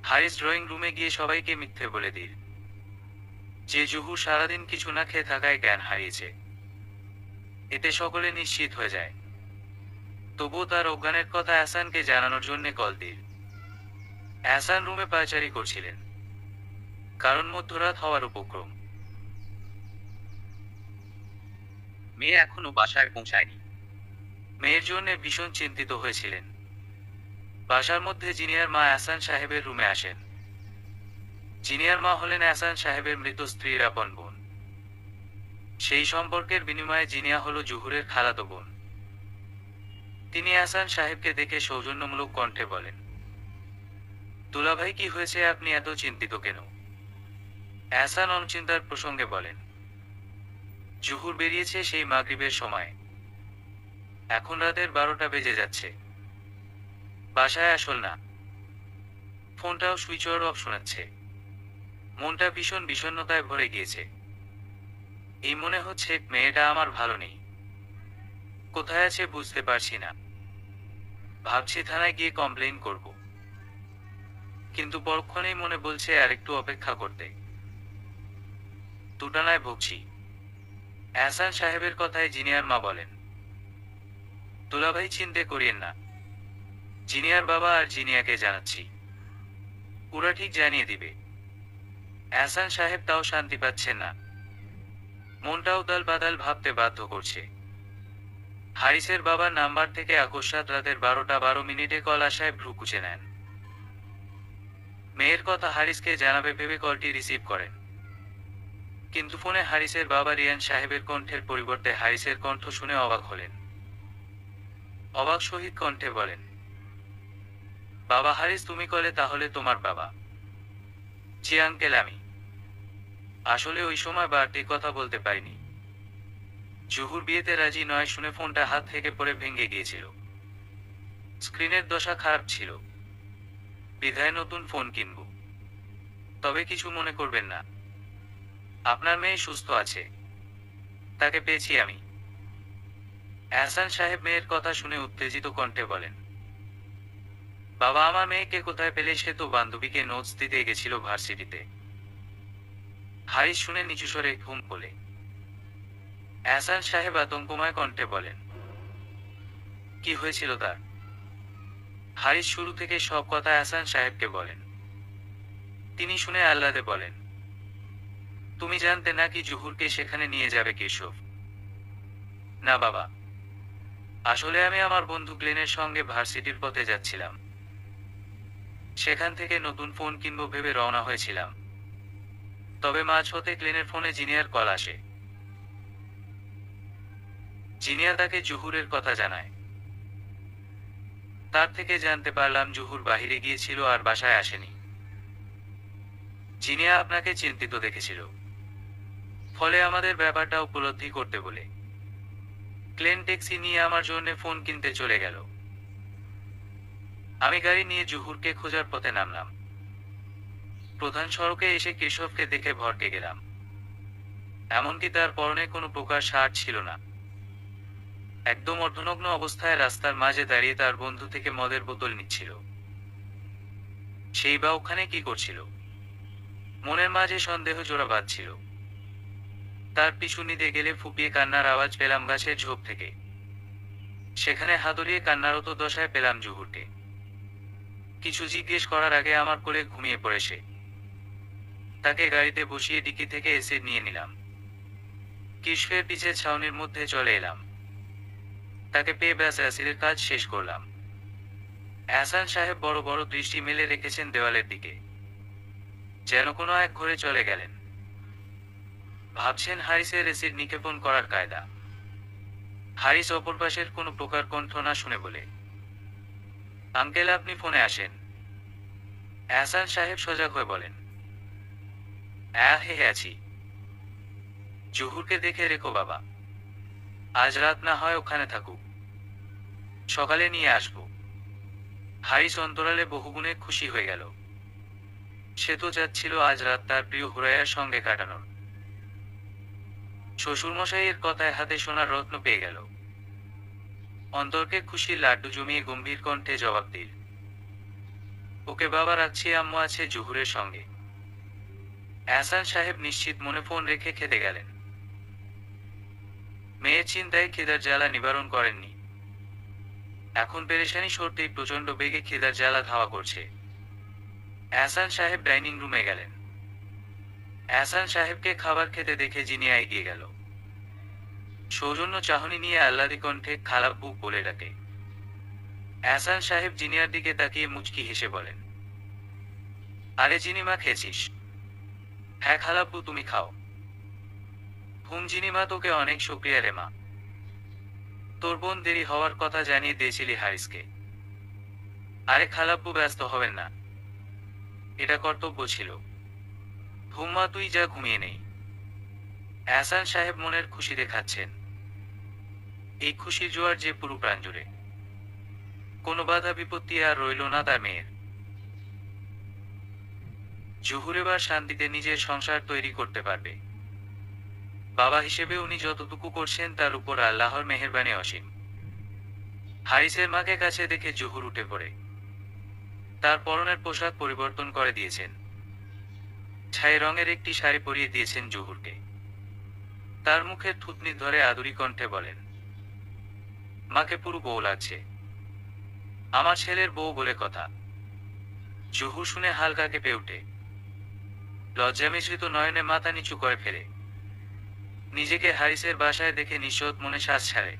হারিস ড্রয়িং রুমে গিয়ে সবাইকে মিথ্যে বলে দিল যে জুহু সারাদিন কিছু না খেয়ে থাকায় জ্ঞান হারিয়েছে। এতে সকলে নিশ্চিত হয়ে যায়। তবুও তার অজ্ঞানের কথা এহসানকে জানানোর জন্য কল দিল। এহসান রুমে পায়চারি করছিলেন, কারণ মধ্যরাত হওয়ার উপক্রম। মেয়ে এখনো বাসায় পৌঁছায়নি। মেয়ের জন্য ভীষণ চিন্তিত হয়েছিলেন। বাসার মধ্যে জিনিয়ার মা এহসান সাহেবের রুমে আসেন। জিনিয়ার মা হলেন এহসান সাহেবের মৃত স্ত্রীর আপন বোন। সেই সম্পর্কের বিনিময়ে জিনিয়া হলো জুহুরের খালাতো বোন। তিনি এহসান সাহেবকে দেখে সৌজন্যমূলক কণ্ঠে বলেন, দুলাভাই, কি হয়েছে? আপনি এত চিন্তিত কেন? এহসান অনুচিন্তার প্রসঙ্গে বলেন, জুহুর বেরিয়েছে সেই মাগরিবের সময়। এখন রাতের 12টা বেজে যাচ্ছে। বাসায় আসল না। ফোনটাও সুইচ অফ শোনাচ্ছে। মনটা ভীষণ বিষণ্ণতায় ভরে গিয়েছে। এই মনে হচ্ছে মেয়েটা আমার ভালো নেই। কোথায় আছে বুঝতে পারছি না। ভাবছি থানায় গিয়ে কমপ্লেইন করব, কিন্তু পরক্ষণেই মনে বলছে আরেকটু অপেক্ষা করতে। দুটানায় ভুগছি। এহসান সাহেবের কথায় জিনিয়ার মা বলেন, দুলাভাই, চিন্তে করিয়েন না। জিনিয়ার বাবা আর জিনিয়াকে জানাচ্ছি, ওরা ঠিক জানিয়ে দিবে। এহসান সাহেব তাও শান্তি পাচ্ছেন না। মনটাও দাল বাদাল ভাবতে বাধ্য করছে। হারিসের বাবার নাম্বার থেকে আকস্মাৎ রাতের 12টা 12 মিনিটে কল আসায় ভ্রু কুচে নেন। মেয়ের কথা হারিসকে জানাবে ভেবে কলটি রিসিভ করেন, কিন্তু ফোনে হারিসের বাবা রিয়ান সাহেবের কণ্ঠের পরিবর্তে হারিসের কণ্ঠ শুনে অবাক হলেন। অবাক সহিত কণ্ঠে বলেন, বাবা হারিস তুমি কলে? তাহলে তোমার বাবা? জি আঙ্কেল, আমি আসলে ওই সময় বাড়তি কথা বলতে পারিনি। জুহুর বিয়েতে রাজি নয় শুনে ফোনটা হাত থেকে পড়ে ভেঙে গিয়েছিল। স্ক্রিনের দশা খারাপ ছিল, বিধায় নতুন ফোন কিনব। তবে কিছু মনে করবেন না, আপনার মেয়ে সুস্থ আছে, তাকে পেয়েছি আমি। এহসান সাহেব মেয়ের কথা শুনে উত্তেজিত কণ্ঠে বলেন, বাবা আমার মেয়েকে কোথায় পেলে? সে তো বান্ধবীকে নোটস দিতে গেছিল ভার্সিটিতে। হারিস শুনে নিচু স্বরে ঘুম বলে। এহসান সাহেব আতঙ্কময় কণ্ঠে বলেন, কি হয়েছিল তার? হারিস শুরু থেকে সব কথা এহসান সাহেবকে বলেন। তিনি শুনে আহ্লাদে বলেন, তুমি জানতে নাকি জুহুরকে সেখানে নিয়ে যাবে কেশব? না বাবা, আসলে আমি আমার বন্ধু গ্লেনের সঙ্গে ভার্সিটির পথে যাচ্ছিলাম। সেখান থেকে নতুন ফোন কিনবো ভেবে রওনা হয়েছিলাম। তবে মাঝপথে গ্লেনের ফোনে জিনিয়ার কল আসে। জিনিয়া তাকে জুহুরের কথা জানায়। তার থেকে জানতে পারলাম জুহুর বাহিরে গিয়েছিল আর বাসায় আসেনি। জিনিয়া আপনাকে চিন্তিত দেখেছিল, ফলে আমাদের ব্যাপারটা উপলব্ধি করতে বলে ক্লেন ট্যাক্সি নিয়ে আমার জন্য ফোন কিনতে চলে গেল। আমি গাড়ি নিয়ে জুহুরকে খোঁজার পথে নামলাম। প্রধান সড়কে এসে কেশবকে দেখে ভড়কে গেলাম। এমনকি তার পরনে কোনো প্রকার শার্ট ছিল না। একদম অর্ধনগ্ন অবস্থায় রাস্তার মাঝে দাঁড়িয়ে তার বন্ধু থেকে মদের বোতল নিচ্ছিল। সেই বা ওখানে কি করছিল? মনের মাঝে সন্দেহ জোড়া বাঁধছিল। তার পিছু নিতে গেলে ফুপিয়ে কান্নার আওয়াজ পেলাম গাছের ঝোপ থেকে। সেখানে হাদুরিয়ে কান্নারত দশায় পেলাম জুহুরকে। কিছু জিজ্ঞেস করার আগে আমার কোলে ঘুমিয়ে পড়ে সে। তাকে গাড়িতে বসিয়ে ডিকি থেকে এসে নিয়ে নিলাম। কিশফের পিছে ছাউনির মধ্যে চলে এলাম। তাকে পেয়ে ব্যাস অ্যাসিডের কাজ শেষ করলাম। এহসান সাহেব বড় বড় দৃষ্টি মেলে রেখেছেন দেওয়ালের দিকে, যেন কোনো এক ঘরে চলে গেলেন। ভাবছেন হারিসের অ্যাসিড নিক্ষেপণ করার কায়দা। হারিস অপর পাশের কোনো প্রকার কণ্ঠ না শুনে বলে, আঙ্কেল আপনি ফোনে আসেন। এহসান সাহেব সজাগ হয়ে বলেন, হে আছি। জুহুরকে দেখে রেখো বাবা, আজ রাত না হয় ওখানে থাকুক, সকালে নিয়ে আসবো। হারিস অন্তরালে বহুগুণে খুশি হয়ে গেল। সে তো যাচ্ছিল আজ রাত তার প্রিয় হুরাইয়ার সঙ্গে কাটানোর। শ্বশুরমশাইয়ের কথায় হাতে সোনার রত্ন পেয়ে গেল। অন্তরকে খুশির লাড্ডু জমিয়ে গম্ভীর কণ্ঠে জবাব দিল, ওকে বাবা রাখছি, আম্মু আছে জুহুরের সঙ্গে। এহসান সাহেব নিশ্চিত মনে ফোন রেখে খেতে গেলেন। মেয়ের চিন্তায় খিদার জ্বালা নিবারণ করেননি। এখন পেরেশানি সরতেই প্রচণ্ড বেগে খিদার জ্বালা ধাওয়া করছে। এহসান সাহেব ডাইনিং রুমে গেলেন। এহসান সাহেবকে খাবার খেতে দেখে জিনিয়া এগিয়ে গেল। সৌজন্য চাহনি নিয়ে আহ্লাদি কণ্ঠে খালাব্বু বলে ডাকে। এহসান সাহেব জিনিয়ার দিকে তাকিয়ে মুচকি হেসে বলেন, আরে জিনিমা খেয়েছিস? হ্যাঁ খালাব্বু, তুমি খাও। জিনিমা তোকে অনেক শুক্রিয়া রে মা। তোর বোন দেরি হওয়ার কথা জানিয়ে দিয়েছিলি হারিসকে। আরে খালাব্বু ব্যস্ত হবেন না, এটা কর্তব্য ছিল। মা তুই যা, ঘুমিয়ে নেই। এহসান সাহেব মনের খুশি দেখাচ্ছেন। এই খুশির জোয়ার যে পুরো প্রাণ জুড়ে। কোনো বাধা বিপত্তি আর রইল না তার মেয়ের। জুহুর এবার শান্তিতে নিজের সংসার তৈরি করতে পারবে। বাবা হিসেবে উনি যতটুকু করছেন তার উপর আল্লাহর মেহেরবানি অসীম। হারিসের মাকে কাছে দেখে জুহুর উঠে পড়ে। তার পরনের পোশাক পরিবর্তন করে দিয়েছেন। ছাই রঙের একটি শাড়ি পরিয়ে দিয়েছেন জুহুরকে। তার মুখের থুতনি ধরে আদুরি কণ্ঠে বলেন, মাকে পুরো বউ লাগছে, আমার ছেলের বউ বলে কথা। জুহুর শুনে হালকা কেঁপে উঠে। লজ্জা মিশ্রিত নয়নে মাথা নিচু করে ফেলে। নিজেকে হারিসের বাসায় দেখে নিঃসৎ মনে শ্বাস ছাড়ে।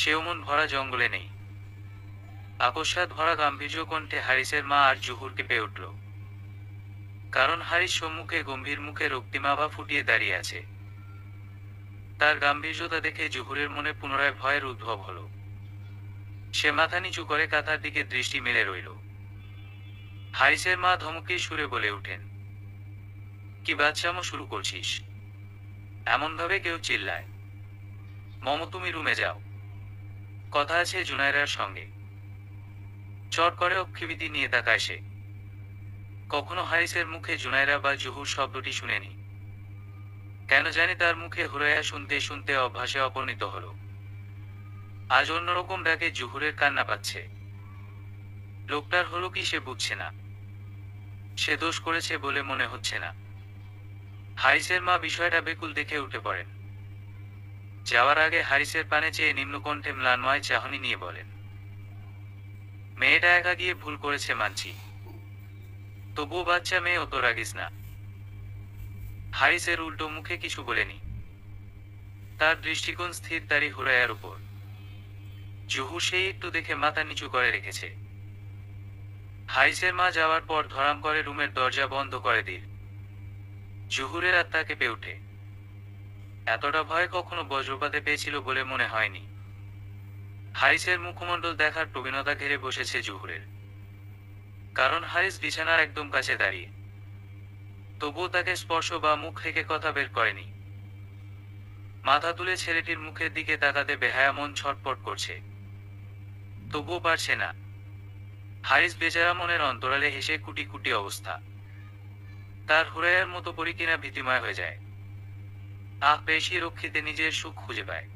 সেও মন ভরা জঙ্গলে নেই। আকস্মাৎ ভরা গাম্ভীর্য কণ্ঠে হারিসের মা আর জুহুর কেঁপে উঠল। কারণ হারিস সম্মুখে গম্ভীর মুখে রক্তিমাভা ফুটিয়ে দাঁড়িয়ে আছে। তার গাম্ভীর্যতা দেখে জুহুরের মনে পুনরায় ভয়ের উদ্ভব হলো। সে মাথা নিচু করে কাঁথার দিকে দৃষ্টি মেলে রইল। হারিসের মা ধমকে সুরে বলে উঠেন, কি বাচ্চামো শুরু করছিস? এমন ভাবে কেউ চিল্লায়? মম, তুমি রুমে যাও, কথা আছে জুনায়রার সঙ্গে। চট করে অক্ষিভীতি নিয়ে তাকায় সে। কখনো হারিসের মুখে জুনায়রা বা জুহুর শব্দটি শুনেনি। কেন জানি তার মুখে হুরাইয়া শুনতে শুনতে অভ্যাসে অপনীত হলো। আজ অন্যরকম ডাকে জুহুরের কান্না পাচ্ছে। লোকটার হলো কি সে বুঝছে না। সে দোষ করেছে বলে মনে হচ্ছে না। হারিসের মা বিষয়টা বেকুল দেখে উঠে পড়েন। যাওয়ার আগে হারিসের পানে চেয়ে নিম্নকণ্ঠে ম্লানময় চাহনি নিয়ে বলেন, মেয়েটা একা গিয়ে ভুল করেছে মানছি, তবুও বাচ্চা মেয়ে, অত রাগিস না। হারিসের উল্টো মুখে কিছু বলেনি। তার দৃষ্টিকোণ স্থির তারই হুরাইয়ার উপর। জুহু সেই একটু দেখে মাথা নিচু করে রেখেছে। হারিসের মা যাওয়ার পর ধরাম করে রুমের দরজা বন্ধ করে দিল। জুহুরের আত্মা কেঁপে ওঠে। এতটা ভয় কখনো বজ্রপাতে পেয়েছিল বলে মনে হয়নি। হারিসের মুখমণ্ডল দেখার প্রবীণতা ঘিরে বসেছে জুহুরের। কারণ হারিস বিছানার একদম কাছে দাঁড়িয়ে। তবুও তাকে স্পর্শ বা মুখ থেকে কথা বের করেনি। মাথা তুলে ছেলেটির মুখের দিকে তাকাতে বেহায়া মন ছটপট করছে, তবুও পারছে না। হারিস বেচারা মনের অন্তরালে হেসে কুটি কুটি অবস্থা। তার হুরাইয়ার মতো পরি কিনা ভীতিময় হয়ে যায়। পেশি রক্ষিতে নিজের সুখ খুঁজে পায়।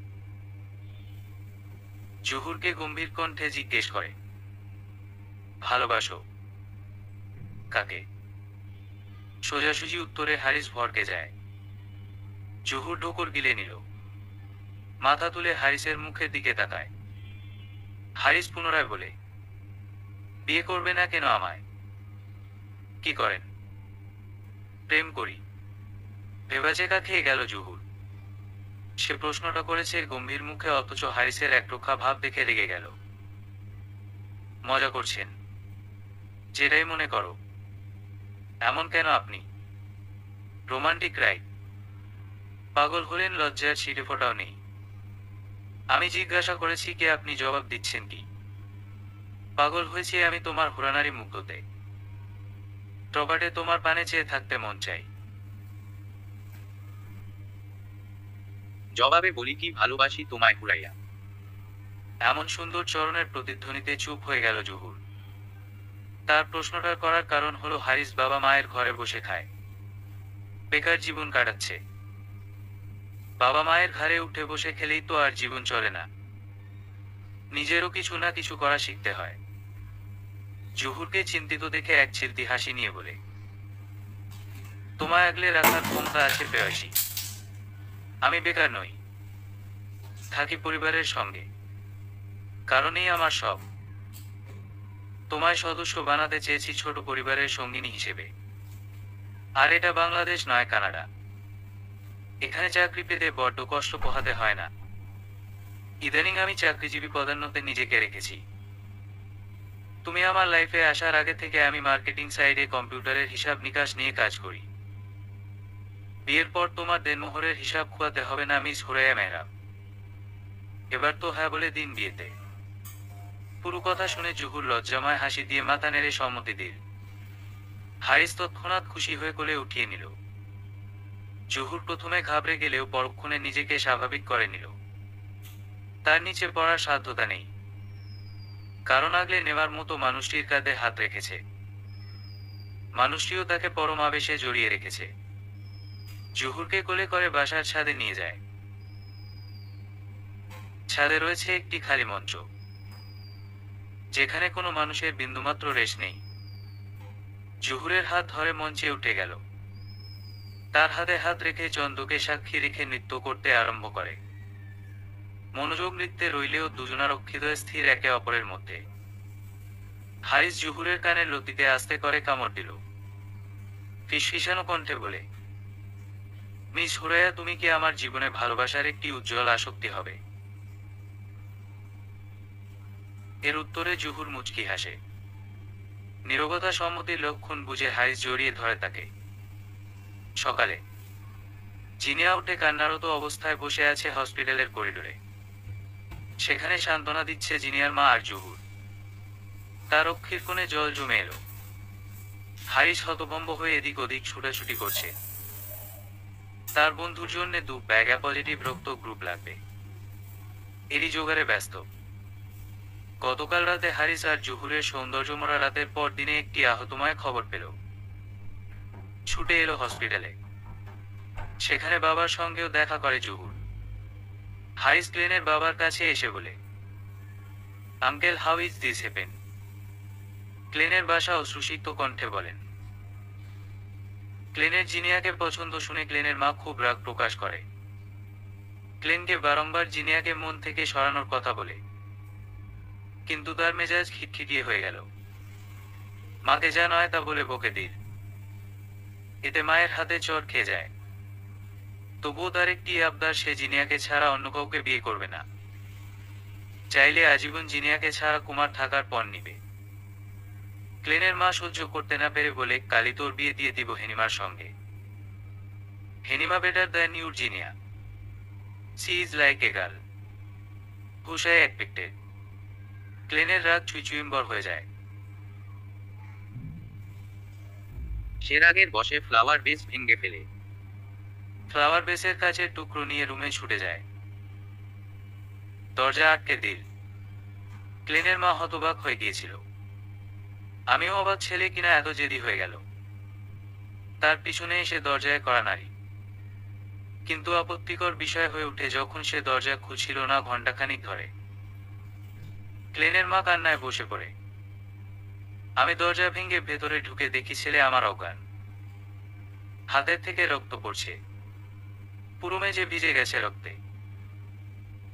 জুহুরকে গম্ভীর কণ্ঠে জিজ্ঞেস করে, ভালোবাসো কাকে? সোজাসুজি উত্তরে হারিস ভড়কে যায়। জুহুর ঢোকর গিলে নিল। মাথা তুলে হারিসের মুখের দিকে তাকায়। হারিস পুনরায় বলে, বিয়ে করবে না কেন আমায়? কি করেন? প্রেম করি। ভেবাচেকা খেয়ে গেল জুহুর। সে প্রশ্নটা করেছে গম্ভীর মুখে, অথচ হারিসের একরক্ষা ভাব দেখে রেগে গেল। মজা করছেন? যেটাই মনে করো। এমন কেন আপনি? Romantic right? পাগল হলেন? লজ্জার ছিটে ফোটাও নেই। আমি জিজ্ঞাসা করেছি কে, আপনি জবাব দিচ্ছেন কি? পাগল হয়েছি আমি তোমার হুরানারি মুগ্ধতে। টবাটে তোমার পানে চেয়ে থাকতে মন চাই। জবাবে বলি কি, ভালোবাসি তোমায় হুরাইয়া। এমন সুন্দর চরণের প্রতিধ্বনিতে চুপ হয়ে গেল জহুর। তার প্রশ্নটা করার কারণ হলো হারিস বাবা মায়ের ঘরে বসে খায়, বেকার জীবন কাটাচ্ছে। বাবা মায়ের ঘাড়ে উঠে বসে খেলেই তো আর জীবন চলে না। নিজেরও কিছু না কিছু করা শিখতে হয়। জহুরকে চিন্তিত দেখে এক ছিলতি হাসি নিয়ে বলে, তোমায় আগলে রাখার ক্ষমতা আছে পেয়াসী। আমি বেকার নই, থাকি পরিবারের সঙ্গে। কারণেই আমার সব। তোমায় সদস্য বানাতে চেয়েছি ছোট পরিবারের সঙ্গিনী হিসেবে। আর এটা বাংলাদেশ নয়, কানাডা। এখানে চাকরি পেতে বড্ড কষ্ট পোহাতে হয় না। ইদানিং আমি চাকরিজীবী পদান্নতে নিজেকে রেখেছি। তুমি আমার লাইফে আসার আগে থেকে আমি মার্কেটিং সাইডে কম্পিউটারের হিসাব নিকাশ নিয়ে কাজ করি। বিয়ের পর তোমার দেনমোহরের হিসাব খোয়াতে হবে না মিস হুরাইয়া মেহরাব। এবার তো হ্যাঁ বলে দিন বিয়েতে। পুরো কথা শুনে জুহুর লজ্জাময় হাসি দিয়ে মাথা নেড়ে সম্মতি দিল। হারিস তৎক্ষণাৎ খুশি হয়ে কোলে উঠিয়ে নিল। জুহুর প্রথমে ঘাবড়ে গেলেও পরক্ষণে নিজেকে স্বাভাবিক করে নিল। তার নিচে পড়ার সাধ্যতা নেই, কারণ আগলে নেওয়ার মতো মানুষটির কাঁধে হাত রেখেছে। মানুষটিও তাকে পরম আবেশে জড়িয়ে রেখেছে। জুহুরকে কোলে করে বাসার ছাদে নিয়ে যায়। ছাদে রয়েছে একটি খালি মঞ্চ, যেখানে কোনো মানুষের বিন্দুমাত্র রেশ নেই। জুহুরের হাত ধরে মঞ্চে উঠে গেল। তার হাতে হাত রেখে চন্দ্রকে সাক্ষী রেখে নৃত্য করতে আরম্ভ করে। মনোযোগ নৃত্যে রইলেও দুজনার অক্ষিদয় স্থির একে অপরের মধ্যে। হারিস জুহুরের কানের লতিতে আস্তে করে কামড় দিল। ফিসফিসানো কণ্ঠে বলে, মিস হুরাইয়া, তুমি কি আমার জীবনে ভালোবাসার একটি উজ্জ্বল আসক্তি হবে? এর উত্তরে জুহুর মুচকি হাসে। নীরবতা সম্মতির লক্ষণ বুঝে হারিস জড়িয়ে ধরে তাকে। সকালে জিনিয়া উঠে কান্নারত অবস্থায় বসে আছে হসপিটালের করিডোরে। সেখানে সান্ত্বনা দিচ্ছে জিনিয়ার মা আর জুহুর। তার অক্ষির কোণে জল জমে এলো। হারিস হতভম্ব হয়ে এদিক ওদিক ছুটাছুটি করছে। তার বন্ধুর জন্য 2 ব্যাগ পজিটিভ রক্ত গ্রুপ লাগবে, এরই জোগাড়ে ব্যস্ত। গতকাল রাতে হারিস আর জুহুরের সৌন্দর্যমরা রাতের পর দিনে একটি আহতময় খবর পেল। ছুটে এলো হসপিটালে। সেখানে বাবার সঙ্গেও দেখা করে জুহুর। হারিস ক্লেনের বাবার কাছে এসে বলে, uncle, how is this happen? ক্লেনের বাসা অশ্রুসিক্ত কণ্ঠে বলেন। ক্লেনের জিনিয়াকে পছন্দ শুনে ক্লেনের মা খুব রাগ প্রকাশ করে। ক্লেনকে বারংবার জিনিয়াকে মন থেকে সরানোর কথা বলে, কিন্তু তার মেজাজ খিটখিটিয়ে হয়ে গেল। মাকে যা নয় তা বলে বকে দিল। এতে মায়ের হাতে চড় খেয়ে যায়। তবুও তার একটি আবদার, সে জিনিয়াকে ছাড়া অন্য কাউকে বিয়ে করবে না। চাইলে আজীবন জিনিয়াকে ছাড়া কুমার থাকার পণ নিবে। ক্লেনের মা সহ্য করতে না পেরে বলে, কালি তোর বিয়ে দিয়ে দিব হেনিমার সঙ্গে। Henima better than your Zinia. She is like a girl whose I expected. ক্লেনের রাগ চুইচুইম্বর হয়ে যায়। সে রাগের বশে ফ্লাওয়ার বেস ভেঙে ফেলে। ফ্লাওয়ার বেসের কাছে টুকরো নিয়ে রুমে ছুটে যায়। দরজা আটকে দিল। ক্লেনের মা হতবাক হয়ে গিয়েছিল। আমিও অবাক, ছেলে কিনা এত জেদি হয়ে গেল। তার পিছনে এসে দরজায় কড়া নাড়ি। কিন্তু আপত্তিকর বিষয় হয়ে উঠে যখন সে দরজা খুলছিল না ঘণ্টাখানিক ধরে। ক্লেনের মা কান্নায় বসে পড়ে। আমি দরজা ভেঙে ভেতরে ঢুকে দেখি ছেলে আমার অজ্ঞান। হাতের থেকে রক্ত পড়ছে। পুরো মেঝে ভিজে গেছে রক্তে।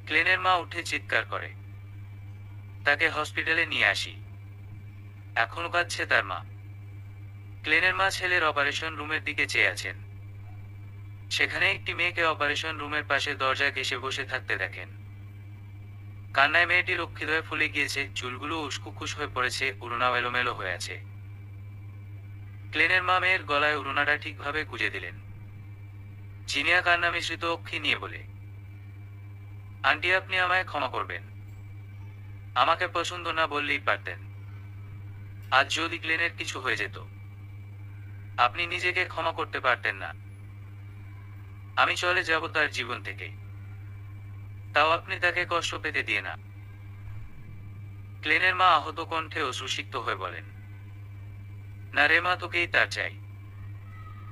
ক্লেনের মা উঠে চিৎকার করে। তাকে হসপিটালে নিয়ে আসি। এখনো কাঁদছে তার মা। ক্লেনের মা ছেলের অপারেশন রুমের দিকে চেয়ে আছেন। সেখানে একটি মেয়েকে অপারেশন রুমের পাশে দরজা ঘেঁষে বসে থাকতে দেখেন। কান্নায় মেয়েটির অক্ষিদয় ফুলে গিয়েছে, চুলগুলো উস্কুখুস হয়ে পড়েছে, উড়নাও এলোমেলো হয়ে আছে। ক্লেনের মা মেয়ের গলায় উড়নাটা ঠিকভাবে গুজে দিলেন। জিনিয়া কান্না মিশ্রিত অক্ষি নিয়ে বলে, আন্টি, আপনি আমায় ক্ষমা করবেন। আমাকে পছন্দ না বললেই পারতেন। আজ যদি ক্লেনের কিছু হয়ে যেত, আপনি নিজেকে ক্ষমা করতে পারতেন না। আমি চলে যাব তার জীবন থেকে, তাও আপনি তাকে কষ্ট পেতে দিয়ে না। ক্লেনের মা আহত কণ্ঠে অশ্রুসিক্ত হয়ে বলেন, না রে মা, তোকেই তার চাই।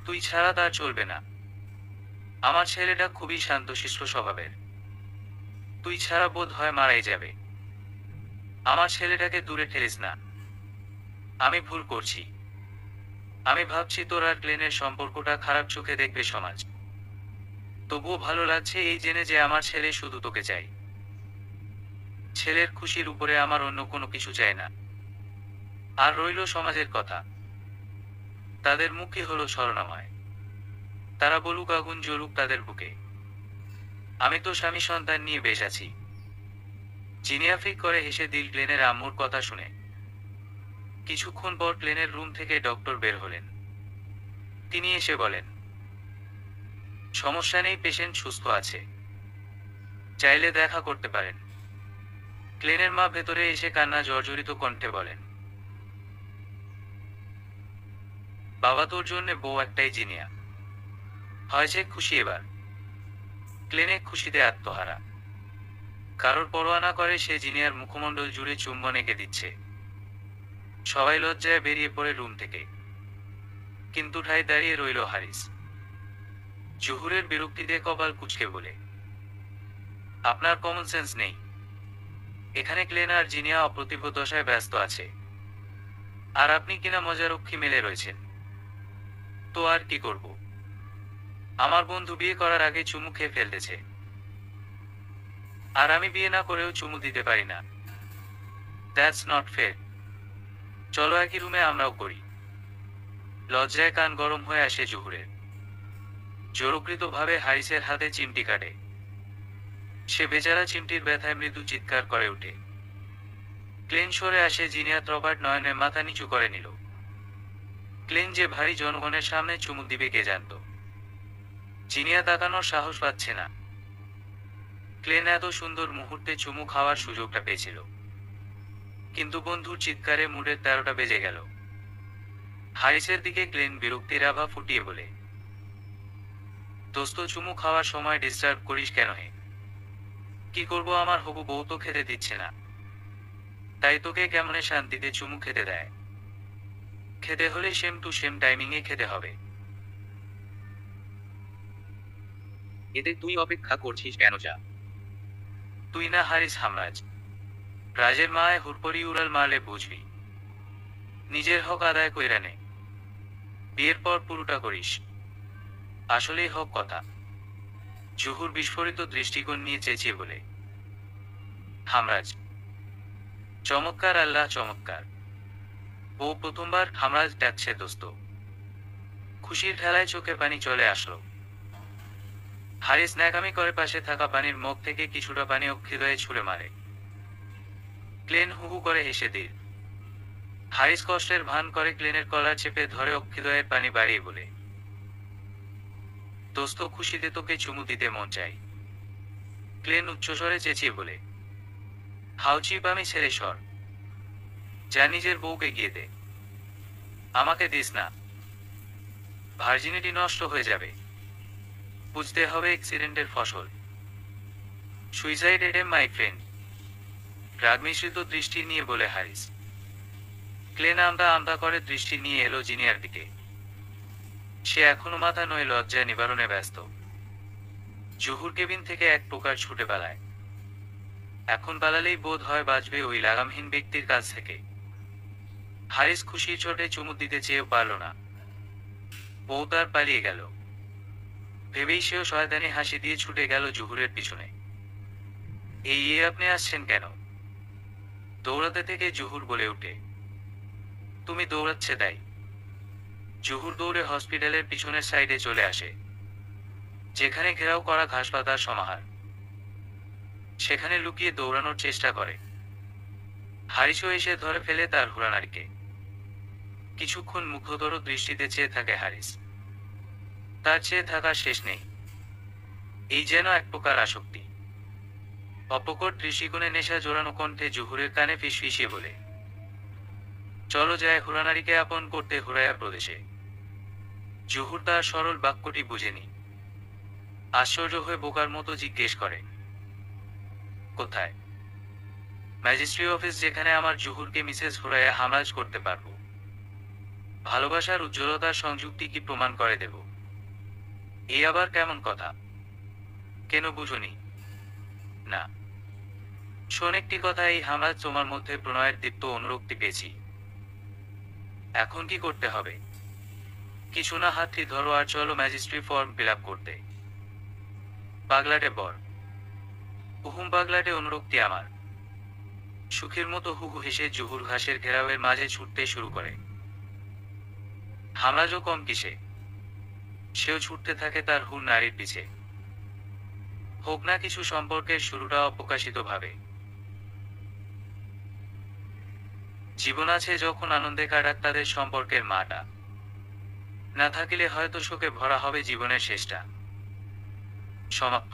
তুই ছাড়া তার চলবে না। আমার ছেলেটা খুবই শান্তশিষ্ট স্বভাবের। তুই ছাড়া বোধ হয় মারাই যাবে। আমার ছেলেটাকে দূরে ঠেলিস না। আমি ভুল করছি। আমি ভাবছি তোর আর ক্লেনের সম্পর্কটা খারাপ চোখে দেখবে সমাজ। তবুও ভালো লাগছে এই জেনে যে আমার ছেলে শুধু তোকে চাই। ছেলের খুশির উপরে আমার অন্য কোনো কিছু চাই না। আর রইল সমাজের কথা, তাদের মুখই হলো স্মরণাময়। তারা বলুক, আগুন জ্বলুক তাদের বুকে। আমি তো স্বামী সন্তান নিয়ে বেশ আছি। জিনিয়া ফিক করে হেসে দিল ক্লেনের আম্মুর কথা শুনে। কিছুক্ষণ পর ক্লেনের রুম থেকে ডক্টর বের হলেন। তিনি এসে বলেন, সমস্যা নেই, পেশেন্ট সুস্থ আছে, চাইলে দেখা করতে পারেন। ক্লেনের মা ভেতরে এসে কান্না জর্জরিত কণ্ঠে বলেন, বাবা, তোর জন্য বউ একটাই জিনিয়া। হয়েছে খুশি এবার। ক্লেনে খুশিতে আত্মহারা। কারোর পরোয়া না করে সে জিনিয়ার মুখমণ্ডল জুড়ে চুম্বন এঁকে দিচ্ছে। সবাই লজ্জায় বেরিয়ে পড়ে রুম থেকে। কিন্তু ঠায় দাঁড়িয়ে রইল হারিস। জহুরের বিরক্তিতে কপাল কুঁচকে বলে, আপনার কমন সেন্স নেই। এখানে ক্লেন আর জিনিয়া অপ্রতিভ দশায় ব্যস্ত আছে, আর আপনি কিনা মজারক্ষী মেলে রয়েছেন। তো আর কি করব? আমার বন্ধু বিয়ে করার আগে চুমু খেয়ে ফেলতেছে, আর আমি বিয়ে না করেও চুমু দিতে পারি না। That's not fair. চলো একই রুমে আমরাও করি। লজ্জায় কান গরম হয়ে আসে জহুরের। জোরকৃতভাবে হারিসের হাতে চিমটি কাটে। সে বেচারা চিমটির ব্যথায় মৃদু চিৎকার করে ওঠে। ক্লেন সরে আসে, জিনিয়াত রবার্ট নয়নে মাথা নিচু করে নিল। ক্লেন যে ভারী জনগণের সামনে চুমু দিবে কে জানত। জিনিয়া তাকানোর সাহস পাচ্ছে না। ক্লেন এত সুন্দর মুহূর্তে চুমু খাওয়ার সুযোগটা পেয়েছিল, কিন্তু বন্ধুর চিৎকারে মুডের 13টা বেজে গেল। হারিসের দিকে ক্লেন বিরক্তির আভা ফুটিয়ে বলে, দোস্ত চুমু খাওয়ার সময় ডিস্টার্ব করিস কেন হে? কি করব, আমার হবু বউ তো খেতে দিচ্ছে না, তাই তোকে কেমনে শান্তিতে চুমু খেতে দেয়। খেতে হলে সেম টু সেম টাইমিংয়ে খেতে হবে। এতে তুই অপেক্ষা করছিস কেন, যা। তুই না হারিস হামরাজ, রাজের মায় হুরপরি উড়াল মারলে বুঝবি। নিজের হক আদায় কইরা নে, বিয়ের পর পুরোটা করিস। আসলেই হক কথা। জুহুর বিস্ফোরিত দৃষ্টিকোণ নিয়ে চেঁচিয়ে বলে, হামরাজ চমৎকার, আল্লাহ চমৎকার। বউ প্রথমবার হামরাজ ডাকছে দোস্ত। খুশির ঠেলায় চোখে পানি চলে আসলো। হারিস ন্যাকামি করে পাশে থাকা পানির মুখ থেকে কিছুটা পানি অক্ষিদয়ে ছুঁড়ে মারে। ক্লেন হুহু করে হেসে দিল। হারিস কষ্টের ভান করে ক্লেনের কলার চেপে ধরে অক্ষিদয়ের পানি বাড়িয়ে বলে, দোস্ত খুশিতে তোকে চুমু দিতে মন চাই। ক্লেন উচ্চস্বরে চেঁচিয়ে বলে, হাউচিপ আমি ছেড়ে সর, যা নিজের বউকে গিয়ে দে, আমাকে দিস না। ভার্জিনিটি নষ্ট হয়ে যাবে, বুঝতে হবে অ্যাক্সিডেন্টের ফসল। সুইসাইড এটেম মাই ফ্রেন্ড, রাগ মিশ্রিত দৃষ্টি নিয়ে বলে হারিস। ক্লেন আমতা আমতা করে দৃষ্টি নিয়ে এলো জিনিয়ার দিকে। সে এখনো মাথা নয় লজ্জা নিবারণে ব্যস্ত। জুহুর কেবিন থেকে এক প্রকার ছুটে পালায়। এখন পালালেই বোধ হয় বাঁচবে ওই লাগামহীন ব্যক্তির কাছ থেকে। হারিস খুশির চোটে চুমু দিতে চেয়েও পারল না। বউ তার পালিয়ে গেল ভেবেই সেও শয়তানি হাসি দিয়ে ছুটে গেল জুহুরের পিছনে। এই আপনি আসছেন কেন? দৌড়াতে থেকে জুহুর বলে উঠে। তুমি দৌড়াচ্ছে তাই। জুহুর দৌড়ে হসপিটালের পিছনের সাইডে চলে আসে, যেখানে ঘেরাও করা ঘাসপাতার সমাহার। সেখানে লুকিয়ে দৌড়ানোর চেষ্টা করে। হারিসও এসে ধরে ফেলে তার হুড়ানাড়িকে। কিছুক্ষণ মুগ্ধতর দৃষ্টিতে চেয়ে থাকে হারিস। তার চেয়ে থাকার শেষ নেই। এই যেন এক প্রকার আসক্তি। অপকট দৃষ্টিকোণে নেশা জোড়ানো কণ্ঠে জুহুরের কানে ফিসফিসিয়ে বলে, চলো যায় হুড়ানাড়িকে আপন করতে হুরায়া প্রদেশে। জুহুর তার সরল বাক্যটি বুঝেনি। আশ্চর্য হয়ে বোকার মতো জিজ্ঞেস করে, কোথায়? ম্যাজিস্ট্রি অফিস, যেখানে আমার জুহুরকে মিসেস হুরায়া হামরাজ করতে পারবো। ভালোবাসার উজ্জ্বলতার সংযুক্তি কি প্রমাণ করে দেব? এই আবার কেমন কথা? কেন বুঝনি? না, শোন একটি কথা, এই হামরাজ তোমার মধ্যে প্রণয়ের দীপ্ত অনুরক্তি পেয়েছি। এখন কি করতে হবে? কিছু না, হাতটি ধরো আর চলো ম্যাজিস্ট্রি ফর্ম ফিল আপ করতে। পাগলাটে বর, হুহুম পাগলাটে অনুরক্তি আমার। সুখের মতো হুহু হেসে জুহুর ঘাসের ঘেরাওয়ের মাঝে ছুটতে শুরু করে। হামরাজও কম কিসে, সেও ছুটতে থাকে তার হুর নারীর পিছে। হোক না কিছু সম্পর্কের শুরুটা অপ্রকাশিত ভাবে। জীবন আছে যখন আনন্দে কাটাক তাদের সম্পর্কের মাটা, না থাকিলে হয়তো শোকে ভরা হবে জীবনের শেষটা। সমাপ্ত।